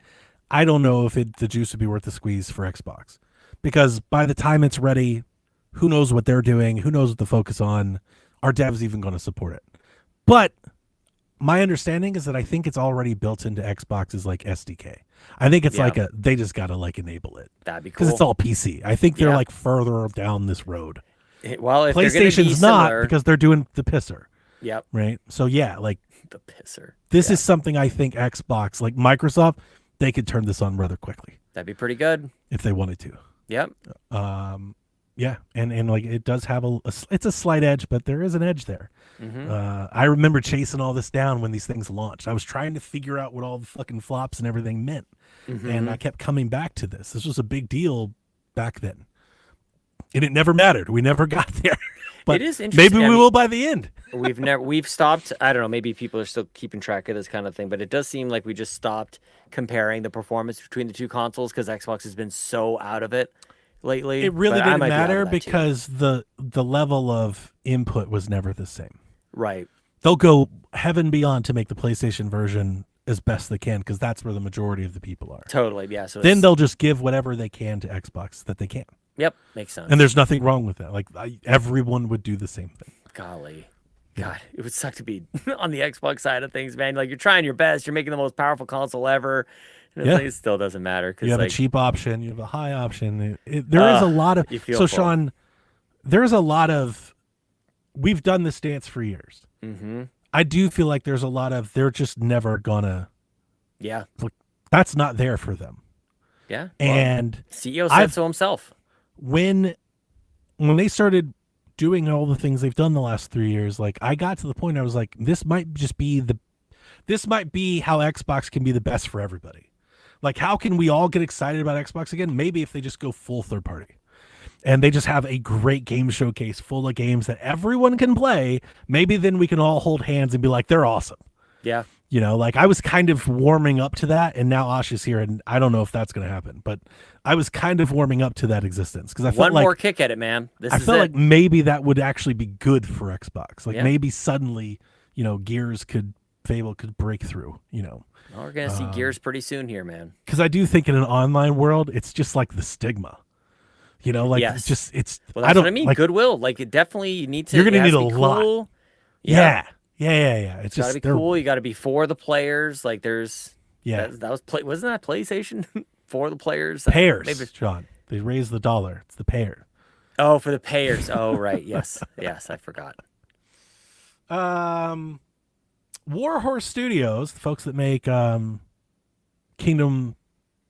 I don't know if the juice would be worth the squeeze for Xbox, because by the time it's ready, who knows what they're doing? Who knows what to focus on? Are devs even going to support it? But my understanding is that I think it's already built into Xbox's like SDK. I think it's like they just got to like enable it. That'd be cool. Because it's all PC. I think they're like further down this road. Well, if PlayStation's not, because they're doing the pisser. Yep. Right. So yeah, like the pisser. This is something I think Xbox, like Microsoft, they could turn this on rather quickly. That'd be pretty good if they wanted to. Yep. Yeah, and like it does have it's a slight edge, but there is an edge there. I remember chasing all this down when these things launched. I was trying to figure out what all the fucking flops and everything meant, and I kept coming back to this. This was a big deal back then, and it never mattered. We never got there. But it is interesting. Maybe we will by the end. We've stopped. I don't know. Maybe people are still keeping track of this kind of thing, but it does seem like we just stopped comparing the performance between the two consoles because Xbox has been so out of it lately. It really didn't matter because the level of input was never the same. Right. They'll go heaven beyond to make the PlayStation version as best they can because that's where the majority of the people are. Totally, yeah. So then they'll just give whatever they can to Xbox that they can. Yep, makes sense. And there's nothing wrong with that. Like everyone would do the same thing. Golly. God, it would suck to be on the Xbox side of things, man. Like you're trying your best, you're making the most powerful console ever. And it still doesn't matter. You have a cheap option, you have a high option. There is a lot of Sean, there's a lot of we've done this dance for years. Mm-hmm. I do feel like there's a lot of they're just never gonna. Yeah, that's not there for them. Yeah, and CEO said so himself. When they started doing all the things they've done the last 3 years, like I got to the point I was like, this might be how Xbox can be the best for everybody. Like, how can we all get excited about Xbox again? Maybe if they just go full third party. And they just have a great game showcase full of games that everyone can play. Maybe then we can all hold hands and be like, they're awesome. Yeah. You know, like I was kind of warming up to that, and now Ash is here, and I don't know if that's going to happen, but I was kind of warming up to that existence because I felt one more kick at it, man. I felt like maybe that would actually be good for Xbox. Like maybe suddenly, Fable could break through. Well, we're going to see Gears pretty soon here, man. Because I do think in an online world, it's just like the stigma. It's well, that's I don't, what I mean. Like, Goodwill, like it definitely you need to. You're gonna need a cool. lot. Yeah. It's just gotta be cool. You got to be for the players. Like there's that was wasn't that PlayStation for the players? Payers, maybe John. They raised the dollar. It's the payer. Oh, for the payers. Oh, right. Yes, I forgot. Warhorse Studios, the folks that make Kingdom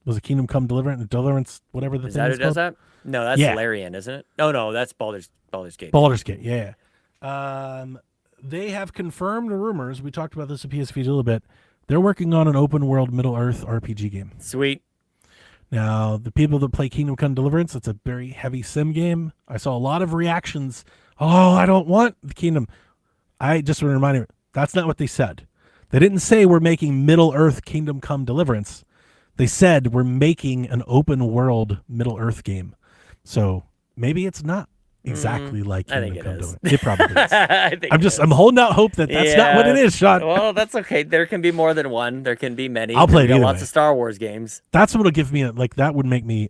Come Deliverance, whatever the is thing that is who does called? that? No, that's Larian, isn't it? No, that's Baldur's Gate. Baldur's Gate, yeah. They have confirmed rumors. We talked about this at PSVG a little bit. They're working on an open world Middle-earth RPG game. Sweet. Now, the people that play Kingdom Come Deliverance, it's a very heavy sim game. I saw a lot of reactions. Oh, I don't want the Kingdom. I just want to remind you, that's not what they said. They didn't say we're making Middle-earth Kingdom Come Deliverance. They said we're making an open world Middle-earth game. So maybe it's not exactly like Kingdom Come Deliverance. It probably is. I'm holding out hope that that's not what it is, Sean. Well, that's okay. There can be more than one. There can be many. I'll play it either lots of Star Wars games. That's what'll give me that would make me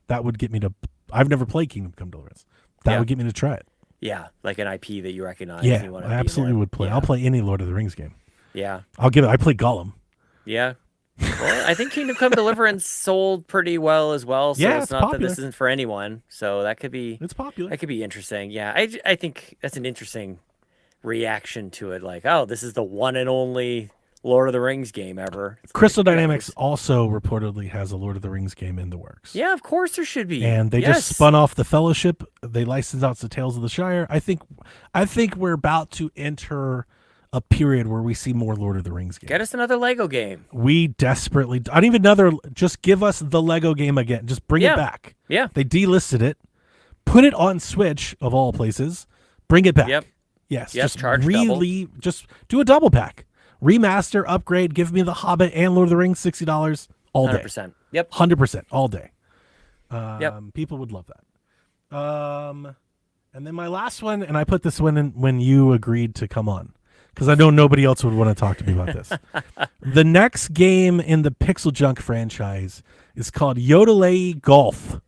that would get me to. I've never played Kingdom Come Deliverance. That would get me to try it. Yeah, like an IP that you recognize. Yeah, I absolutely would play. I'll play any Lord of the Rings game. Yeah, I played Gollum. Yeah. Well, I think Kingdom Come Deliverance sold pretty well as well. So it's not popular. That this isn't for anyone. So that could be. It's popular. That could be interesting. Yeah, I think that's an interesting reaction to it. Like, oh, this is the one and only Lord of the Rings game ever. Crystal Dynamics also reportedly has a Lord of the Rings game in the works. Yeah, of course there should be. And they just spun off the Fellowship. They licensed out the Tales of the Shire. I think we're about to enter a period where we see more Lord of the Rings games. Get us another Lego game. We desperately, I don't even just give us the Lego game again. Just bring it back. Yeah. They delisted it, put it on Switch of all places, bring it back. Yep. Yes. Just just do a double pack. Remaster, upgrade, give me The Hobbit and Lord of the Rings, $60 all day. 100%. Yep. 100% all day. Yep. People would love that. And then my last one, and I put this one in when you agreed to come on, because I know nobody else would want to talk to me about this. The next game in the Pixel Junk franchise is called Yodel Golf.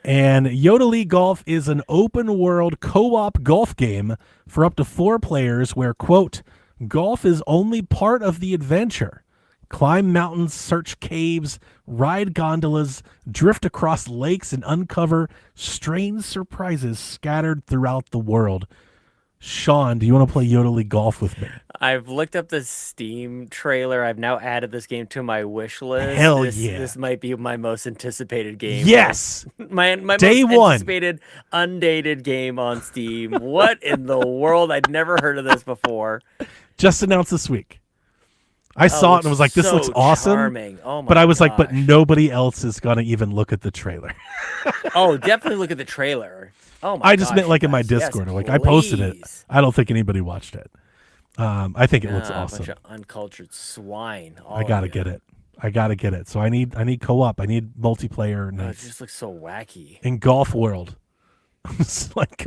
And Yodel Golf is an open world co-op golf game for up to 4 players where, quote, golf is only part of the adventure. Climb mountains, search caves, ride gondolas, drift across lakes, and uncover strange surprises scattered throughout the world. Sean, do you want to play Yodel Golf with me? I've looked up the Steam trailer. I've now added this game to my wish list. Hell yeah. This might be my most anticipated game. Yes. My Day most one. anticipated undated game on Steam. What in the world? I'd never heard of this before. Just announced this week. I saw it and was like, this looks awesome. Charming. Oh my but I was gosh. like, but nobody else is going to even look at the trailer. Oh, definitely look at the trailer. Oh my I just gosh, meant like in guys. my Discord. Yes, Like I posted it. please. I don't think anybody watched it. I think it looks A awesome. bunch of uncultured swine. I gotta get it. I gotta get it. So I need co-op. I need multiplayer. Oh, it just looks so wacky. In Golf World. It's like,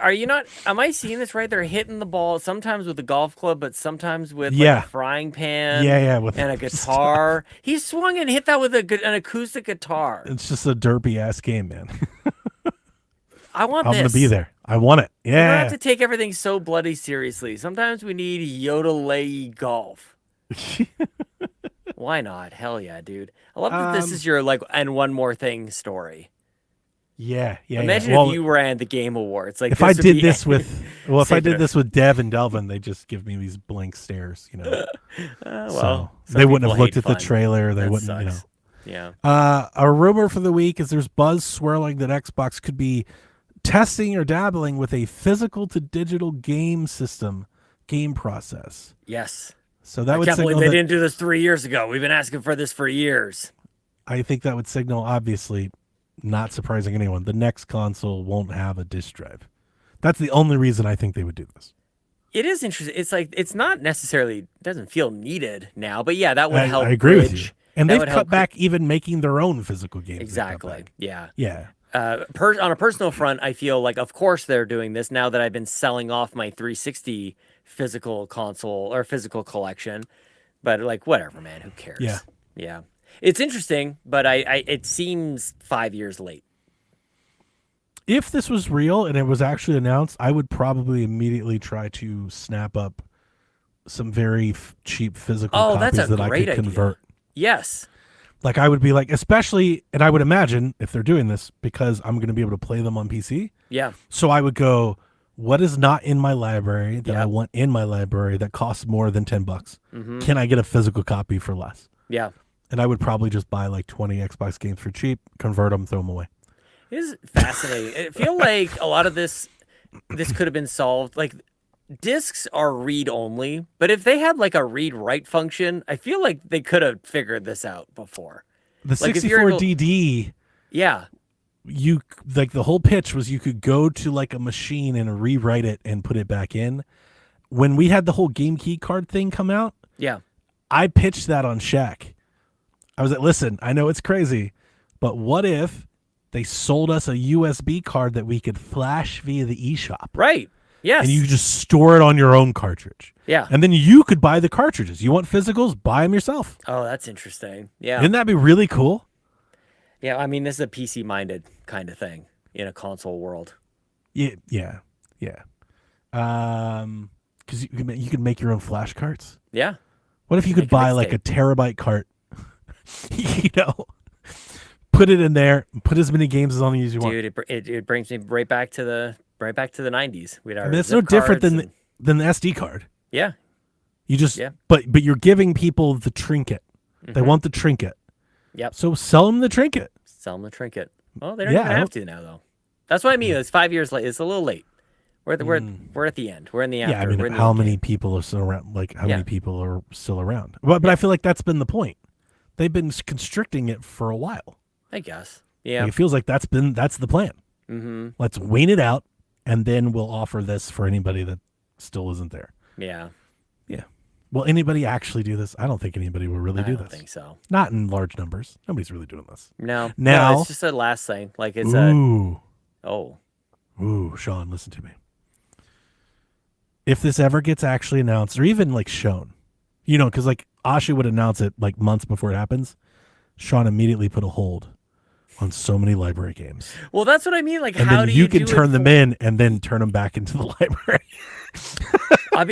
are you not? Am I seeing this right? They're hitting the ball sometimes with a golf club, but sometimes with like a frying pan. And a guitar. He swung and hit that with an acoustic guitar. It's just a derpy ass game, man. I'm gonna be there. I want it. Yeah. You don't have to take everything so bloody seriously. Sometimes we need yodel golf. Why not? Hell yeah, dude. I love that this is your like and one more thing story. Yeah. Imagine if you ran the Game Awards. Like if I did this with if I did this with Dev and Delvin, they just give me these blank stares, you know. So they wouldn't have looked at the trailer. They wouldn't, you know. Yeah. A rumor for the week is there's buzz swirling that Xbox could be testing or dabbling with a physical to digital game process. Yes. So that would can't signal believe they didn't do this 3 years ago. We've been asking for this for years. I think that would signal, obviously, not surprising anyone, the next console won't have a disk drive. That's the only reason I think they would do this. It is interesting. It's like it's not necessarily doesn't feel needed now, but yeah, that would help. I agree with you. And they've cut back even making their own physical games. Exactly. Yeah. Yeah. On a personal front, I feel like, of course, they're doing this now that I've been selling off my 360 physical console or physical collection. But like, whatever, man. Who cares? Yeah. Yeah. It's interesting, but it seems 5 years late. If this was real and it was actually announced, I would probably immediately try to snap up some very cheap physical copies that I could convert. Yes. Like I would be like, especially, and I would imagine if they're doing this because I'm going to be able to play them on PC. Yeah. So I would go, what is not in my library that I want in my library that costs more than $10? Mm-hmm. Can I get a physical copy for less? Yeah. And I would probably just buy like 20 Xbox games for cheap, convert them, throw them away. It is fascinating. I feel like a lot of this could have been solved. Like discs are read only, but if they had like a read write function, I feel like they could have figured this out before. The 64DD. Yeah. You like the whole pitch was you could go to like a machine and rewrite it and put it back in. When we had the whole game key card thing come out, I pitched that on Shaq. I was like, listen, I know it's crazy, but what if they sold us a USB card that we could flash via the eShop? Right. Yes. And you could just store it on your own cartridge. Yeah. And then you could buy the cartridges. You want physicals? Buy them yourself. Oh, that's interesting. Yeah. Didn't that be really cool? Yeah. I mean, this is a PC-minded kind of thing in a console world. Yeah. Because you could make your own flash carts. Yeah. What if you could buy like a terabyte cart? You know, put it in there, put as many games on as you want. Dude, it brings me right back to the 90s. It's no different than the SD card. Yeah. You just but you're giving people the trinket. Mm-hmm. They want the trinket. Yep. So sell them the trinket. Sell them the trinket. Well, they don't even have to now though. That's what I mean. It's 5 years late. It's a little late. We're at the end. We're in the after. Yeah, I mean, how many people are still around? Like, how many people are still around? But I feel like that's been the point. They've been constricting it for a while. I guess. Yeah. Like, it feels like that's the plan. Mm-hmm. Let's wane it out, and then we'll offer this for anybody that still isn't there. Yeah. Yeah. Will anybody actually do this? I don't think anybody will really do this. I don't think so. Not in large numbers. Nobody's really doing this. No. Now no, it's just a last thing. Like it's Ooh, Sean, listen to me. If this ever gets actually announced, or even like shown, you know, because like Asha would announce it like months before it happens, Sean immediately put a hold on so many library games. Well, that's what I mean. Like, and how then do you can turn them in and then turn them back into the library?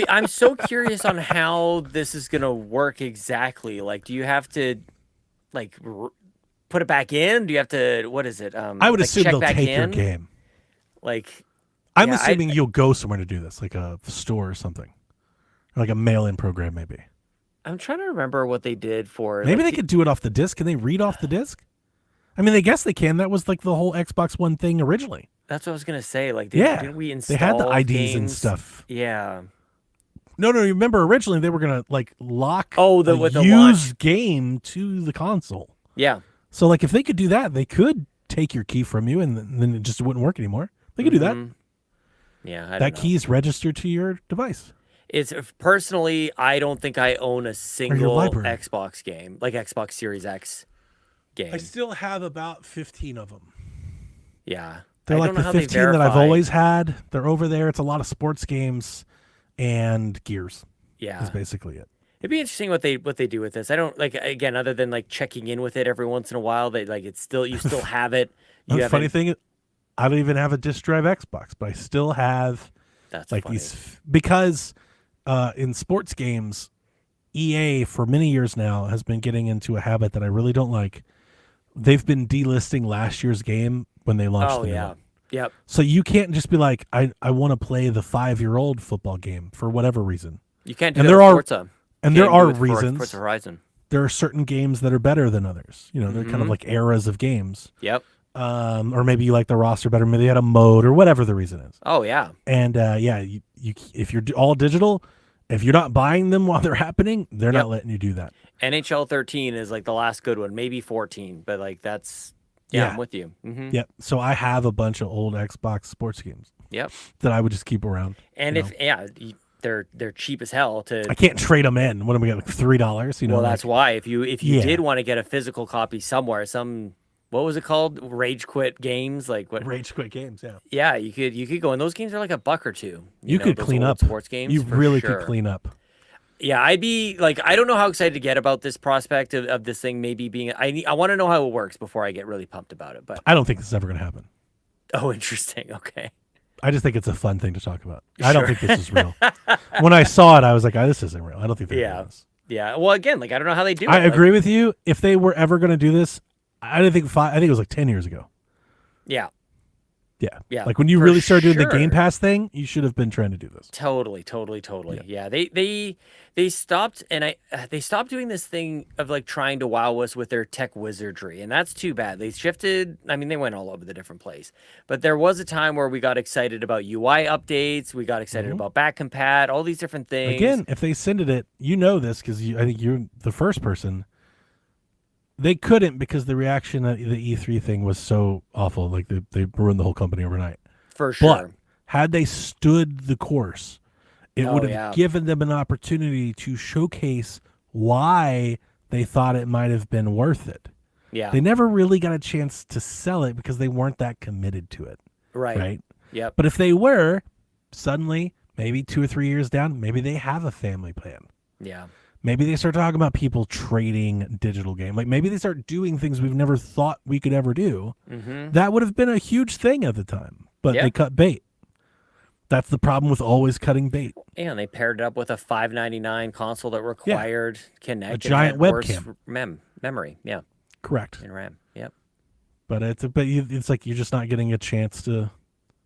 I'm so curious on how this is gonna work exactly. Like, do you have to like put it back in? Do you have to? What is it? I would assume they'll take your game. Like, I'm assuming you'll go somewhere to do this, like a store or something, or like a mail-in program, maybe. I'm trying to remember what they did for. Maybe they could do it off the disc. Can they read off the disc? I mean, I guess they can. That was like the whole Xbox One thing originally. That's what I was gonna say. Like, didn't we install? They had the IDs games? and stuff. Yeah. No. Remember, originally they were gonna like lock the used game to the console. Yeah. So like, if they could do that, they could take your key from you, and then it just wouldn't work anymore. They could do that. Yeah, that key is registered to your device. It's personally, I don't think I own a single Xbox game, like Xbox Series X game. I still have about 15 of them. Yeah. They're like the 15 that I've always had. They're over there. It's a lot of sports games and Gears. Yeah. That's basically it. It'd be interesting what they do with this. I don't again, other than like checking in with it every once in a while, they you still have it. The funny thing is, I don't even have a disc drive Xbox, but I still have funny. These because in sports games, EA for many years now has been getting into a habit that I really don't like. They've been delisting last year's game when they launched the new one. Yep. So you can't just be like, I want to play the 5-year-old football game for whatever reason. You can't do that with Forza. And there are reasons. Forza Horizon. There are certain games that are better than others. You know, they're kind of like eras of games. Yep. Or maybe you like the roster better. Maybe they had a mode or whatever the reason is. Oh, yeah. And you if you're all digital, if you're not buying them while they're happening, they're not letting you do that. NHL 13 is like the last good one, maybe 14, but like that's I'm with you. Yep. So I have a bunch of old Xbox sports games. Yep. That I would just keep around. And they're cheap as hell I can't trade them in. What am I getting, like $3? You know. Well, that's why if you did want to get a physical copy somewhere, what was it called? Rage Quit Games, like what? Rage Quit Games, yeah. Yeah, you could go, and those games are like $1 or $2. You could clean up sports games. You really could clean up. Yeah, I'd be like, I don't know how excited to get about this prospect of this thing maybe being. I want to know how it works before I get really pumped about it. But I don't think this is ever going to happen. Oh, interesting. Okay. I just think it's a fun thing to talk about. Sure. I don't think this is real. When I saw it, I was like, this isn't real. I don't think they're doing this. Yeah. Well, again, I don't know how they do it. I agree with you. If they were ever going to do this, I didn't think I think it was like 10 years ago. Yeah. Yeah. Like when you really started doing the Game Pass thing, you should have been trying to do this. Totally. Yeah. They stopped, and they stopped doing this thing of like trying to wow us with their tech wizardry, and that's too bad. They shifted. I mean, they went all over the different place, but there was a time where we got excited about UI updates. We got excited about back compat, all these different things. Again, if they sended it, you know this because I think you're the first person. They couldn't because the reaction at the E3 thing was so awful. Like they ruined the whole company overnight. For sure. But had they stood the course, it would have given them an opportunity to showcase why they thought it might have been worth it. Yeah. They never really got a chance to sell it because they weren't that committed to it. Right. Yep. But if they were, suddenly, maybe 2 or 3 years down, maybe they have a family plan. Yeah. Maybe they start talking about people trading digital game. Like maybe they start doing things we've never thought we could ever do. That would have been a huge thing at the time. But they cut bait. That's the problem with always cutting bait. Yeah, and they paired it up with a $599 console that required Kinect, a giant webcam, memory. Yeah, correct. And RAM. Yep. But it's like you're just not getting a chance to.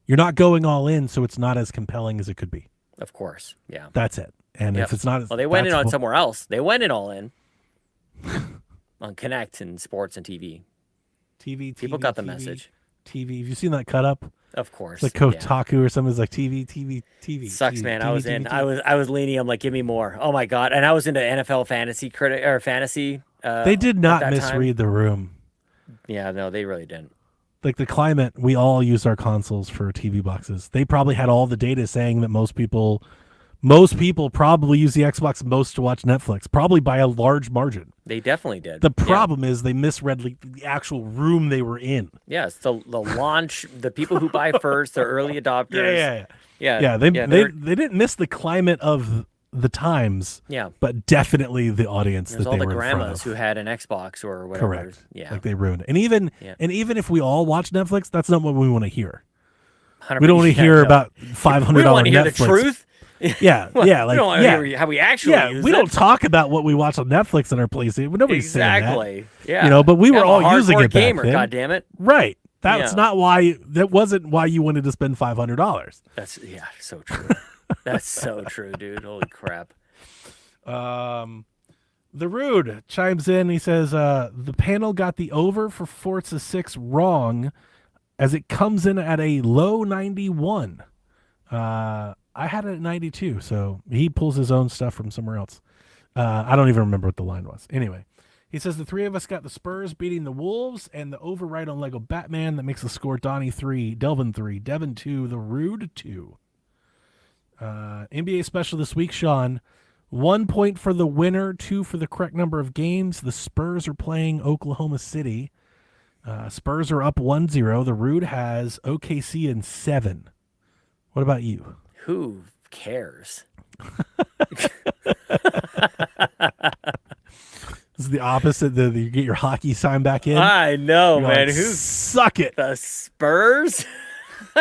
You're not going all in, so it's not as compelling as it could be. Of course. Yeah. That's it. And if it's not, well, they went in on somewhere else. They went in all in on Kinect and sports and TV. People got the message. TV. Have you seen that cut up? Of course. It's like Kotaku or something is like TV. Sucks, man. I was leaning. I'm like, give me more. Oh my god! And I was into NFL fantasy. They did not misread the room. Yeah, no, they really didn't. Like the climate, we all use our consoles for TV boxes. They probably had all the data saying that most people probably use the Xbox most to watch Netflix, probably by a large margin. They definitely did. The problem is they misread the actual room they were in. Yes, the launch, the people who buy first, the early adopters. Yeah. They didn't miss the climate of the times. Yeah, but definitely the audience. There's that all they the were grandmas who had an Xbox or whatever. Correct. Yeah, like they ruined it. And even if we all watch Netflix, that's not what we want to hear. 100%. We don't want to hear about $500 We don't want to hear Netflix. the truth. Yeah, we don't want to hear how we actually use we it. don't talk about what we watch on Netflix in our place. Nobody's saying that. Yeah. But we were all using it back then. God damn it. Right. That's not why. That wasn't why you wanted to spend $500. That's so true. That's so true, dude. Holy crap. The Rude chimes in. He says the panel got the over for Forza 6 wrong, as it comes in at a low 91. I had it at 92, so he pulls his own stuff from somewhere else. I don't even remember what the line was. Anyway, He says the three of us got the Spurs beating the Wolves and the override on Lego Batman that makes the score Donnie 3, Delvin 3, Devin 2, the Rude 2. NBA special this week, Sean. 1 point for the winner, 2 for the correct number of games. The Spurs are playing Oklahoma City. Spurs are up 1-0. The Rude has OKC in 7. What about you? Who cares? This is the opposite. You get your hockey sign back in. I know, You're man. like, Who suck it? The Spurs?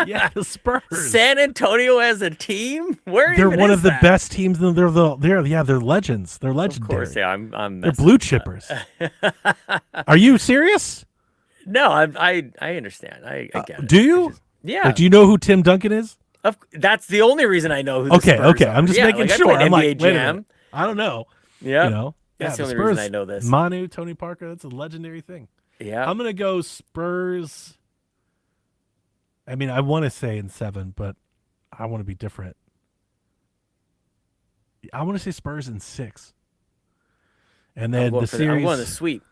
Yeah, the Spurs. San Antonio as a team? Where they're even one is of the that? best teams. They're legends. They're legendary. Of course, yeah. I'm They're blue chippers. Are you serious? No, I understand. I get it. Do you? Yeah. Like, do you know who Tim Duncan is? That's the only reason I know who the Okay, Spurs okay. are. I'm just making like, sure. I I'm played like, NBA wait a Jam. minute. I don't know. Yeah. You know? That's Yeah, the only Spurs, reason I know this. Manu, Tony Parker, that's a legendary thing. Yeah. I'm going to go Spurs. I mean, I want to say in 7, but I want to be different. I want to say Spurs in 6. And then the series. I'm going to sweep.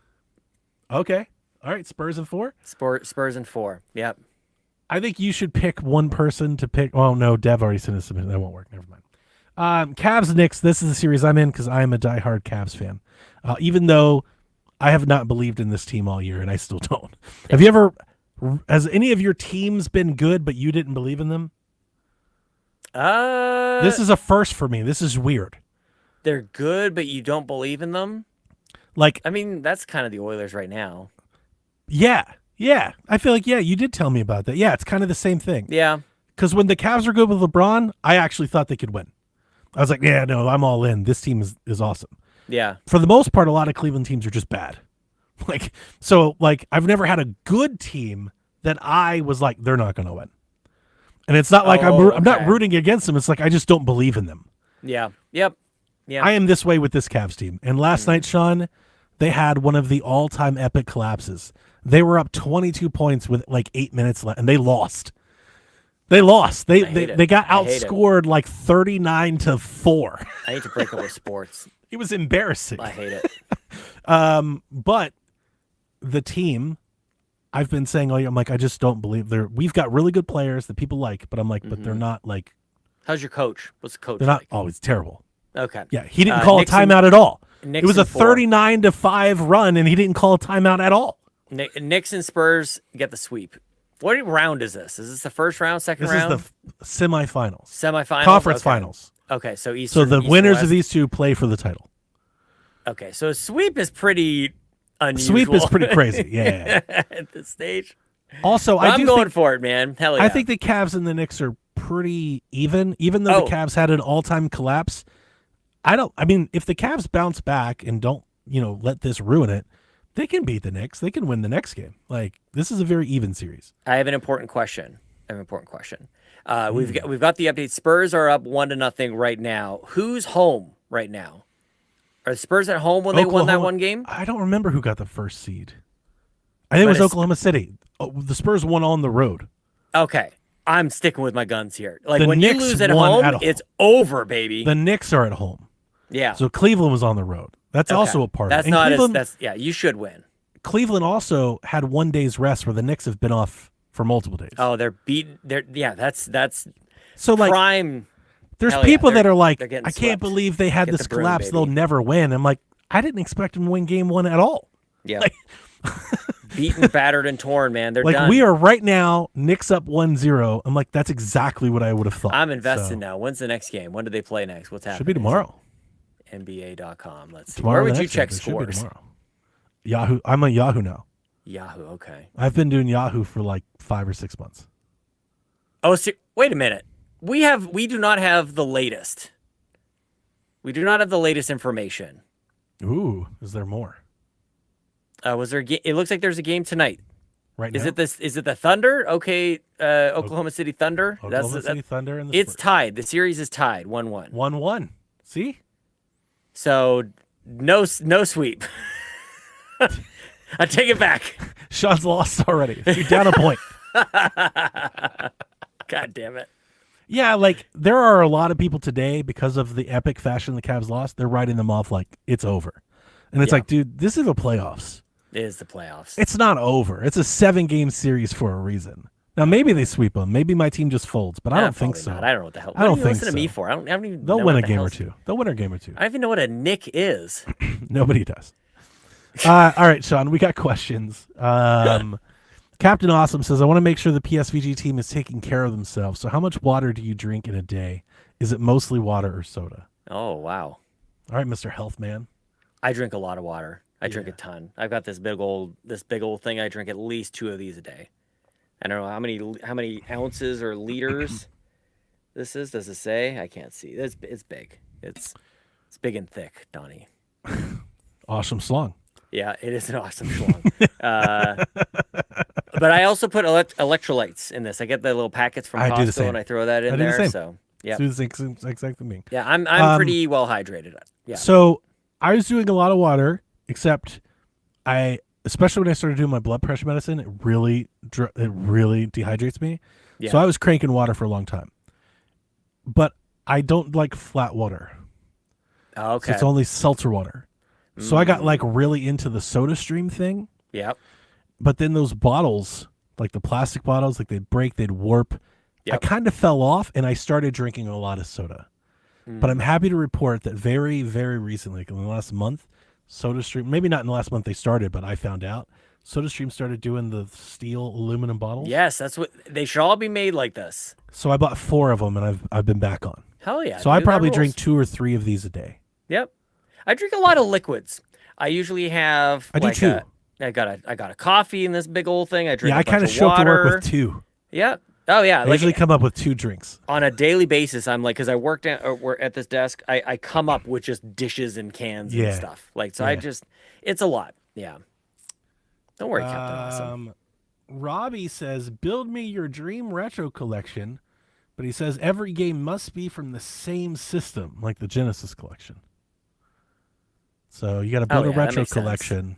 Okay. All right. Spurs in 4? Spurs in 4. Yep. I think you should pick one person to pick. Oh, no. Dev already sent us submission. That won't work. Never mind. Cavs Knicks. This is the series I'm in because I am a diehard Cavs fan. Even though I have not believed in this team all year, and I still don't. Have you ever? Has any of your teams been good, but you didn't believe in them? This is a first for me. This is weird. They're good, but you don't believe in them? Like, I mean, that's kind of the Oilers right now. Yeah. I feel like, you did tell me about that. Yeah, it's kind of the same thing. Yeah. Because when the Cavs were good with LeBron, I actually thought they could win. I was like, yeah, no, I'm all in. This team is awesome. Yeah. For the most part, a lot of Cleveland teams are just bad. I've never had a good team that I was like, they're not going to win. And it's not like I'm not rooting against them. It's like I just don't believe in them. Yeah. Yep. Yeah. I am this way with this Cavs team. And last night, Sean, they had one of the all-time epic collapses. They were up 22 points with like 8 minutes left, and they lost. They lost. They got outscored like 39-4. I need to break up with sports. It was embarrassing. I hate it. But the team, I've been saying all year, I'm like, I just don't believe we've got really good players that people like, but I'm like, but they're not like. How's your coach? What's the coach They're like? not. Oh, it's terrible. Okay. Yeah, he didn't call a timeout at all. It was a 39-5 run, and he didn't call a timeout at all. Knicks and Spurs get the sweep. What round is this? Is this the first round, second round? This is the semifinals. Semifinals? Conference finals. Okay, so So the winners of these two play for the title. Okay, so a sweep is pretty unusual. Sweep is pretty crazy, yeah. At this stage. Also, I'm going for it, man. Hell yeah. I think the Cavs and the Knicks are pretty even though the Cavs had an all-time collapse. I mean, if the Cavs bounce back and don't, let this ruin it, they can beat the Knicks. They can win the next game. Like, this is a very even series. I have an important question. We've got the update. Spurs are up 1-0 right now. Who's home right now? Are the Spurs at home when they won that one game? I don't remember who got the first seed. I think it was Oklahoma City. Oh, the Spurs won on the road. Okay. I'm sticking with my guns here. Like, The when Knicks you lose at won home, at home. it's over, baby. The Knicks are at home. Yeah. So Cleveland was on the road. That's also a part of it. You should win. Cleveland also had 1 day's rest where the Knicks have been off for multiple days. Oh, they're beaten. That's so like prime. There's people that are like, I swept. can't believe they had Get this the broom, collapse. baby. They'll never win. I'm like, I didn't expect them to win game 1 at all. Yeah. Like, beaten, battered, and torn, man. They're like done. we are right now, Knicks up 1-0. I'm like, that's exactly what I would have thought. I'm invested now. When's the next game? When do they play next? What's happening? Should be tomorrow. NBA.com. Let's see. Tomorrow Where would you check scores? Should be tomorrow. Yahoo. I'm on Yahoo now. Yahoo. Okay. I've been doing Yahoo for like 5 or 6 months. Oh, wait a minute. We do not have the latest. We do not have the latest information. Ooh, is there more? Was there? It looks like there's a game tonight. Right now? Is it the Thunder? Okay, Oklahoma City Thunder. Oklahoma City Thunder and the It's Spurs. tied. The series is tied 1-1. 1-1. See? So no sweep. I take it back. Sean's lost already. You're down a point. God damn it. Yeah, like there are a lot of people today because of the epic fashion the Cavs lost. They're writing them off like it's over. And it's like, dude, this is the playoffs. It is the playoffs. It's not over. It's a 7-game series for a reason. Now, maybe they sweep them. Maybe my team just folds, but I don't think so. Not. I don't know what the hell. I don't think listen to me for. I don't even. They'll win a game or two. They'll win a game or two. I don't even know what a nick is. Nobody does. All right, Sean, we got questions. Captain Awesome says, I want to make sure the PSVG team is taking care of themselves. So how much water do you drink in a day? Is it mostly water or soda? Oh, wow. All right, Mr. Health Man. I drink a lot of water. I drink a ton. I've got this big old thing. I drink at least 2 of these a day. I don't know how many ounces or liters this is. Does it say? I can't see. It's big. It's big and thick, Donnie. Awesome slong. Yeah, it is an awesome schlong. But I also put electrolytes in this. I get the little packets from Costco and I throw that in there. So yeah, do the exact thing. Yeah, I'm pretty well hydrated. Yeah. So I was doing a lot of water, except especially when I started doing my blood pressure medicine, it really dehydrates me. Yeah. So I was cranking water for a long time, but I don't like flat water. Okay. So it's only seltzer water. So I got like really into the Soda Stream thing. Yep. But then those bottles, like the plastic bottles, like they'd break, they'd warp. Yep. I kind of fell off and I started drinking a lot of soda. But I'm happy to report that very, very recently, like in the last month, Soda Stream, maybe not in the last month they started, but I found out Soda Stream started doing the steel aluminum bottles. Yes, that's what they should all be made like this. So I bought 4 of them and I've been back on. Hell yeah. So I probably drink 2 or 3 of these a day. Yep. I drink a lot of liquids. I usually have do too. I got a coffee in this big old thing. I drink I kind of show up to work with 2. Yeah. Oh yeah. I usually come up with 2 drinks. On a daily basis, I'm like, because I work at this desk, I come up with just dishes and cans and stuff. Like, so it's a lot. Yeah. Don't worry, Captain Awesome. Robbie says, build me your dream retro collection, but he says every game must be from the same system, like the Genesis collection. So you got to build a retro collection,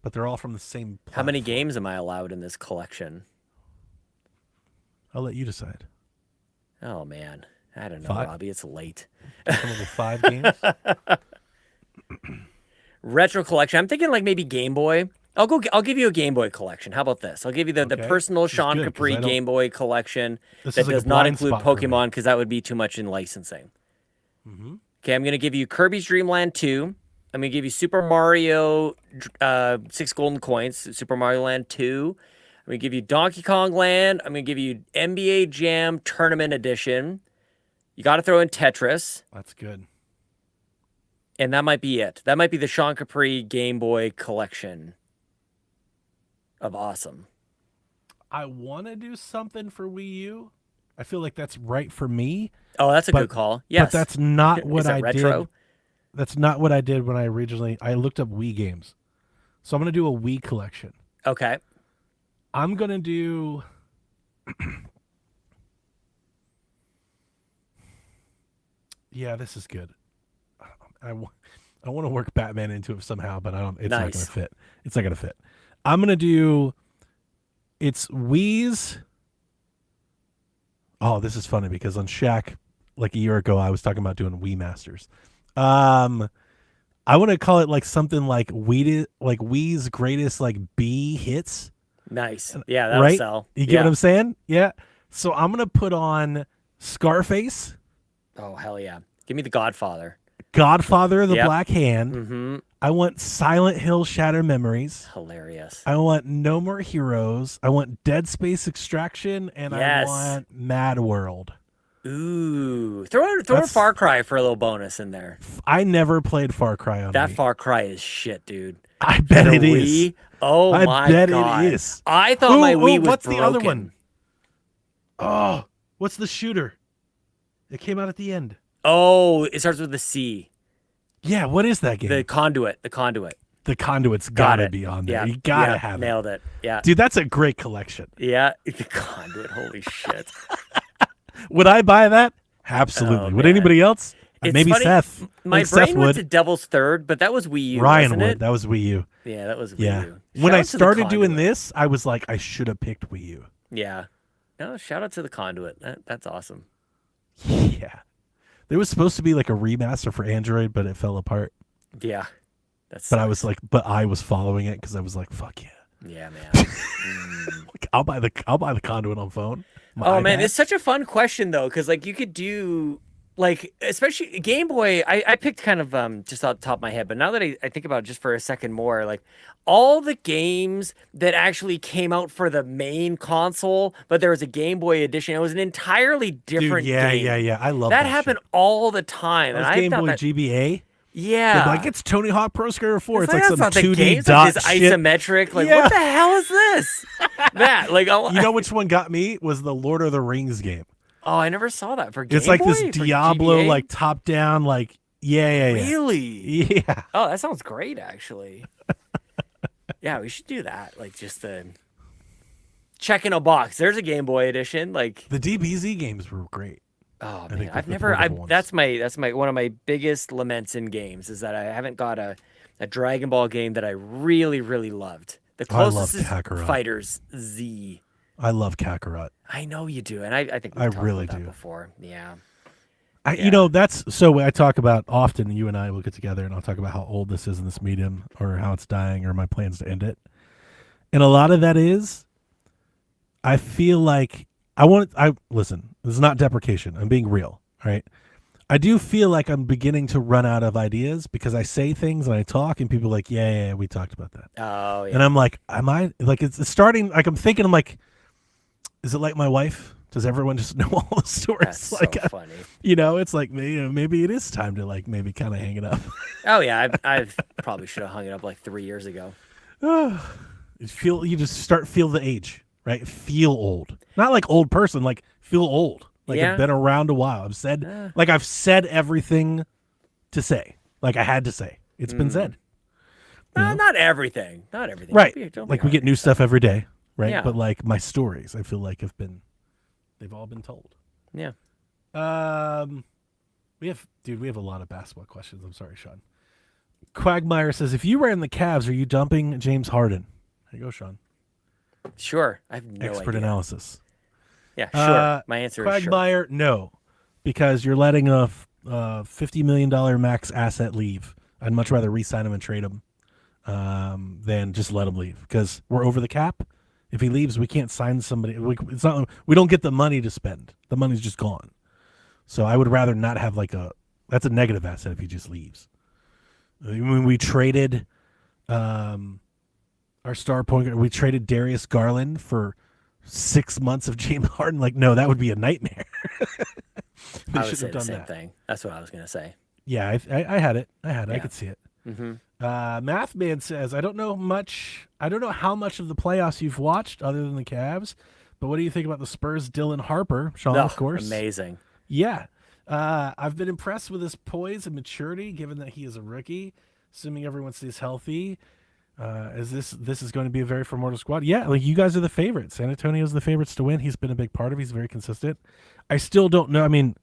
but they're all from the same platform. How many games am I allowed in this collection? I'll let you decide. Oh, man. I don't know, 5? Robbie. It's late. Come up with 5 games? Retro collection. I'm thinking like maybe Game Boy. I'll give you a Game Boy collection. How about this? I'll give you the personal Sean Capri Game Boy collection that does not include Pokemon because that would be too much in licensing. Okay, I'm going to give you Kirby's Dream Land 2. I'm going to give you Super Mario 6 Golden Coins, Super Mario Land 2. I'm going to give you Donkey Kong Land. I'm going to give you NBA Jam Tournament Edition. You got to throw in Tetris. That's good. And that might be it. That might be the Sean Capri Game Boy collection of awesome. I want to do something for Wii U. I feel like that's right for me. Oh, that's a good call. Yes. But that's not what I retro? did. That's not what I did when I looked up Wii games. So I'm going to do a Wii collection. Okay. I'm going to do... Yeah, this is good. I want to work Batman into it somehow, but it's not going to fit. It's not going to fit. I'm going to do... It's Wii's... Oh, this is funny because on Shaq, like a year ago, I was talking about doing Wii Masters. I want to call it like something like Wii's greatest like B hits. Nice. Yeah, that'll sell. You get what I'm saying? Yeah. So I'm going to put on Scarface. Oh, hell yeah. Give me the Godfather. Godfather of the Black Hand. Mm-hmm. I want Silent Hill Shattered Memories. Hilarious. I want No More Heroes. I want Dead Space Extraction. And I want Mad World. Ooh. Throw a Far Cry for a little bonus in there. I never played Far Cry on that Wii. Far Cry is shit, dude. I bet it is. Oh my god. I bet it is. I thought my Wii was what's broken. The other one? Oh, what's the shooter? It came out at the end. Oh, it starts with a C. Yeah, what is that game? The Conduit. The Conduit's gotta be on there. You gotta have it. Nailed it. Yeah. Dude, that's a great collection. Yeah. The Conduit. Holy shit. Would I buy that? Absolutely. Would anybody else? Maybe funny. Seth. My brain went to Devil's Third, but that was Wii U. Ryan wasn't would. it? That was Wii U. Yeah, that was Wii U. When I started doing this, I was like, I should have picked Wii U. Yeah. No, shout out to the Conduit. That's awesome. Yeah. There was supposed to be like a remaster for Android, but it fell apart. Yeah. But I was following it because I was like, fuck yeah. Yeah, man. Like, I'll buy the conduit on phone. Oh man, it's such a fun question though, because like you could do like, especially Game Boy. I picked kind of just off the top of my head, but now that I think about it just for a second more, like all the games that actually came out for the main console, but there was a Game Boy edition. It was an entirely different game. Yeah. I love that happened shit. all the time. That was and Game Boy GBA. Yeah, like it's Tony Hawk Pro Skater 4. It's like some some 2D dot shit. Isometric. Like what the hell is this? That like you know which one got me was the Lord of the Rings game. Oh, I never saw that for Game Boy. It's like this Diablo, like top down, like yeah. Really? Yeah. Oh, that sounds great, actually. Yeah, we should do that. Like just check in a box. There's a Game Boy edition. Like the DBZ games were great. Oh man, that's my one of my biggest laments in games is that I haven't got a Dragon Ball game that I really loved. The closest is Fighters Z. I love Kakarot. I know you do, and I think we've talked about that before. Yeah. You know, that's so I talk about often. You and I will get together, and I'll talk about how old this is in this medium, or how it's dying, or my plans to end it. And a lot of that is, I feel like listen. This is not deprecation. I'm being real. Right. I do feel like I'm beginning to run out of ideas because I say things and I talk, and people are like, yeah, we talked about that. Oh, yeah. And I'm like, am I like it's starting? Like I'm thinking, I'm like, is it like my wife? Does everyone just know all the stories? That's like, so funny. You know, it's like maybe it is time to like maybe kind of hang it up. Oh yeah, I've probably should have hung it up like 3 years ago. You just feel the age, right? Feel old, not like old person, like feel old. Like I've been around a while. I've said everything to say. Like I had to say. It's been said. Not everything. Not everything. Right. Like we get new stuff every day, right? Yeah. But like my stories, I feel like they've all been told. Yeah. We have a lot of basketball questions. I'm sorry, Sean. Quagmire says, if you were in the Cavs, are you dumping James Harden? There you go, Sean. Sure. I have no Expert idea. analysis. Yeah, sure. My answer is sure. Quagmire, no. Because you're letting a $50 million max asset leave. I'd much rather re-sign him and trade him than just let him leave. Because we're over the cap. If he leaves, we can't sign somebody. We don't get the money to spend. The money's just gone. So I would rather not have that's a negative asset if he just leaves. When we traded our star point guard, we traded Darius Garland for 6 months of James Harden. Like, no, that would be a nightmare. I would say the same thing. That's what I was going to say. Yeah, I had it. Yeah. I could see it. Mm-hmm. Mathman says, I don't know how much of the playoffs you've watched other than the Cavs, but what do you think about the Spurs' Dylan Harper? Sean, of course. Amazing. Yeah. I've been impressed with his poise and maturity, given that he is a rookie, assuming everyone stays healthy. This is going to be a very formidable squad. Yeah, like you guys are the favorites. San Antonio's the favorites to win. He's been a big part of it. He's very consistent. I still don't know. I mean,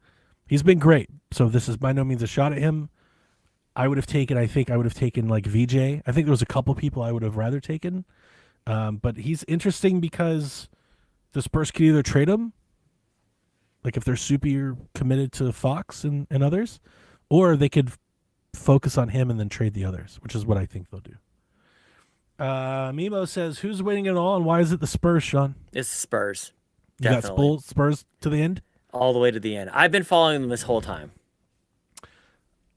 he's been great. So this is by no means a shot at him. I think I would have taken like VJ. I think there was a couple people I would have rather taken. But he's interesting because the Spurs could either trade him, like if they're super committed to Fox and others, or they could focus on him and then trade the others, which is what I think they'll do. Mimo says, who's winning it all and why is it the Spurs, Sean? It's the Spurs. Definitely. You got Spurs to the end? All the way to the end. I've been following them this whole time.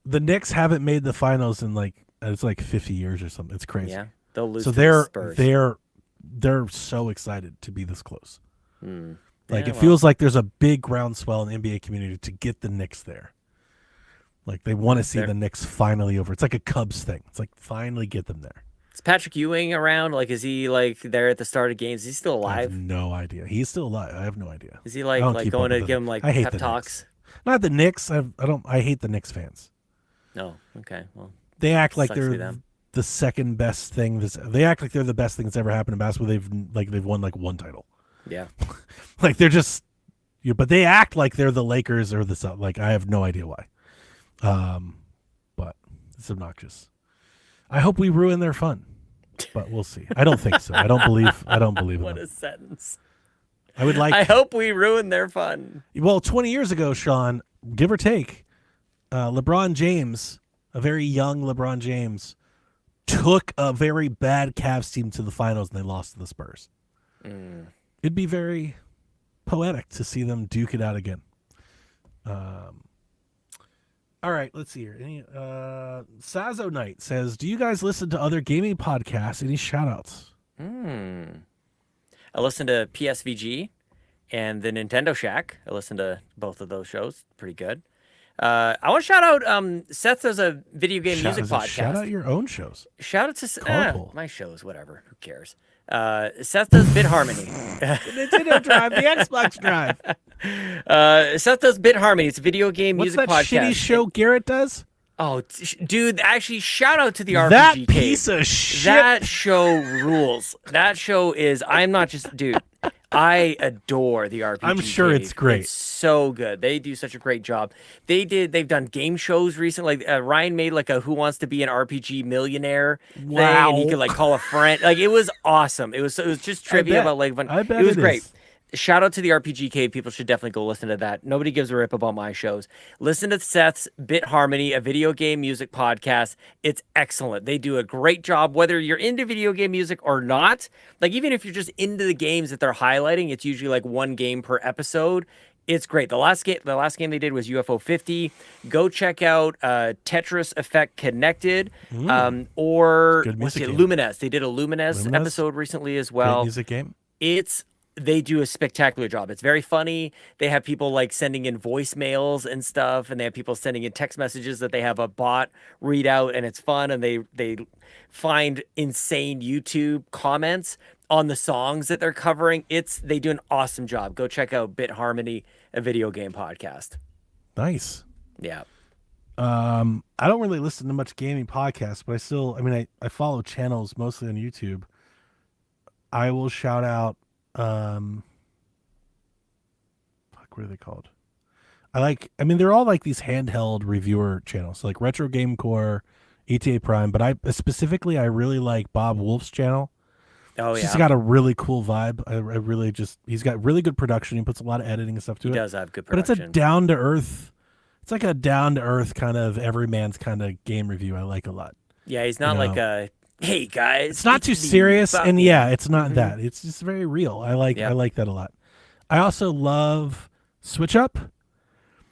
The Knicks haven't made the finals in it's like 50 years or something. It's crazy. Yeah, they'll lose. So to the Spurs. they're so excited to be this close. It well, feels like there's a big groundswell in the NBA community to get the Knicks there. Like they want to see the Knicks finally over. It's like a Cubs thing. It's like finally get them there. Is Patrick Ewing around? Like, is he like there at the start of games? Is he still alive? I have no idea. He's still alive. I have no idea. Is he like going to give him like pep talks? Not the Knicks. I hate the Knicks fans. No. Okay. Well, they act like they're the second best thing. They act like they're the best thing that's ever happened in basketball. They've won like one title. Yeah. Like they're just, but they act like they're the Lakers or the like. I have no idea why. But it's obnoxious. I hope we ruin their fun, but we'll see. I don't think so. I don't believe in What them. a sentence. I hope we ruin their fun. Well, 20 years ago, Sean, give or take, LeBron James, a very young LeBron James, took a very bad Cavs team to the finals and they lost to the Spurs. It'd be very poetic to see them duke it out again. All right, let's see here. Sazo Knight says, do you guys listen to other gaming podcasts? Any shout-outs? I listen to PSVG and the Nintendo Shack. I listen to both of those shows. Pretty good. I want to shout out Seth does a video game music podcast. Shout out your own shows. Shout out to my shows, whatever. Who cares? Seth does Bit Harmony. The Nintendo Drive, the Xbox Drive. Seth does Bit Harmony. It's a video game music podcast. What's that shitty show Garrett does? Oh, dude, actually, shout out to the RPG That Cave. piece of shit. That show rules. That show is, I'm not just, dude, I adore the RPG I'm sure Cave. it's great. It's so good. They do such a great job. They've done game shows recently. Like Ryan made like a Who Wants to Be an RPG Millionaire thing, and he could like call a friend. Like it was awesome. It was just trivia about like fun. I bet it was great. is. Shout out to the RPG Cave. People should definitely go listen to that. Nobody gives a rip about my shows. Listen to Seth's Bit Harmony, a video game music podcast. It's excellent. They do a great job, whether you're into video game music or not. Like, even if you're just into the games that they're highlighting, it's usually like one game per episode. It's great. The last game they did was UFO 50. Go check out Tetris Effect Connected or what's it, Lumines. They did a Lumines episode recently as well. Great music game. They do a spectacular job. It's very funny. They have people like sending in voicemails and stuff, and they have people sending in text messages that they have a bot read out, and it's fun. And they find insane YouTube comments on the songs that they're covering. They do an awesome job. Go check out Bit Harmony, a video game podcast. Nice. Yeah. I don't really listen to much gaming podcasts, but I follow channels mostly on YouTube. I will shout out what are they called? They're all like these handheld reviewer channels, like Retro Game Core, ETA Prime, but I really like Bob Wolf's channel. Oh, yeah. He's got a really cool vibe. He's got really good production. He puts a lot of editing and stuff to it. He does have good production. But it's a down to earth kind of everyman's kind of game review I like a lot. Yeah, he's not like a, hey guys. It's not too serious, and it's not that. It's just very real. I like that a lot. I also love Switch Up.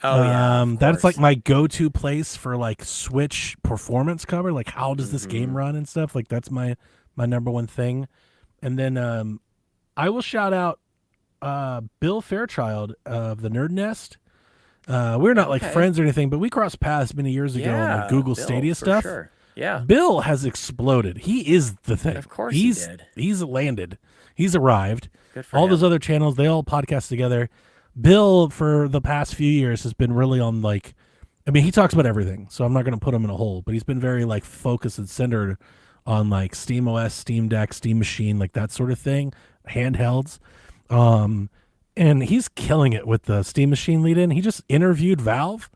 Oh yeah, that's like my go-to place for like Switch performance cover. Like, how does this game run and stuff? Like, that's my number one thing. And then I will shout out Bill Fairchild of the Nerd Nest. We're not like friends or anything, but we crossed paths many years ago on like Google Stadia stuff. Sure. Yeah. Bill has exploded. He is the thing. Of course he did. He's landed. He's arrived. Good for all him. Those other channels, they all podcast together. Bill, for the past few years, has been really on like, he talks about everything, so I'm not going to put him in a hole, but he's been very like focused and centered on like Steam OS, Steam Deck, Steam Machine, like that sort of thing, handhelds. And he's killing it with the Steam Machine lead-in. He just interviewed Valve.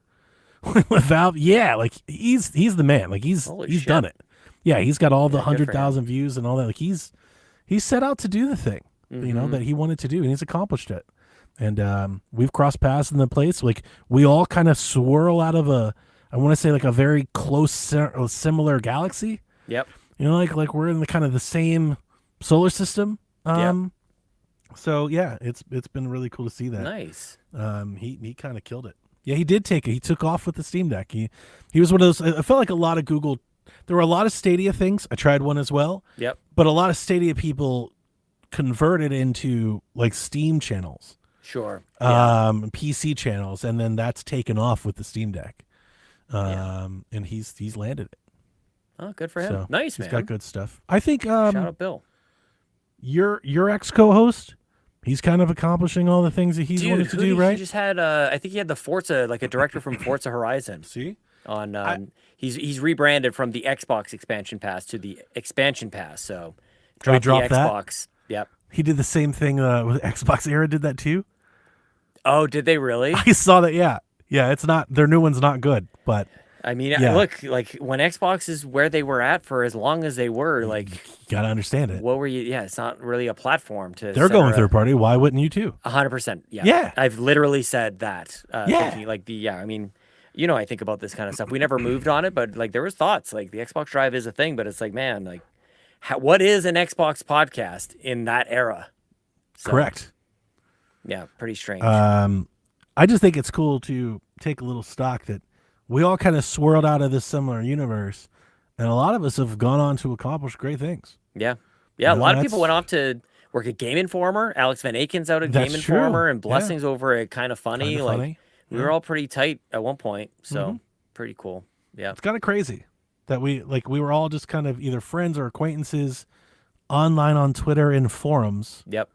With Valve, yeah, like he's the man. Like he's done it. Yeah, he's got all the 100,000 views and all that. Like he's set out to do the thing, that he wanted to do, and he's accomplished it. And we've crossed paths in the place. Like we all kind of swirl out of I want to say like a very close, similar galaxy. Yep. Like we're in the kind of the same solar system. So yeah, it's been really cool to see that. Nice. He kind of killed it. Yeah, he did he took off with the Steam Deck. He was one of those. I felt like a lot of Google. There were a lot of Stadia things. I tried one as well. Yep. But a lot of Stadia people converted into like Steam channels. Sure. PC channels, and then that's taken off with the Steam Deck. And he's landed it. Oh, good for him. So nice, man. He's got good stuff. I think. Shout out Bill. Your ex co-host. He's kind of accomplishing all the things that he's wanted to do, right? He just had, I think he had the Forza, like a director from Forza Horizon. See? He's rebranded from the Xbox expansion pass to the expansion pass. So dropped the Xbox. That? Yep. He did the same thing with Xbox Era. Did that too? Oh, did they really? I saw that. Yeah. It's not, their new one's not good, but. Look, like when Xbox is where they were at for as long as they were, like. You gotta understand it. What were you? Yeah, it's not really a platform to. They're going third party. Why wouldn't you too? 100%. Yeah. Yeah. I've literally said that. Yeah. Thinking, you know, I think about this kind of stuff. We never moved on it, but like there was thoughts. Like the Xbox Drive is a thing, but it's like, man, like what is an Xbox podcast in that era? So, correct. Yeah, pretty strange. I just think it's cool to take a little stock that we all kind of swirled out of this similar universe, and a lot of us have gone on to accomplish great things. Yeah. A lot of people went off to work at Game Informer. Alex Van Aken's out at Game true. Informer, and Blessings over at Kind of Funny. We were all pretty tight at one point, so pretty cool. Yeah, it's kind of crazy that we were all just kind of either friends or acquaintances online on Twitter and forums. Yep.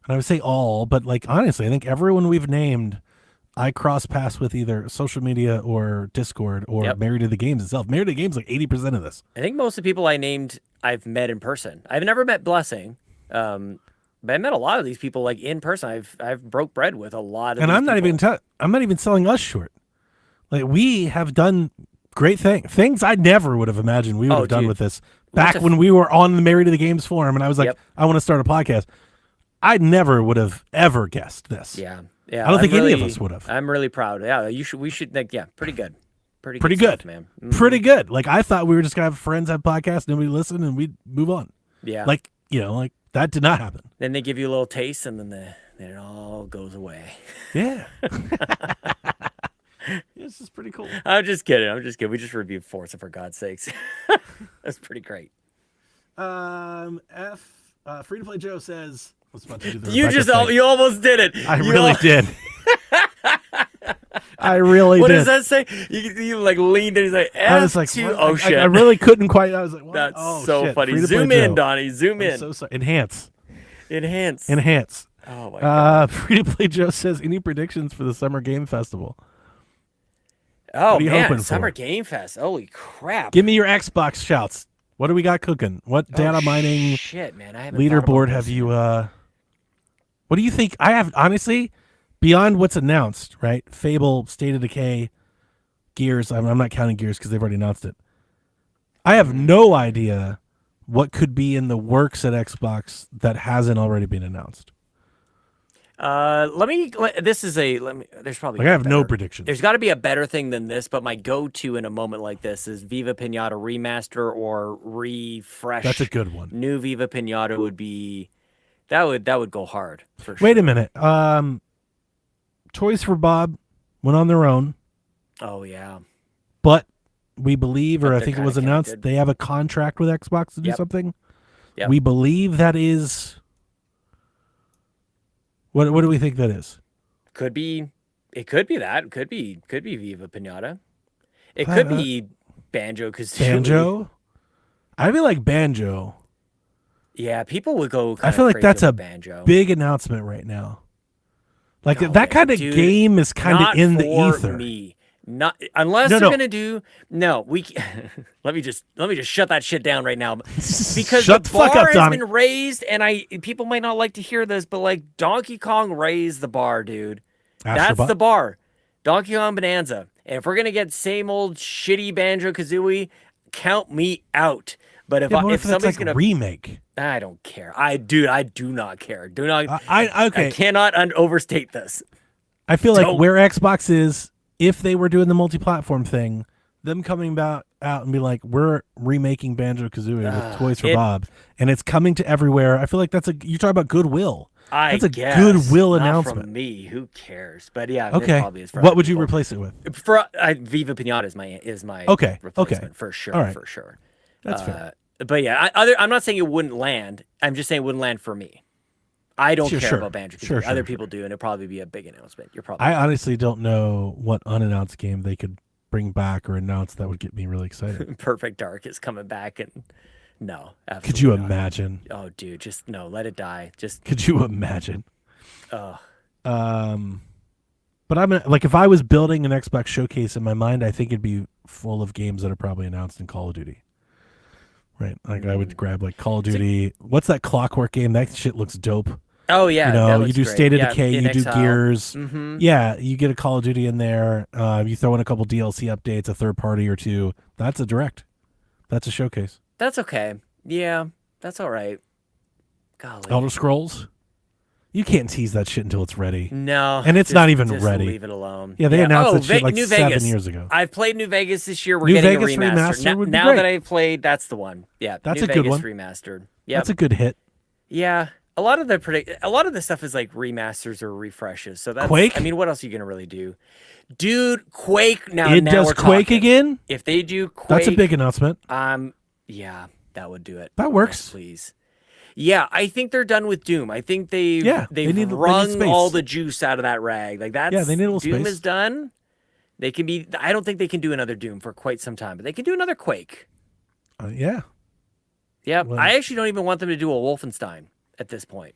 And I would say all, but like honestly, I think everyone we've named, I cross paths with either social media or Discord or Married to the Games itself. Married to the Games like 80% of this. I think most of the people I named I've met in person. I've never met Blessing. But I met a lot of these people like in person. I've broke bread with a lot of. And I'm not even selling us short. Like we have done great things I never would have imagined we would have done with this back when we were on the Married to the Games forum, and I was like, I want to start a podcast. I never would have ever guessed this. Yeah. I don't think any of us would have. I'm really proud. Yeah, we should like, pretty good. Pretty good stuff, man. Mm-hmm. Pretty good. Like I thought we were just gonna have friends have podcasts, nobody listen, and we'd move on. Yeah. Like, you know, like that did not happen. Then they give you a little taste, and then it all goes away. Yeah. This is pretty cool. I'm just kidding. We just reviewed Forza, for God's sakes. That's pretty great. Free to Play Joe says, I was about to do the you almost did it. I really did. I really did. What does that say? You like leaned in. He's like, I was like, oh shit. I really couldn't quite. I was like, what? That's so funny. Zoom in, Donnie. Zoom in. So sorry. Enhance. Oh my God. Free to Play Joe says, any predictions for the Summer Game Festival? Oh man, Summer Game Fest. Holy crap. Give me your Xbox shouts. What do we got cooking? What data mining shit, man. I haven't leaderboard have you what do you think? I have honestly, beyond what's announced, right? Fable, State of Decay, Gears. I'm not counting Gears because they've already announced it. I have no idea what could be in the works at Xbox that hasn't already been announced. There's probably I have no predictions. There's got to be a better thing than this, but my go-to in a moment like this is Viva Pinata remaster or refresh. That's a good one. New Viva Pinata would be that would go hard for sure. Wait a minute. Toys for Bob went on their own. Oh yeah. But we believe, or I think it was announced, they have a contract with Xbox to do something. Yep. We believe that is. What do we think that is? Could be. It could be that. Could be Viva Pinata. It could be Banjo-Kazooie. Banjo? I feel like Banjo. Yeah, people would go. I feel like that's a Banjo. Big announcement right now. Like that kind of game is kind of in the ether. Me. Not unless they're gonna do we let me just shut that shit down right now because the bar has been raised, and people might not like to hear this, but like Donkey Kong raised the bar, dude. That's the bar. Donkey Kong Bonanza. And if we're gonna get same old shitty Banjo-Kazooie, count me out. But if somebody's gonna remake, I don't care. I do not care. Do not. Okay. I cannot overstate this. I feel like where Xbox is. If they were doing the multi-platform thing, them coming out and be like, we're remaking Banjo-Kazooie with Toys for Bob, and it's coming to everywhere. I feel like you're talking about goodwill. That's a goodwill announcement. Not from me, who cares? But yeah, okay. It probably is for what would you replace it with? Viva Pinata is my replacement for sure. All right. For sure. That's fair. But yeah, I'm not saying it wouldn't land. I'm just saying it wouldn't land for me. I don't care about Banjo-Kazooie. Other people do, and it'll probably be a big announcement. I honestly don't know what unannounced game they could bring back or announce that would get me really excited. Perfect Dark is coming back, and no, absolutely could you not. imagine? Oh, dude, just no, let it die. Just could you imagine? Oh. But I'm like, if I was building an Xbox showcase in my mind, I think it'd be full of games that are probably announced in Call of Duty. Right, like I would grab like Call of Duty. What's that Clockwork game? That shit looks dope. Oh yeah, you do State of Decay, you do Gears. Mm-hmm. Yeah, you get a Call of Duty in there. You throw in a couple DLC updates, a third party or two. That's a direct. That's a showcase. That's okay. Yeah, that's all right. Golly. Elder Scrolls. You can't tease that shit until it's ready. No, and it's not even ready. Leave it alone. Yeah, they announced that shit like New 7 years ago. I've played New Vegas this year. We're New getting Vegas a remaster. would be now great. that I've played, that's the one. Yeah, that's New a good Vegas one. Remastered. Yeah, that's a good hit. Yeah, a lot of the stuff is like remasters or refreshes. So that's Quake. I mean, what else are you gonna really do, dude? Quake. Now does we're Quake talking. again. If they do Quake, that's a big announcement. Yeah, that would do it. That works. Yes, please. Yeah, I think they're done with Doom. I think they've wrung all the juice out of that rag. Like that's they need a little Doom space. is done. They can be. I don't think they can do another Doom for quite some time, but they can do another Quake. Yeah. Yeah, well, I actually don't even want them to do a Wolfenstein at this point.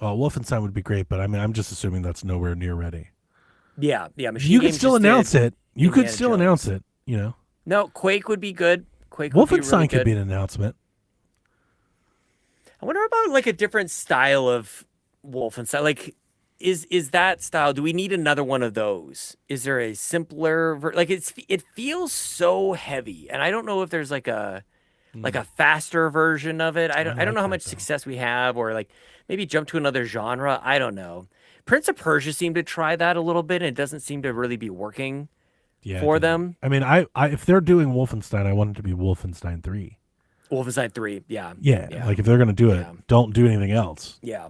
Well, Wolfenstein would be great, but I mean, I'm just assuming that's nowhere near ready. Yeah. You could still announce it. You could still announce it. You know. No, Quake would be good. Wolfenstein could be an announcement. I wonder about like a different style of Wolfenstein. Like, is that style? Do we need another one of those? Is there a simpler like it feels so heavy, and I don't know if there's like a faster version of it. I don't know how much success we have, or like maybe jump to another genre. I don't know. Prince of Persia seemed to try that a little bit, and it doesn't seem to really be working for them. I mean, I if they're doing Wolfenstein, I want it to be Wolfenstein 3. Wolfenstein 3, yeah. Like if they're going to do it, don't do anything else. Yeah.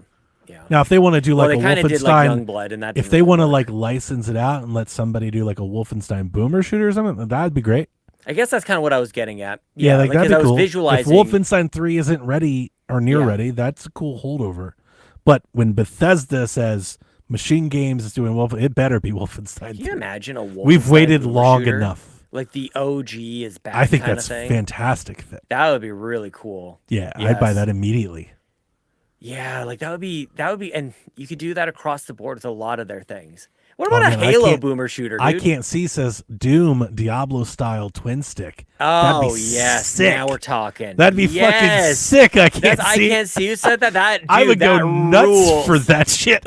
Now, if they want to do like a Wolfenstein, did like Youngblood, and that if they want to like license it out and let somebody do like a Wolfenstein boomer shooter or something, that'd be great. I guess that's kind of what I was getting at. Yeah, like that'd be cool. Visualizing... If Wolfenstein 3 isn't ready or near ready, that's a cool holdover. But when Bethesda says Machine Games is doing Wolfenstein, it better be Wolfenstein 3. Can you imagine a Wolfenstein We've waited long shooter? Enough. Like the OG is back. I think that's fantastic fit. That would be really cool. Yeah, yes. I'd buy that immediately. Yeah, like that would be, and you could do that across the board with a lot of their things. What about a Halo boomer shooter, dude? I can't see says Doom Diablo style twin stick. Oh, that'd be sick. Now we're talking. That'd be fucking sick. I can't see. You said that. Dude, I would go nuts for that shit.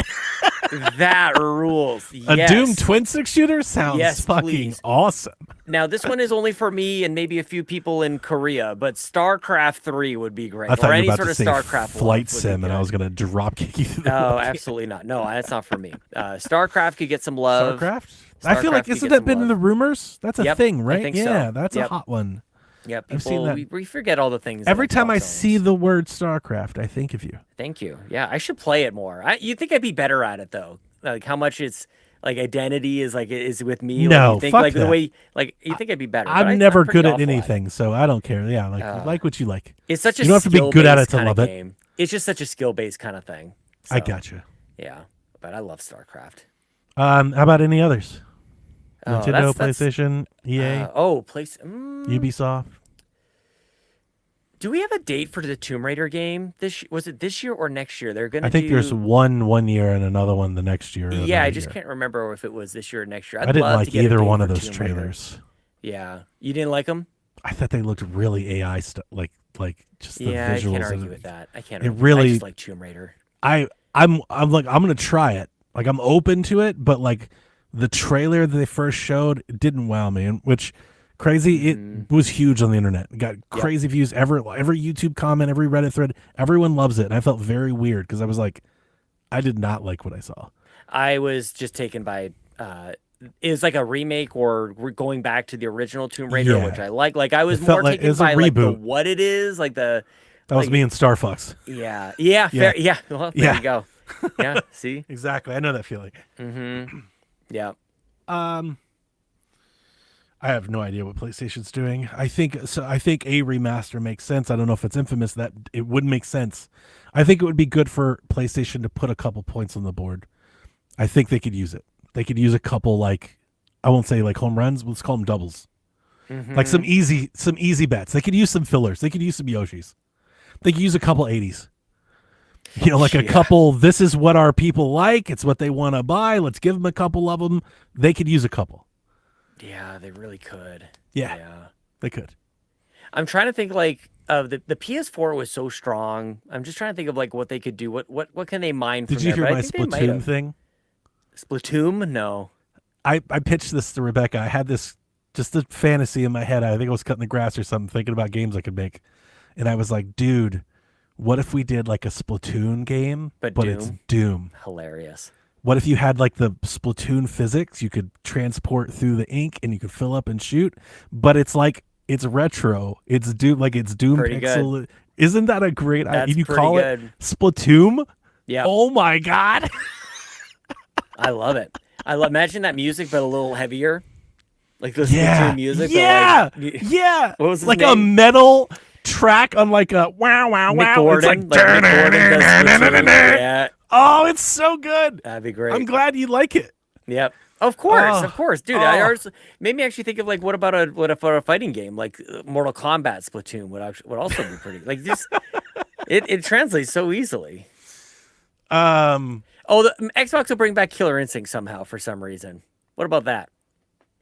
That rules. A Doom twin stick shooter sounds fucking awesome. Now, this one is only for me and maybe a few people in Korea, but StarCraft 3 would be great. I thought or you any were sort about to of say StarCraft flight sim, and I was going to drop kick you through the Oh, absolutely not. No, that's not for me. StarCraft could get some love. StarCraft? I feel like, isn't that been in the rumors? That's a thing, right? I think so. That's a hot one. Yeah, people, I've seen that. We forget all the things. Every time I see the word StarCraft, I think of you. Thank you. Yeah, I should play it more. You think I'd be better at it, though? Like how much it's like identity is with me. No, like, you think, fuck like that. The way like you think I'd be better. I'm never good at anything, so I don't care. Yeah, like what you like. It's such a you don't have to be good at it to love it. It's just such a skill-based kind of thing. So, I gotcha. Yeah, but I love StarCraft. How about any others? Oh, Nintendo, PlayStation, EA. Ubisoft. Do we have a date for the Tomb Raider game? Was it this year or next year? They're gonna. I think there's one year and another one the next year. Yeah, I just can't remember if it was this year or next year. I didn't like either one of those trailers. Yeah, you didn't like them? I thought they looked really AI stuff, like just the visuals. I can't argue with that. I can't. It really. I just like Tomb Raider. I'm like I'm gonna try it. Like I'm open to it, but like the trailer that they first showed didn't wow me, and which. Crazy, it was huge on the internet. It got crazy views. Every YouTube comment, every Reddit thread, everyone loves it. And I felt very weird because I was like, I did not like what I saw. I was just taken by, it was like a remake or going back to the original Tomb Raider, which I like. Like I was more taken by like what it is, like the. That was me and Star Fox. Yeah, fair. Yeah, well, there you go. Yeah, see, exactly. I know that feeling. Yeah. I have no idea what PlayStation's doing. I think a remaster makes sense. I don't know if it's infamous that it would make sense. I think it would be good for PlayStation to put a couple points on the board. I think they could use it. They could use a couple, like, I won't say like home runs, let's call them doubles. Like some easy bets. They could use some fillers. They could use some Yoshis. They could use a couple 80s. You know, like a couple, this is what our people like. It's what they want to buy. Let's give them a couple of them. They could use a couple. Yeah, they really could. Yeah, they could. I'm trying to think like of the PS4 was so strong. I'm just trying to think of like what they could do. What can they mine from Did you hear my Splatoon thing? Splatoon? No. I pitched this to Rebecca. I had this just a fantasy in my head. I think I was cutting the grass or something, thinking about games I could make. And I was like, dude, What if we did like a Splatoon game, but it's Doom? Hilarious. What if you had like the Splatoon physics? You could transport through the ink and you could fill up and shoot, but it's like it's retro. It's Doom, like it's Doom pretty pixel. Good. Isn't that a great idea? That's You pretty call good. it Splatoon? Yeah. Oh my god. I love it. Imagine that music, but a little heavier. Like the yeah. Splatoon music. Yeah. But like, yeah. What was his like name? A metal track on like a wow wow Mick wow. Gordon. It's like, Mick Gordon does Splatoon. Yeah. Oh, it's so good. That'd be great. I'm glad you like it. Yep. Of course, dude. Made me actually think of like, what about a fighting game like Mortal Kombat Splatoon would also be pretty like just it translates so easily. The Xbox will bring back Killer Instinct somehow for some reason. What about that?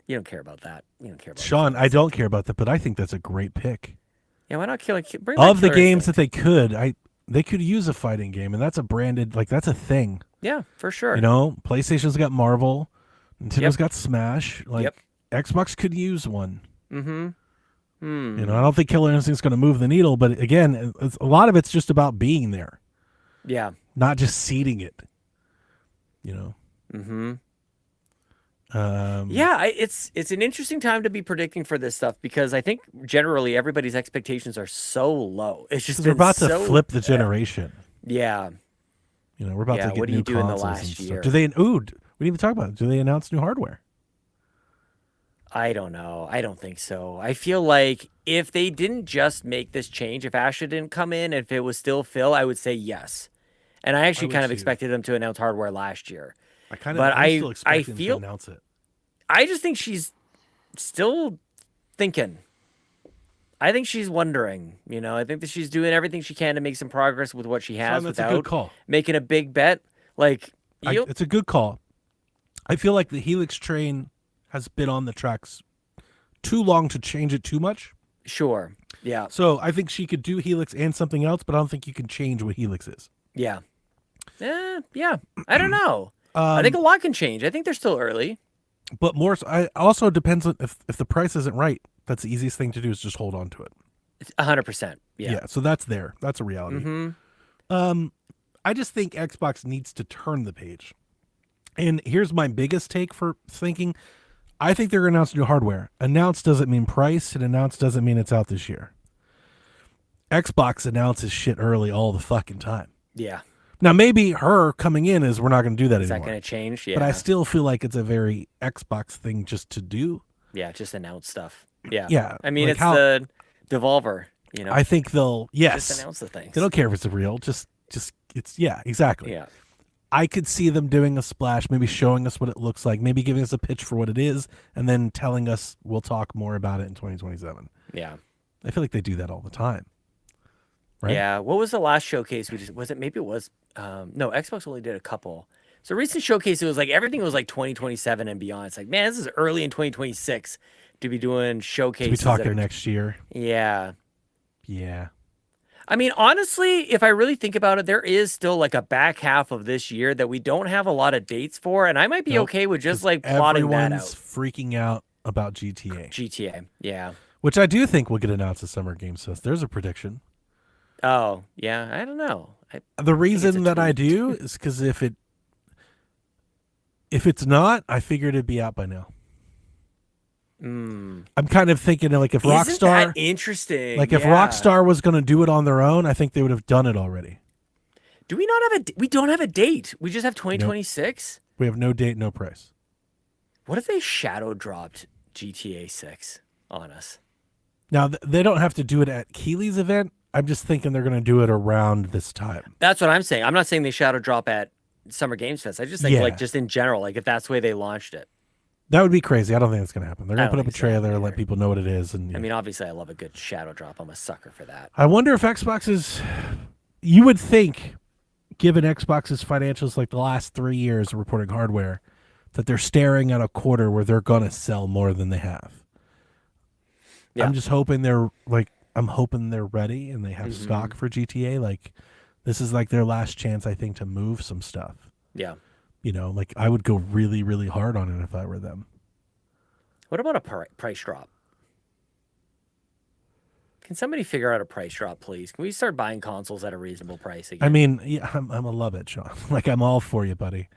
You don't care about that. You don't care about Sean. I don't care about that, but I think that's a great pick. Yeah, why not bring back of the Killer games Instinct? that they could use a fighting game, and that's a branded that's a thing. Yeah, for sure. You know, PlayStation's got Marvel, Nintendo's got Smash. Xbox could use one. Mm-hmm. You know, I don't think Killer Instinct's going to move the needle, but again, a lot of it's just about being there. Yeah. Not just seeding it. You know. Mm-hmm. Um, it's an interesting time to be predicting for this stuff because I think generally everybody's expectations are so low. It's just we're about to flip the generation. Yeah. You know, we're about to get what do new you do in the consoles last and year? stuff. We didn't even talk about it. Do they announce new hardware? I don't know. I don't think so. I feel like if they didn't just make this change, if Asha didn't come in, if it was still Phil, I would say yes. And I actually kind of expected them to announce hardware last year. I'm still expecting them to announce it. I just think she's still thinking. I think she's wondering. You know, I think that she's doing everything she can to make some progress with what she has without making a big bet. Like, it's a good call. I feel like the Helix train has been on the tracks too long to change it too much. Sure. Yeah. So I think she could do Helix and something else, but I don't think you can change what Helix is. Yeah. Yeah. I don't know. I think a lot can change. I think they're still early. But more, I also depends on if the price isn't right. That's the easiest thing to do is just hold on to it. 100%. Yeah. Yeah. So that's there. That's a reality. Mm-hmm. I just think Xbox needs to turn the page. And here's my biggest take for thinking. I think they're going to announce new hardware. Announce doesn't mean price, and announce doesn't mean it's out this year. Xbox announces shit early all the fucking time. Yeah. Now, maybe her coming in is we're not going to do that anymore. Is that going to change? Yeah. But I still feel like it's a very Xbox thing just to do. Yeah, just announce stuff. Yeah. Yeah. I mean, it's the Devolver, you know. I think they'll, just announce the things. They don't care if it's real. Just it's, exactly. Yeah. I could see them doing a splash, maybe showing us what it looks like, maybe giving us a pitch for what it is, and then telling us we'll talk more about it in 2027. Yeah. I feel like they do that all the time. Right? Yeah. What was the last showcase? Maybe it was, no, Xbox only did a couple. So recent showcase, it was like everything was like 2027 and beyond. It's like, man, this is early in 2026 to be doing showcases. To be talking next year. Yeah. Yeah. I mean, honestly, if I really think about it, there is still like a back half of this year that we don't have a lot of dates for, and I might be okay with just like plotting that out. Everyone's freaking out about GTA. GTA, yeah. Which I do think will get announced at Summer Games Fest. There's a prediction. Oh, yeah, I don't know. The reason that I do is because if it's not, I figured it'd be out by now. I'm kind of thinking like if Rockstar, interesting. Like if Rockstar was going to do it on their own, I think they would have done it already. Do we not have we don't have a date. We just have 2026. Nope. We have no date, no price. What if they shadow dropped GTA 6 on us? Now they don't have to do it at Keeley's event. I'm just thinking they're going to do it around this time. That's what I'm saying. I'm not saying they shadow drop at Summer Games Fest. I just think like just in general, like if that's the way they launched it. That would be crazy. I don't think it's going to happen. They're going to put up a trailer and let people know what it is. And I mean, obviously, I love a good shadow drop. I'm a sucker for that. I wonder if Xbox is... You would think, given Xbox's financials like the last 3 years of reporting hardware, that they're staring at a quarter where they're going to sell more than they have. Yeah. I'm just hoping I'm hoping they're ready and they have stock for GTA. Like, this is like their last chance, I think, to move some stuff. Yeah. You know, like I would go really, really hard on it if I were them. What about a price drop? Can somebody figure out a price drop, please? Can we start buying consoles at a reasonable price again? I mean, yeah, I'm a love it, Sean. Like, I'm all for you, buddy.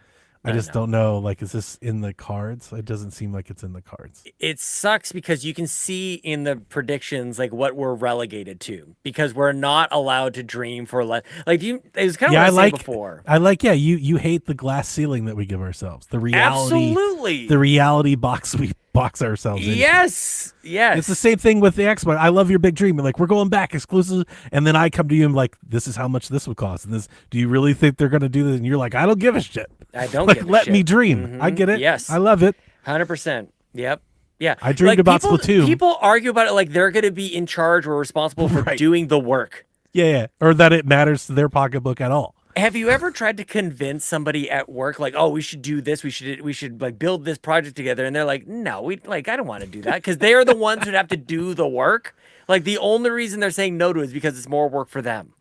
I just don't know. Like, is this in the cards? It doesn't seem like it's in the cards. It sucks because you can see in the predictions like what we're relegated to because we're not allowed to dream for less. Like it was kind of what I said before. I like, you hate the glass ceiling that we give ourselves. The reality, absolutely, the reality box we box ourselves in. Yes. It's the same thing with the Xbox. I love your big dream. Like, we're going back exclusive, and then I come to you and like, this is how much this would cost. And this, do you really think they're going to do this? And you're like, I don't give a shit. I don't like, give a let shit. me dream. I get it. Yes. I love it. 100%. Yep. Yeah. I dreamed about Splatoon. People argue about it like they're going to be in charge or responsible for doing the work. Yeah. Or that it matters to their pocketbook at all. Have you ever tried to convince somebody at work, like, oh, we should do this, we should like build this project together, and they're like, no, I don't want to do that, because they are the ones who have to do the work. Like, the only reason they're saying no to it is because it's more work for them.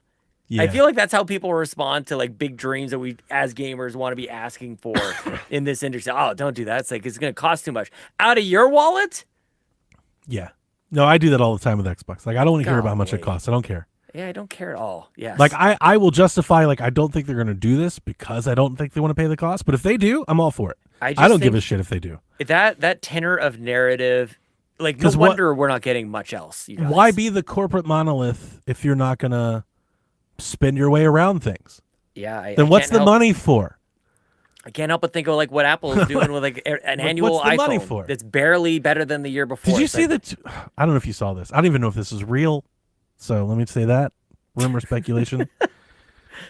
Yeah. I feel like that's how people respond to like big dreams that we as gamers want to be asking for in this industry. Oh, don't do that. It's like, it's going to cost too much. Out of your wallet? Yeah. No, I do that all the time with Xbox. Like, I don't want to hear about how much it costs. I don't care. Yeah, I don't care at all. Yes. Like, I will justify, like, I don't think they're going to do this because I don't think they want to pay the cost. But if they do, I'm all for it. I don't give a shit if they do. That tenor of narrative, like, no wonder we're not getting much else. You guys. Why be the corporate monolith if you're not going to spin your way around things? Yeah. Then what's the money for? I can't help but think of like what Apple is doing with like an annual what's the iPhone money for? That's barely better than the year before. Did you see that? I don't know if you saw this. I don't even know if this is real. So let me say that. Rumor, speculation.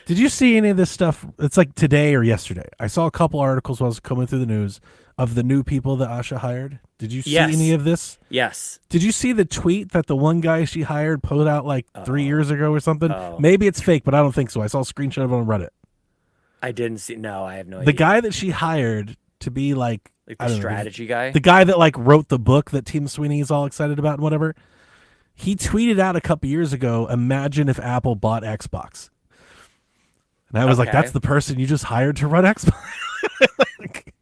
Did you see any of this stuff? It's like today or yesterday. I saw a couple articles while I was coming through the news of the new people that Asha hired. Did you see any of this? Yes. Did you see the tweet that the one guy she hired put out like 3 years ago or something? Maybe it's fake, but I don't think so. I saw a screenshot of it on Reddit. I didn't see. No, I have no idea. The guy that she hired to be like the strategy guy? The guy that like wrote the book that Tim Sweeney is all excited about and whatever. He tweeted out a couple years ago, imagine if Apple bought Xbox. And I was like, that's the person you just hired to run Xbox. Like,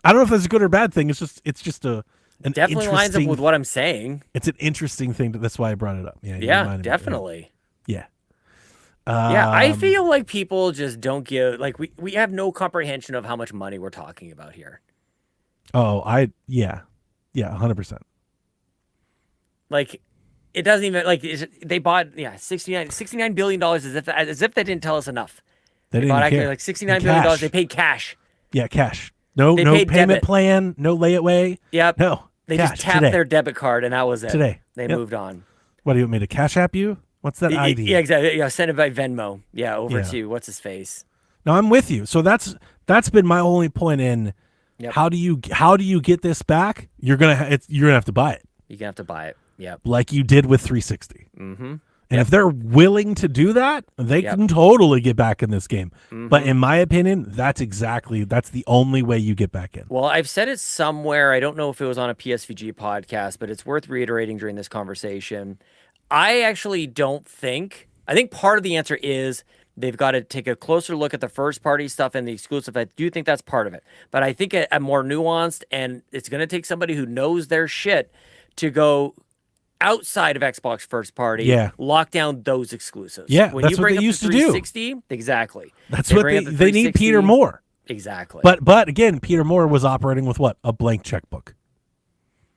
I don't know if that's a good or bad thing. It's just an definitely lines up with what I'm saying. It's an interesting thing. That's why I brought it up. Yeah, definitely. Yeah. I feel like people just don't give, like, we have no comprehension of how much money we're talking about here. Oh, yeah, 100%. Like, it doesn't even, like, they bought, $69 billion as if they didn't tell us enough. They bought care. Like $69 billion. They paid cash. Yeah, cash. No payment plan, no layaway. Yep. No. They just tapped their debit card and that was it. Today. They moved on. What, do you want me to cash app you? What's that ID? Yeah, exactly. Yeah, send it by Venmo. Yeah, over to what's his face. No, I'm with you. So that's been my only point in how do you get this back? You're gonna have to buy it. You're gonna have to buy it. Yep. Like you did with 360. Mm-hmm. And if they're willing to do that, they can totally get back in this game. Mm-hmm. But in my opinion, that's the only way you get back in. Well, I've said it somewhere. I don't know if it was on a PSVG podcast, but it's worth reiterating during this conversation. I actually don't think, I think part of the answer is they've got to take a closer look at the first party stuff and the exclusive. I do think that's part of it. But I think a more nuanced, and it's going to take somebody who knows their shit to go outside of Xbox first party, lock down those exclusives. Yeah, when that's you bring what they up used the to do. 360, exactly. That's what they need. Peter Moore. Exactly. But again, Peter Moore was operating with what? A blank checkbook.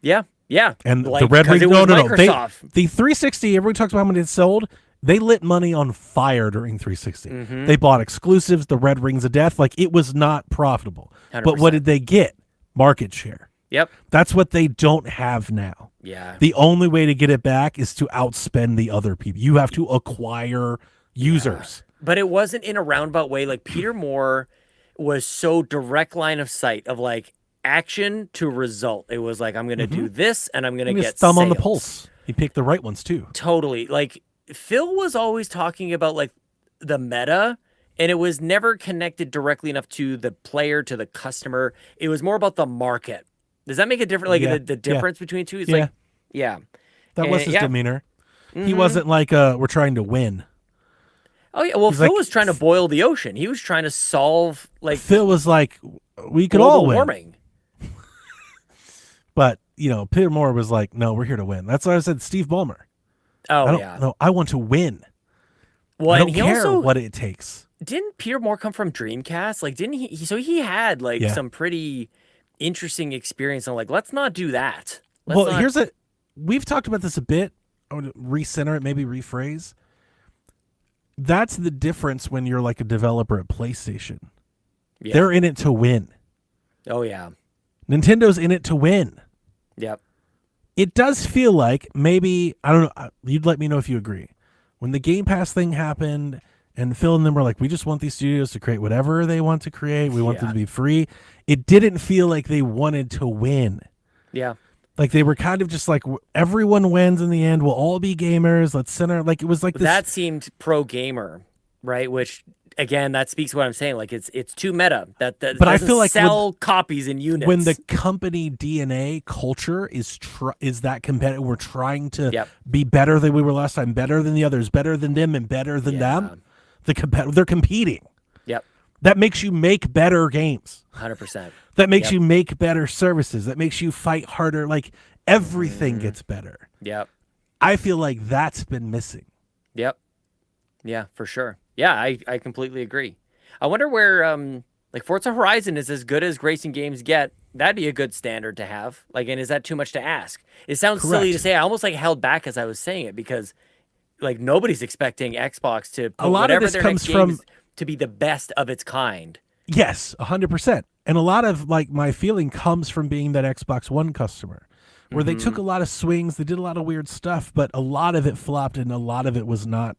Yeah. Yeah. And the red ring, no. Microsoft. The 360, everybody talks about how many it sold. They lit money on fire during 360. Mm-hmm. They bought exclusives, the red rings of death. Like, it was not profitable. 100%. But what did they get? Market share. Yep. That's what they don't have now. Yeah. The only way to get it back is to outspend the other people. You have to acquire users. Yeah. But it wasn't in a roundabout way. Like, Peter Moore was so direct line of sight of like action to result. It was like, I'm going to do this and I'm going to get thumb on the pulse. He picked the right ones too. Totally. Like, Phil was always talking about like the meta, and it was never connected directly enough to the player, to the customer. It was more about the market. Does that make a difference? Like the difference between two? It's like, that was his demeanor. Mm-hmm. He wasn't like, we're trying to win. Oh yeah. Well, Phil was trying to boil the ocean. He was trying to solve like. Phil was like, we could all win. Warming. But Peter Moore was like, no, we're here to win. That's why I said Steve Ballmer. Oh, I don't yeah. know. I want to win. Well, I don't and he care also what it takes. didn't Peter Moore come from Dreamcast? Like, didn't he? So he had like Yeah. some pretty interesting experience. And like, let's not do that. Let's Well, not. we've talked about this a bit. I want to recenter it, maybe rephrase. That's the difference when you're like a developer at PlayStation. Yeah. They're in it to win. Oh, yeah. Nintendo's in it to win. Yep. It does feel like maybe, I don't know, you'd let me know if you agree. When the Game Pass thing happened and Phil and them were like, we just want these studios to create whatever they want to create. We want them to be free. It didn't feel like they wanted to win. Yeah. Like they were kind of just like, everyone wins in the end. We'll all be gamers. Let's center. Like it was like this. That seemed pro gamer, right? Which again, that speaks to what I'm saying. Like it's too meta. That but I feel like sell copies in units. When the company DNA culture is that competitive, we're trying to be better than we were last time, better than the others, better than them, and better than them. They're competing. Yep. That makes you make better games. 100%. That makes you make better services. That makes you fight harder. Like everything gets better. Yep. I feel like that's been missing. Yep. Yeah, for sure. Yeah, I completely agree. I wonder where like Forza Horizon is as good as racing games get. That'd be a good standard to have. Like, and is that too much to ask? It sounds silly to say. I almost like held back as I was saying it because like nobody's expecting Xbox to put a lot whatever of this their comes next game from is to be the best of its kind. Yes, 100%. And a lot of like my feeling comes from being that Xbox One customer where they took a lot of swings, they did a lot of weird stuff, but a lot of it flopped and a lot of it was not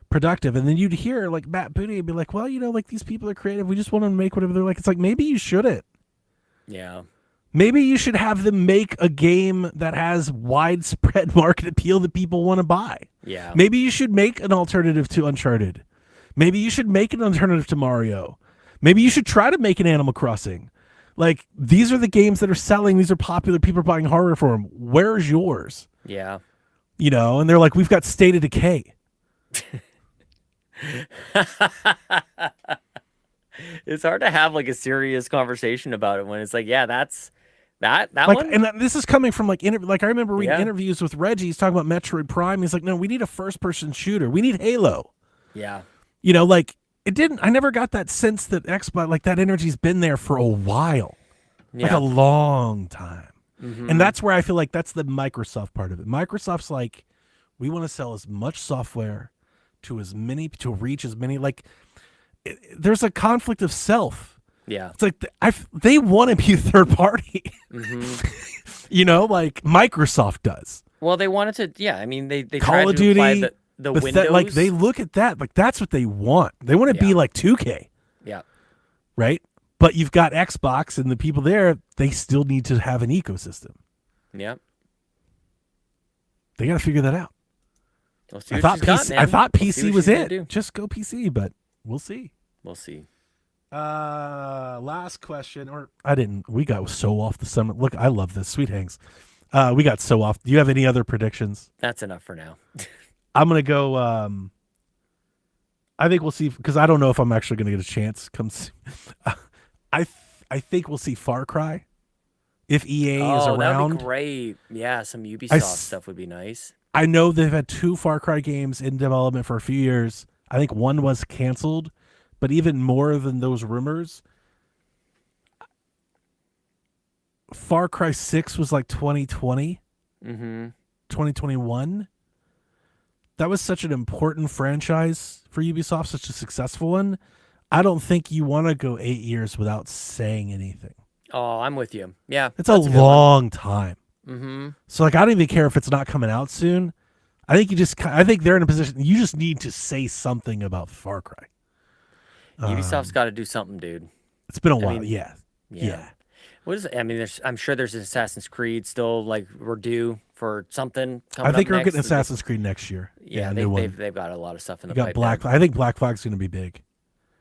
productive. And then you'd hear like Matt Booty be like, well, you know, like these people are creative. We just want to make whatever they're like. It's like, maybe you shouldn't. Yeah. Maybe you should have them make a game that has widespread market appeal that people want to buy. Yeah. Maybe you should make an alternative to Uncharted. Maybe you should make an alternative to Mario. Maybe you should try to make an Animal Crossing. Like, these are the games that are selling. These are popular. People are buying hardware for them. Where's yours? Yeah. You know, and they're like, we've got State of Decay. It's hard to have like a serious conversation about it when it's like, yeah, that's that like, one. And this is coming from like I remember reading interviews with Reggie. He's talking about Metroid Prime. He's like, no, we need a first-person shooter. We need Halo. Yeah. You know, like I never got that sense that Xbox, like that energy's been there for a while, like a long time. And that's where I feel like that's the Microsoft part of it. Microsoft's like, we want to sell as much software to reach as many, like there's a conflict of self. Yeah. It's like they want to be third party, you know, like Microsoft does. Well, they wanted to, I mean, they Call tried of to Duty, apply the Windows. Like they look at that, like that's what they want. They want to be like 2K. Yeah. Right? But you've got Xbox and the people there, they still need to have an ecosystem. Yeah. They got to figure that out. We'll I thought PC was it. Just go PC, but we'll see. We'll see. Last question, we got so off the summit. Look, I love this. Sweet Hangs. We got so off. Do you have any other predictions? That's enough for now. I'm going to go, I think we'll see, because I don't know if I'm actually going to get a chance. I think we'll see Far Cry if EA is around. That'd be great. Yeah, some Ubisoft stuff would be nice. I know they've had 2 Far Cry games in development for a few years. I think one was canceled, but even more than those rumors, Far Cry 6 was like 2020, 2021. That was such an important franchise for Ubisoft, such a successful one. I don't think you want to go 8 years without saying anything. Oh, I'm with you. Yeah. It's a long time. Mm-hmm. So, like, I don't even care if it's not coming out soon. I think they're in a position, you just need to say something about Far Cry. Ubisoft's got to do something, dude. It's been a while. Yeah. What is it? I mean, I'm sure there's an Assassin's Creed still, like, we're due for something coming I think we're getting Assassin's Creed next year. Yeah, they've got a lot of stuff in the pipeline. I think Black Flag's going to be big.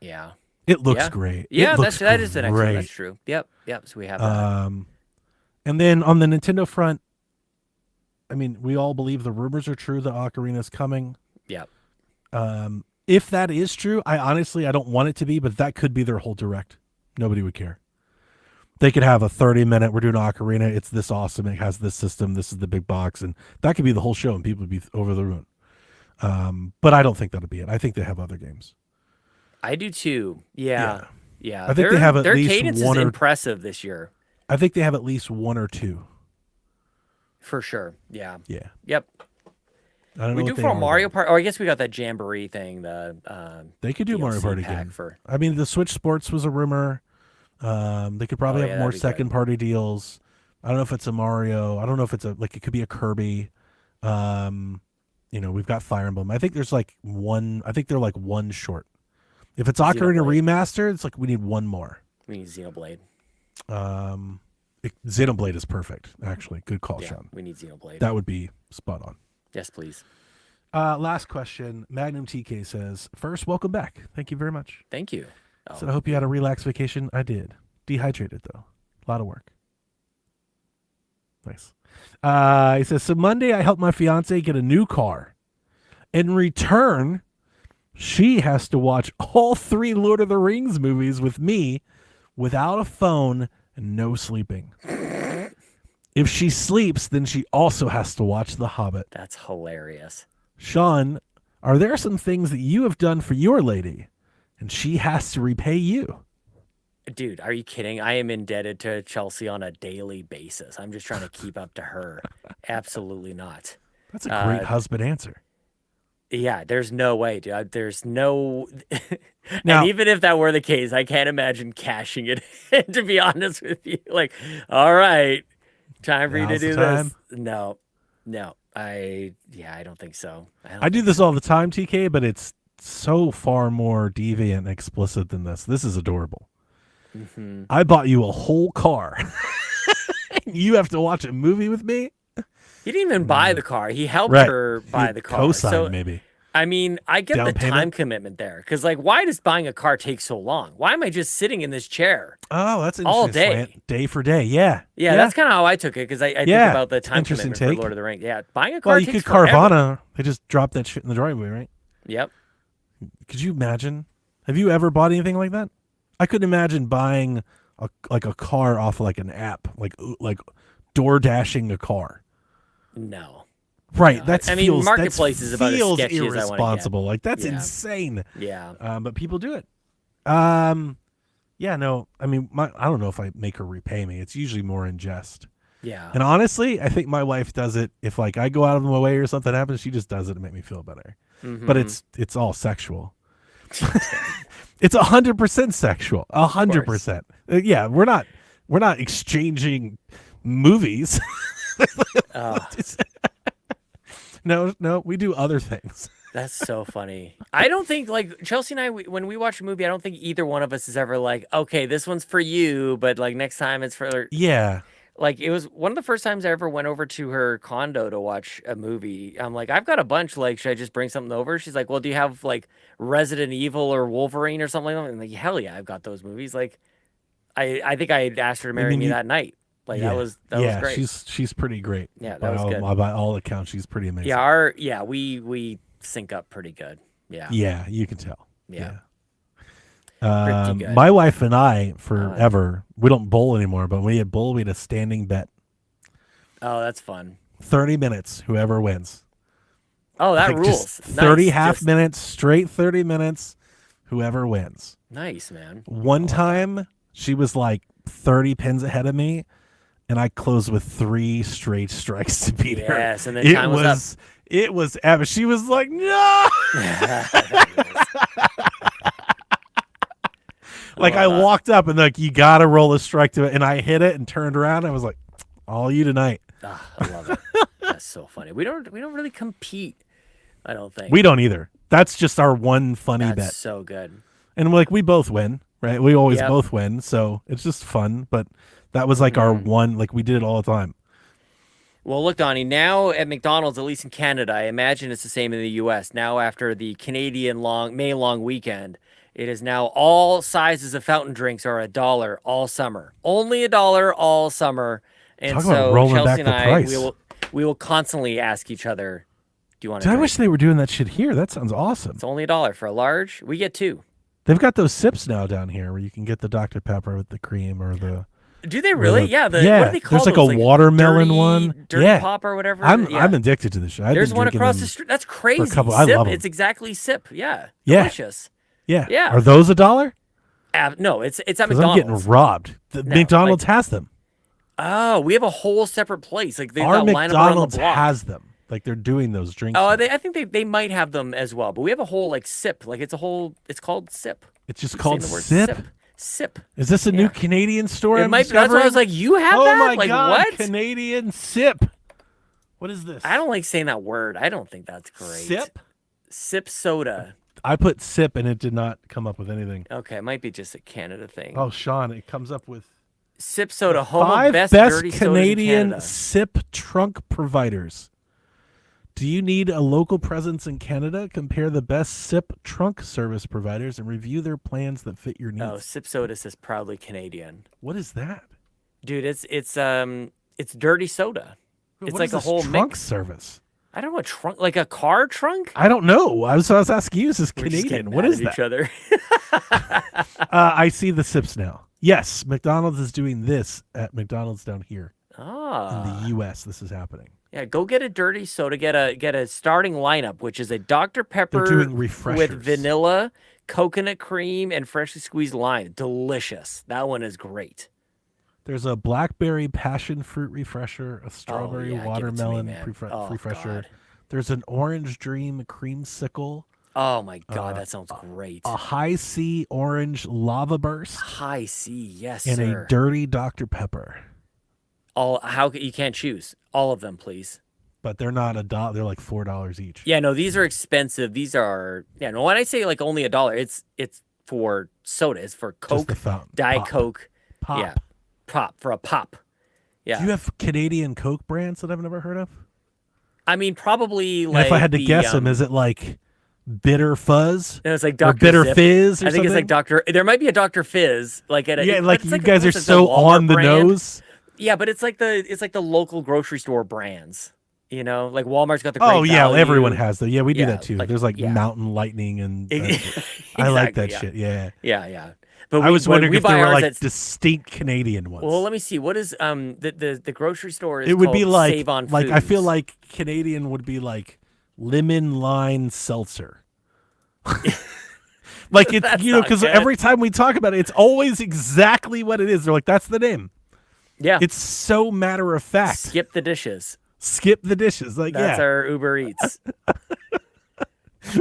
Yeah. It looks great. Yeah, that is the next one. That's true. Yep. So we have that. And then on the Nintendo front, I mean, we all believe the rumors are true that Ocarina's coming. Yep. If that is true, I don't want it to be, but that could be their whole direct. Nobody would care. They could have a 30-minute, we're doing Ocarina, it's this awesome, it has this system, this is the big box, and that could be the whole show, and people would be over the moon. But I don't think that'll be it. I think they have other games. I do too. Yeah. I think they have at their least cadence one is or impressive this year. I think they have at least one or two. For sure. Yeah. Yeah. Yep. I don't know we do what they for a are, Mario though. Party. Or I guess we got that Jamboree thing. They could do DLC Mario Party pack again. for. I mean, the Switch Sports was a rumor. They could probably have more that'd be second good. party deals. I don't know if it's a Mario. I don't know if it's it could be a Kirby. We've got Fire Emblem. I think there's like one. I think they're like one short. If it's Ocarina Remastered, it's like we need one more. We need Xenoblade. Xenoblade is perfect, actually. Good call, Yeah, Sean. we need Xenoblade. That would be spot on. Yes, please. Last question. Magnum TK says, first, welcome back. Thank you very much. Thank you. So I hope you had a relaxed vacation. I did. Dehydrated, though. A lot of work. Nice. He says, so Monday I helped my fiance get a new car. In return, she has to watch all 3 Lord of the Rings movies with me without a phone and no sleeping. If she sleeps, then she also has to watch The Hobbit. That's hilarious. Sean, are there some things that you have done for your lady and she has to repay you? Dude, are you kidding? I am indebted to Chelsea on a daily basis. I'm just trying to keep up to her. Absolutely not. That's a great husband answer. Yeah, there's no way, dude. There's no. Now, and even if that were the case, I can't imagine cashing it in, to be honest with you. Like, all right, time for you to do this. No. I don't think so. I do this all the time, TK, but it's so far more deviant and explicit than this. This is adorable. Mm-hmm. I bought you a whole car. You have to watch a movie with me? He didn't even buy the car. He helped her buy the car. Co-sign, maybe. I mean, I get Down the payment? time commitment there. Because, like, why does buying a car take so long? Why am I just sitting in this chair? Oh, that's interesting. All day. Day for day, yeah. Yeah, that's kind of how I took it. Because I think about the time commitment for Lord of the Rings. Yeah, buying a car takes you could forever. Carvana. They just drop that shit in the driveway, right? Yep. Could you imagine? Have you ever bought anything like that? I couldn't imagine buying a car off of like an app, like door dashing a car. No. Right. No. That's Marketplace is about as sketchy as I want to get. irresponsible. Like that's insane. Yeah. But people do it. Yeah. No. I mean, I don't know if I make her repay me. It's usually more in jest. Yeah. And honestly, I think my wife does it if like I go out of my way or something happens. She just does it to make me feel better. Mm-hmm. But it's all sexual. It's 100% sexual. 100%. Yeah, we're not exchanging movies. No, we do other things. That's so funny. I don't think like Chelsea and I, when we watch a movie, I don't think either one of us is ever like, okay, this one's for you, but like next time it's for. Yeah. Like it was one of the first times I ever went over to her condo to watch a movie. I'm like, I've got a bunch. Like, should I just bring something over? She's like, well, do you have like Resident Evil or Wolverine or something like that? I'm like, hell yeah, I've got those movies. Like, I think I asked her to marry me that night. Like that was great. She's pretty great. Yeah, that was good. By all accounts, she's pretty amazing. Yeah, we sync up pretty good. Yeah. Yeah, you can tell. Yeah. Pretty good. My wife and I, forever, we don't bowl anymore, but when we had bowl, we had a standing bet. Oh, that's fun. 30 minutes, whoever wins. Oh, that rules. 30 minutes, straight 30 minutes, whoever wins. Nice, man. One time, she was like 30 pins ahead of me, and I closed with 3 straight strikes to beat her. Yes, and then time was up. It was epic. She was like, no! Like I walked up and like, you got to roll a strike to it. And I hit it and turned around. And I was like, all you tonight. I love it. That's so funny. We don't really compete. I don't think we don't either. That's just our one funny bet. That's so good. And like, we both win, right? We always both win. So it's just fun. But that was like our one, like we did it all the time. Well, look, Donnie, now at McDonald's, at least in Canada, I imagine it's the same in the U.S. Now after the Canadian May long weekend, it is now all sizes of fountain drinks are $1 all summer. Only $1 all summer. And talk so about Chelsea and I, we will constantly ask each other, do you want to I wish they were doing that shit here. That sounds awesome. It's only $1 for a large. We get 2. They've got those sips now down here where you can get the Dr. Pepper with the cream or the Do they really? Yeah. What do they call there's like those? a watermelon one. Dirty pop or whatever. I'm addicted to this shit. There's one across the street. That's crazy. I love them. It's exactly Sip. Yeah. Yeah. Delicious. Yeah. Yeah. Are those $1? No, it's at McDonald's. I'm getting robbed. McDonald's has them. Oh, we have a whole separate place. Like our McDonald's has them. Like they're doing those drinks. Oh, I think they might have them as well. But we have a whole like Sip. Like it's called Sip. It's just called Sip. Sip. Is this a new Canadian store? It might be. That's why I was like, you have that? Oh my like, God, what? Canadian Sip. What is this? I don't like saying that word. I don't think that's great. Sip soda. I put Sip and it did not come up with anything. Okay, it might be just a Canada thing. Oh, Sean, it comes up with Sip soda, home of best dirty Canadian sodas in Sip trunk providers. Do you need a local presence in Canada? Compare the best Sip trunk service providers and review their plans that fit your needs. Oh, Sip soda says proudly Canadian. What is that? Dude, it's dirty soda. It's like a whole trunk service. I don't know, a trunk, like a car trunk? I don't know. I was asking you. Is this Canadian? What is that? Each other. I see the Sips now. Yes, McDonald's is doing this at McDonald's down here. In the U.S., this is happening. Yeah, go get a dirty soda. Get a starting lineup, which is a Dr. Pepper with vanilla, coconut cream, and freshly squeezed lime. Delicious. That one is great. There's a blackberry passion fruit refresher, a strawberry watermelon refresher. God. There's an orange dream creamsicle. Oh my God, that sounds great. A high C orange lava burst. High C, yes, and sir. a dirty Dr. Pepper. You can't choose all of them, please. But they're not $1. They're like $4 each. Yeah, no, these are expensive. These are no. When I say like only $1, it's for soda. It's for Coke, Diet Coke. Pop. Yeah. For a pop. Yeah. Do you have Canadian Coke brands that I've never heard of? I mean, probably and if I had to guess them, is it like Bitter Fuzz? No, it's like Dr. Bitter Zip. Fizz or I think something? it's like There might be a Dr. Fizz. Like at a, yeah, like you guys are so on the nose. Yeah, but it's like the local grocery store brands. You know, like Walmart's got the great value. Everyone has them. Yeah, we do that too. Like, there's like Mountain Lightning and exactly, I like that shit. Yeah. Yeah. But I was wondering if there were like distinct Canadian ones. Well, let me see. What is the grocery store is it would called be like Save On like Foods. I feel like Canadian would be like lemon lime seltzer. Like it's because every time we talk about it, it's always exactly what it is. They're like, that's the name. Yeah. It's so matter of fact. Skip the dishes. Like that's our Uber Eats.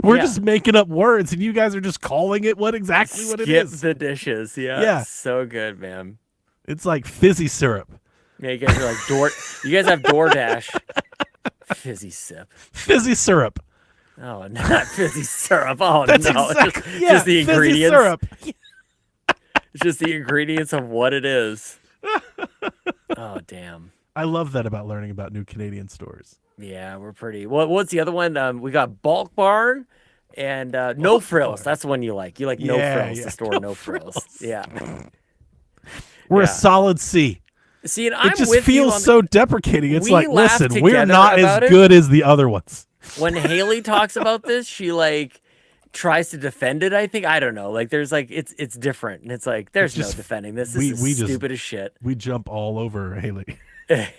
We're just making up words, and you guys are just calling it what it is. Skip the dishes. Yeah. So good, man. It's like fizzy syrup. Yeah, you guys are like You guys have DoorDash. Fizzy sip. Fizzy syrup. Oh, not fizzy syrup. Oh, that's no. Exactly, just the ingredients. Syrup. It's just the ingredients of what it is. Oh, damn. I love that about learning about new Canadian stores. Yeah, we're pretty. What's the other one? We got Bulk Barn and No Frills. That's the one you like. You like No Frills, the store No Frills. Yeah. We're a solid C. See, and it just feels so deprecating. It's like, listen, we're not as good as the other ones. When Haley talks about this, she like tries to defend it. I think I don't know. Like there's like it's different, and it's like there's no defending this. This is stupid as shit. We jump all over Haley.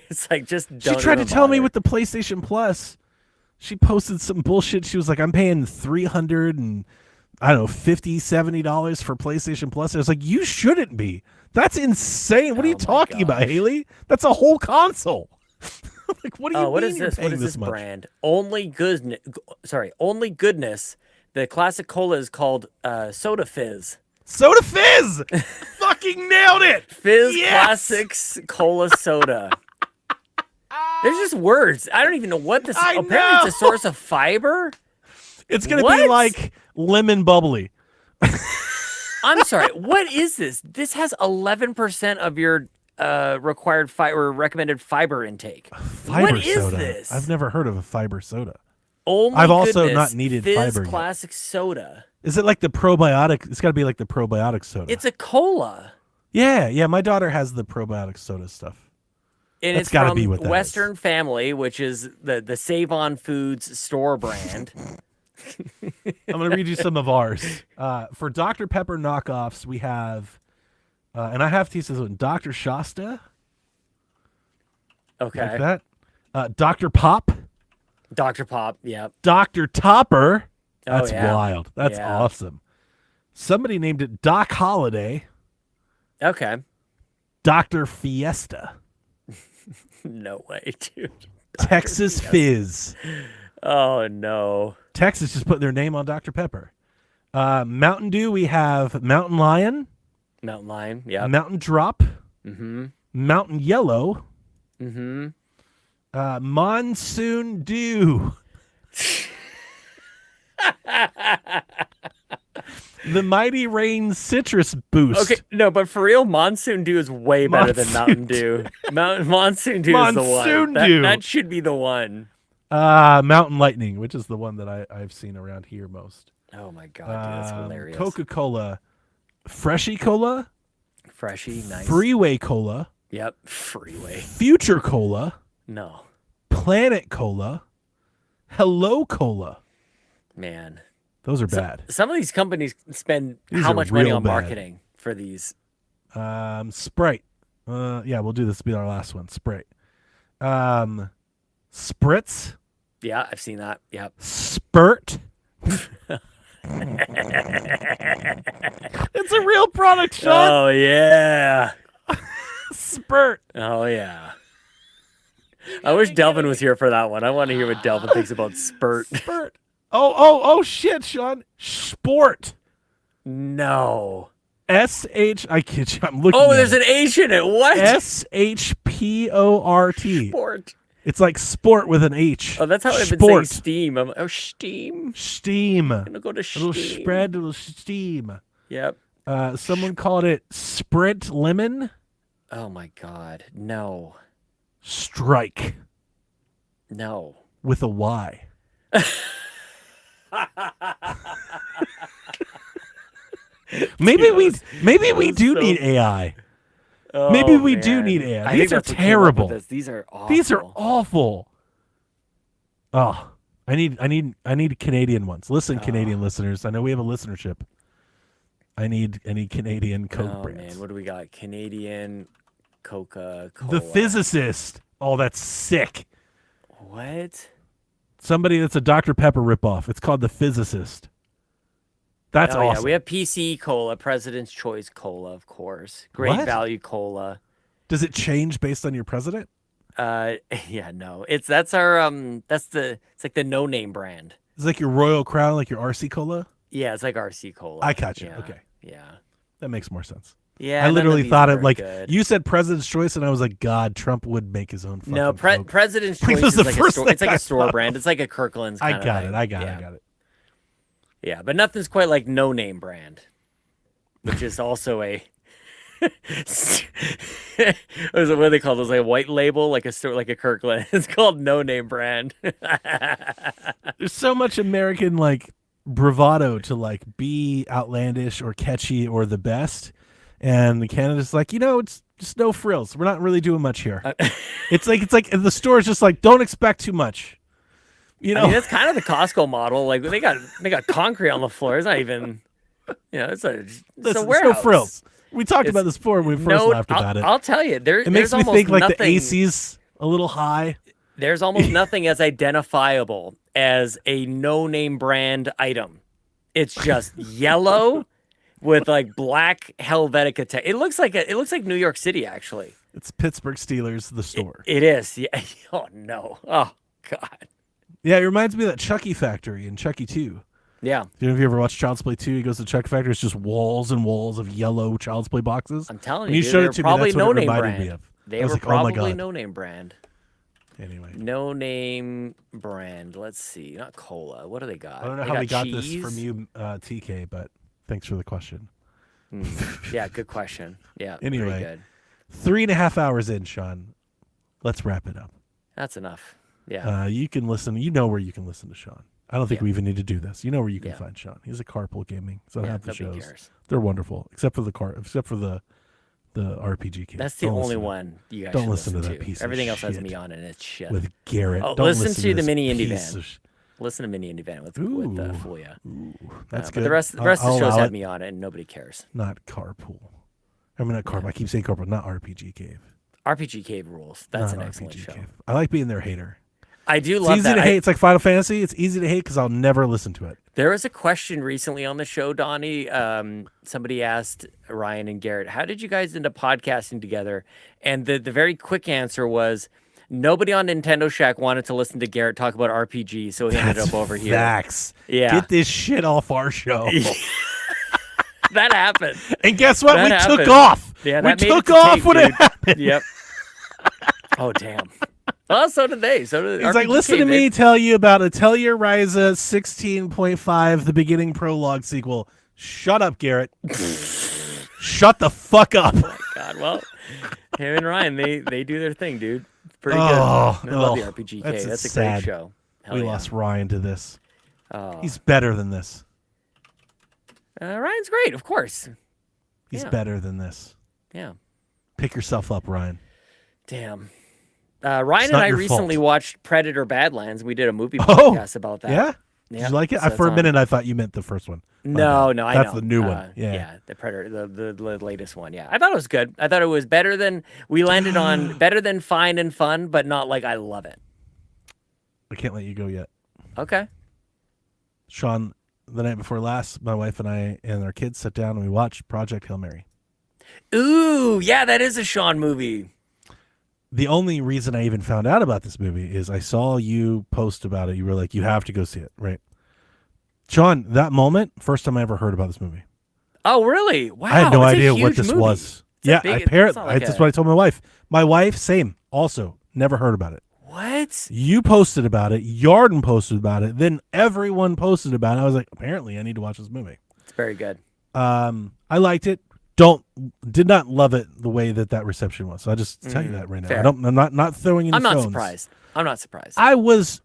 It's like just don't. She tried to tell me with the PlayStation Plus. She posted some bullshit. She was like, I'm paying $300 and I don't know $50-$70 for PlayStation Plus. I was like, you shouldn't be. That's insane. What are you talking about, Haley? That's a whole console. Like, what do you mean? What is this? What is this brand? Only Goodness. The classic cola is called Soda Fizz. Soda Fizz! Fucking nailed it! Fizz Classics Cola Soda. There's just words. I don't even know what this. Apparently, it's a source of fiber. It's gonna be like lemon bubbly. I'm sorry. What is this? This has 11% of your required fiber, recommended fiber intake. What is soda? this? I've never heard of a fiber soda. I've also not needed Fizz fiber. Classic Soda. Is it like the probiotic? It's got to be like the probiotic soda. It's a cola. Yeah. My daughter has the probiotic soda stuff. And That's got to be what that Western Family, which is the Save On Foods store brand. I'm going to read you some of ours. For Dr. Pepper knockoffs, we have And I have to use this one. Dr. Shasta. Okay. Like that. Dr. Pop. Dr. Pop. Yep. Dr. Topper. That's yeah. wild. That's awesome. Somebody named it Doc Holiday. Okay. Dr. Fiesta. No way, dude. Texas Fizz. Oh, no. Texas just put their name on Dr. Pepper. Mountain Dew, we have Mountain Lion. Mountain Lion, yeah. Mountain Drop. Mm-hmm. Mountain Yellow. Mm-hmm. Monsoon Dew. The Mighty Rain Citrus Boost. Okay, no, but for real, Monsoon Dew is way better than Mountain Dew. Monsoon Dew is the one. That should be the one. Mountain Lightning, which is the one that I've seen around here most. Oh my god, dude, that's hilarious. Coca-Cola, Freshie Cola. Freshie, nice. Freeway Cola. Yep, Freeway. Future Cola. No. Planet Cola. Hello Cola. Man. Those are bad. Some of these companies spend how much money on marketing for these? Sprite. Yeah, we'll do this. Be our last one. Sprite. Spritz. Yeah, I've seen that. Yep. Spurt. It's a real product, Sean. Oh yeah. Spurt. Oh yeah. I wish Delvin was here for that one. I want to hear what Delvin thinks about Spurt. Spurt. Oh shit, Sean. Sport. No. S-H, I kid you, I'm looking at there's an H in it. What? S-H-P-O-R-T. Sport. It's like sport with an H. Oh, that's how I've been saying steam. Steam. Steam. I'm gonna go to steam. A little spread, a little steam. Yep. Someone called it Sprint Lemon. Oh my god. No. Strike. No. With a Y. Maybe we do need AI. Oh, maybe we do need AI. These are terrible. These are awful. These are awful. Oh, I need Canadian ones. Listen, Canadian listeners. I know we have a listenership. I need Canadian Coke brands. Man, what do we got? Canadian Coca-Cola. The Physicist. Oh, that's sick. What? Somebody that's a Dr. Pepper ripoff. It's called The Physicist. That's awesome. Yeah, we have PC Cola, President's Choice Cola, of course. Great Value Cola. Does it change based on your president? Yeah, no. It's our it's like the no name brand. It's like your Royal Crown, like your RC Cola? Yeah, it's like RC Cola. I got you. Yeah, okay. Yeah. That makes more sense. Yeah. I literally thought it like good. You said President's Choice and I was like, God, Trump would make his own fucking No, President's Choice is like it's like a store brand. It's like a Kirkland's kind of thing. I got it. Yeah, but nothing's quite like no name brand, which is also a what do they call those? Like a white label, like a store, like a Kirkland. It's called no name brand. There's so much American like bravado to like be outlandish or catchy or the best, and Canada's like, it's just no frills. We're not really doing much here. It's like the store's just like, don't expect too much. I mean, that's kind of the Costco model. Like they got concrete on the floor. It's not even, it's a warehouse. No frills. We talked about this before when we first laughed about it. I'll tell you, it makes me think like the AC's a little high. There's almost nothing as identifiable as a no-name brand item. It's just yellow with like black Helvetica tech. It looks like New York City actually. It's Pittsburgh Steelers, the store. It is. Yeah. Oh no. Oh God. Yeah, it reminds me of that Chucky factory in Chucky 2. Yeah. If you ever watched Child's Play 2, he goes to the Chucky factory. It's just walls and walls of yellow Child's Play boxes. I'm telling you, you showed it to me. That's what it reminded me of. They were probably no-name brand. Anyway. No-name brand. Let's see. Not cola. What do they got? I don't know how we got this from you, TK, but thanks for the question. Yeah, good question. Yeah, anyway, good. 3.5 hours in, Sean. Let's wrap it up. That's enough. Yeah. You can listen. You know where you can listen to Sean. I don't think we even need to do this. You know where you can find Sean. He's a Carpool Gaming. So half the shows. Cares. They're wonderful, except for the RPG game. That's the only one you guys don't should listen to that piece. Everything of else has shit me on, and it's shit. With Garrett. Oh, don't listen to the mini indie van. Listen to mini indie van with Fulia. That's good. But the rest of the shows have me on it, and nobody cares. Not Carpool. I mean, not Corp. I keep saying Corp, but not RPG Cave. RPG Cave rules. That's not an excellent RPG show. Cave. I like being their hater. I do It's love easy that. to hate. It's like Final Fantasy. It's easy to hate because I'll never listen to it. There was a question recently on the show, Donnie. Somebody asked Ryan and Garrett, how did you guys end up podcasting together? And the very quick answer was, nobody on Nintendo Shack wanted to listen to Garrett talk about RPG, so he ended up over here. Facts. Yeah. Get this shit off our show. That happened. And guess what? That took off. Yeah, we that made took it to off tape, when dude. it happened. Yep. Oh, damn. Well, so did they. So did He's like, listen to me tell you about Atelier Ryza 16.5, the beginning prologue sequel. Shut up, Garrett. Shut the fuck up. Oh, my God. Well, him and Ryan, they do their thing, dude. Pretty good. Oh, I love the RPG K. That's a sad. great show. Hell We yeah. lost Ryan to this. Oh. He's better than this. Ryan's great, of course. He's Yeah. better than this. Yeah. Pick yourself up, Ryan. Damn. Ryan and not I your recently fault. watched Predator Badlands. We did a movie Oh, podcast about that. Yeah? Yeah. Did you like it? So For a it's minute, I thought you meant the first one. No, no, I know. That's the new one. Yeah. the Predator, the latest one. Yeah, I thought it was good. I thought it was better than we landed on. Better than fine and fun, but not like I love it. I can't let you go yet. Okay. Sean, the night before last, my wife and I and our kids sat down and we watched Project Hail Mary. Ooh, yeah, that is a Sean movie. The only reason I even found out about this movie is I saw you post about it. You were like, you have to go see it, right? Sean, that moment, first time I ever heard about this movie. Oh, really? Wow. I had no it's a idea what huge this movie. was. It's a Yeah, big- apparently, it's not like that's a- what I told my wife. My wife, same, also never heard about it. What? You posted about it. Yarden posted about it. Then everyone posted about it. I was like, apparently, I need to watch this movie. It's very good. I liked it. Did not love it the way that reception was. So I just tell you that right now. fair. I'm not throwing any I'm not stones. surprised. I'm not surprised. I was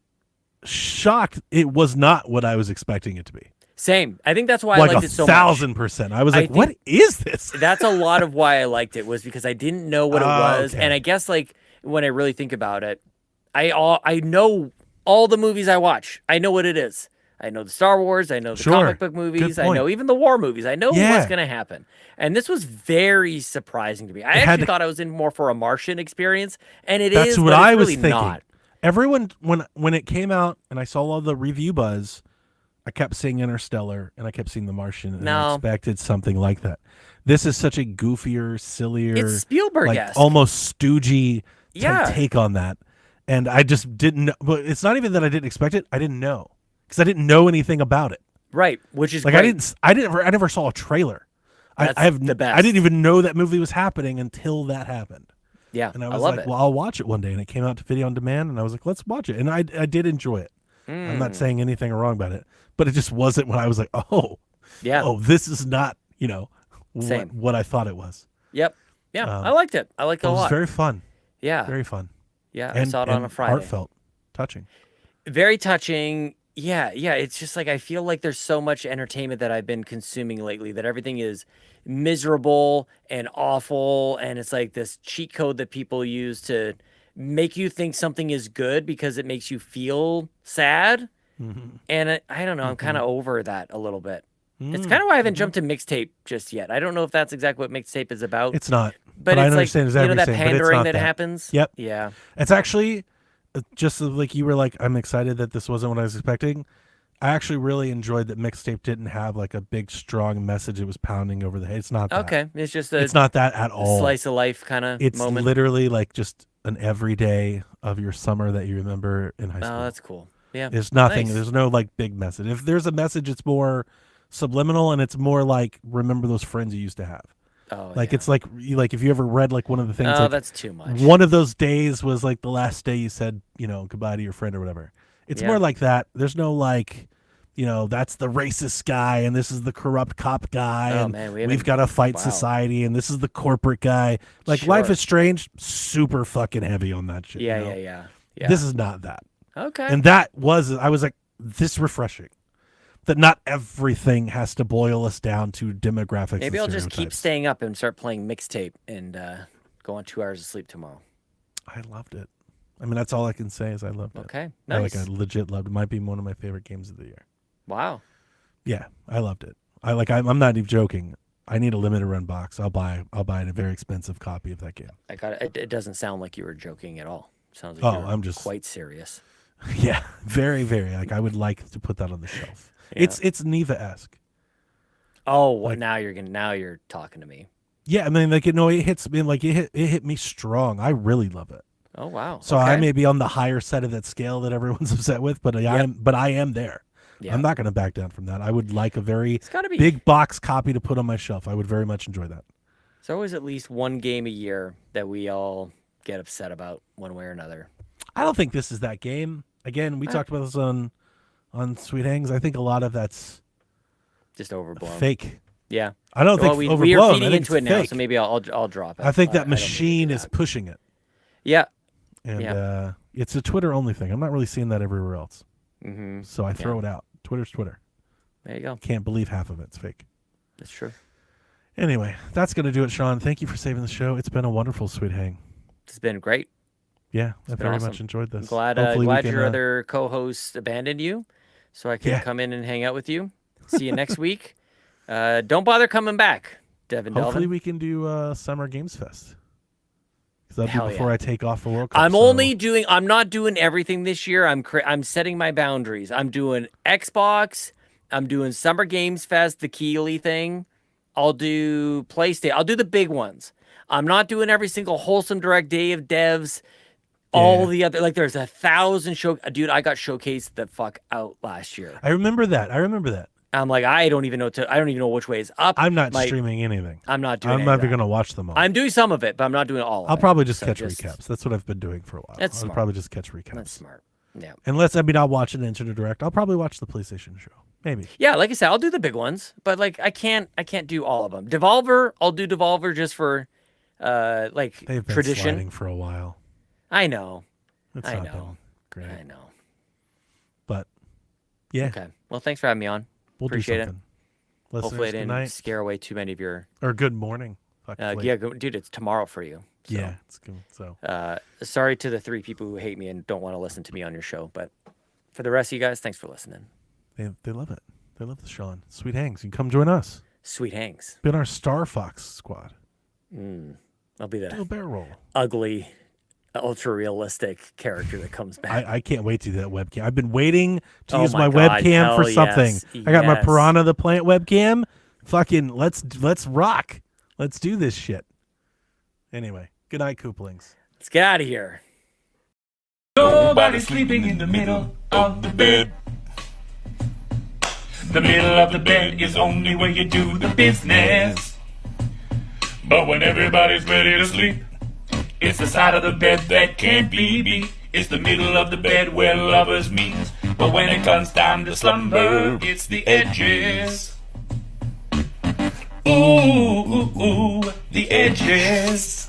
shocked. It was not what I was expecting it to be. Same. I think that's why Like I liked it so much. 1,000%. I was I like, think- what is this? That's a lot of why I liked it, was because I didn't know what it was. Okay. And I guess, like, when I really think about it, I know all the movies I watch. I know what it is. I know the Star Wars. I know the Sure. comic book Good movies. I point. know even the war movies. I know Yeah. what's going to happen. And this was very surprising to me. I had actually to- thought I was in more for a Martian experience, and it That's is, what but I it's was really thinking. not. Everyone, when it came out and I saw all the review buzz, I kept seeing Interstellar and I kept seeing The Martian, and I No. expected something like that. This is such a goofier, sillier, It's Spielberg-esque. like almost stoogey Yeah. type take on that. And I just didn't know. But it's not even that I didn't expect it. I didn't know because I didn't know anything about it. Right, which is Like great. I never saw a trailer. That's I have the best. I didn't even know that movie was happening until that happened. Yeah, And I I was love like, it. well, I'll watch it one day. And it came out to video on demand, and I was like, let's watch it. And I did enjoy it. I'm not saying anything wrong about it, but it just wasn't when I was like, Yeah. oh, this is not, Same. what I thought it was. Yep. Yeah, I liked it. I liked it It a was lot. very fun. Yeah. Very fun. Yeah, And, I saw it on and a Friday. heartfelt, touching. Very touching. Yeah, it's just like I feel like there's so much entertainment that I've been consuming lately that everything is miserable and awful, and it's like this cheat code that people use to make you think something is good because it makes you feel sad. And I don't know, I'm kind of over that a little bit. It's kind of why I haven't jumped to mixtape just yet. I don't know if that's exactly what mixtape is about. It's not. but I it's like, understand exactly that what you're saying, but it's pandering not that that. happens. Yep. Yeah. It's actually just like you were like, I'm excited that this wasn't what I was expecting. I actually really enjoyed that mixtape didn't have like a big, strong message it was pounding over the head. It's not that. Okay. It's just It's not that at a all. slice of life kind of It's moment. literally like just an everyday of your summer that you remember in high school. Oh, that's cool. Yeah. There's nothing. Nice. There's no like big message. If there's a message, it's more subliminal and it's more like remember those friends you used to have. Oh, Like yeah. it's like if you ever read like one of the things. Oh, like, that's too much. one of those days was like the last day you said goodbye to your friend or whatever. It's Yeah. more like that. There's no like. That's the racist guy, and this is the corrupt cop guy, Oh, and man, we've got to fight wow. society, and this is the corporate guy. Like Life Sure. is Strange, super fucking heavy on that shit. Yeah, you know? yeah. This is not that. Okay. And I was like, this refreshing. That not everything has to boil us down to demographics. Maybe and I'll just keep stereotypes. staying up and start playing mixtape and go on 2 hours of sleep tomorrow. I loved it. I mean, that's all I can say is I loved it. Okay. I Nice. I legit loved it. Might be one of my favorite games of the year. Wow. Yeah, I loved it. I'm not even joking. I need a limited run box. I'll buy a very expensive copy of that game. It doesn't sound like you were joking at all. It sounds like I'm just quite serious. Yeah, very, very. Like I would like to put that on the shelf. Yeah. It's Neva-esque. Oh, like, now you're talking to me. Yeah, I mean, like it hits me like it hit me strong. I really love it. Oh wow. So I may be on the higher side of that scale that everyone's upset with, but I am there. Yep. I'm not going to back down from that. I would like a very big box copy to put on my shelf. I would very much enjoy that. There's always at least one game a year that we all get upset about one way or another. I don't think this is that game. Again, we talked about this on Sweet Hangs. I think a lot of that's just overblown. Fake. Yeah. I don't think overblown. We are feeding into it now, so maybe I'll drop it. I think that machine is pushing it. Yeah. And it's a Twitter only thing. I'm not really seeing that everywhere else. Mm-hmm. So I throw it out. Twitter's Twitter. There you go. Can't believe half of it's fake. That's true. Anyway, that's going to do it, Sean. Thank you for saving the show. It's been a wonderful Sweet Hang. It's been great. Yeah, I very much enjoyed this. I'm glad your other co-hosts abandoned you, so I can come in and hang out with you. See you next week. Don't bother coming back, Devin. Hopefully we can do Summer Games Fest. Because that'll be before I take off for World Cup. I'm not doing everything this year. I'm setting my boundaries. I'm doing Xbox. I'm doing Summer Games Fest, the Keeley thing. I'll do PlayStation. I'll do the big ones. I'm not doing every single Wholesome Direct Day of Devs. All the other, like there's 1,000 show. Dude, I got showcased the fuck out last year. I remember that. I'm like, I don't even know which way is up. I'm not streaming anything. I'm not doing. I'm never gonna watch them all. I'm doing some of it, but I'm not doing all of it. I'll probably just catch recaps. That's what I've been doing for a while. That's smart. I'll probably just catch recaps. That's smart. Yeah. I'll watch it into the direct. I'll probably watch the PlayStation show. Maybe. Yeah, like I said, I'll do the big ones, but like I can't do all of them. Devolver, I'll do Devolver just for like they've been tradition. Sliding for a while. I know. It's not been great. I know. But yeah. Okay. Well, thanks for having me on. We'll appreciate it. Hopefully I didn't scare away too many of your. Or good morning. Dude, it's tomorrow for you. So. Yeah, it's good. So sorry to the 3 people who hate me and don't want to listen to me on your show, but for the rest of you guys, thanks for listening. They love it. They love the Sean. Sweet Hangs. You can come join us. Sweet Hangs. Be in our Star Fox squad. I'll be the do a bear roll. Ugly, ultra realistic character that comes back. I can't wait to do that webcam. I've been waiting to use my webcam for something. Yes. I got my Piranha the Plant webcam. Fucking let's rock. Let's do this shit. Anyway, good night, Kooplings. Let's get out of here. Nobody's sleeping in the middle of the bed. The middle of the bed is only where you do the business. But when everybody's ready to sleep, it's the side of the bed that can't be beat. It's the middle of the bed where lovers meet. But when it comes time to slumber, it's the edges. Ooh, ooh, ooh, the edges.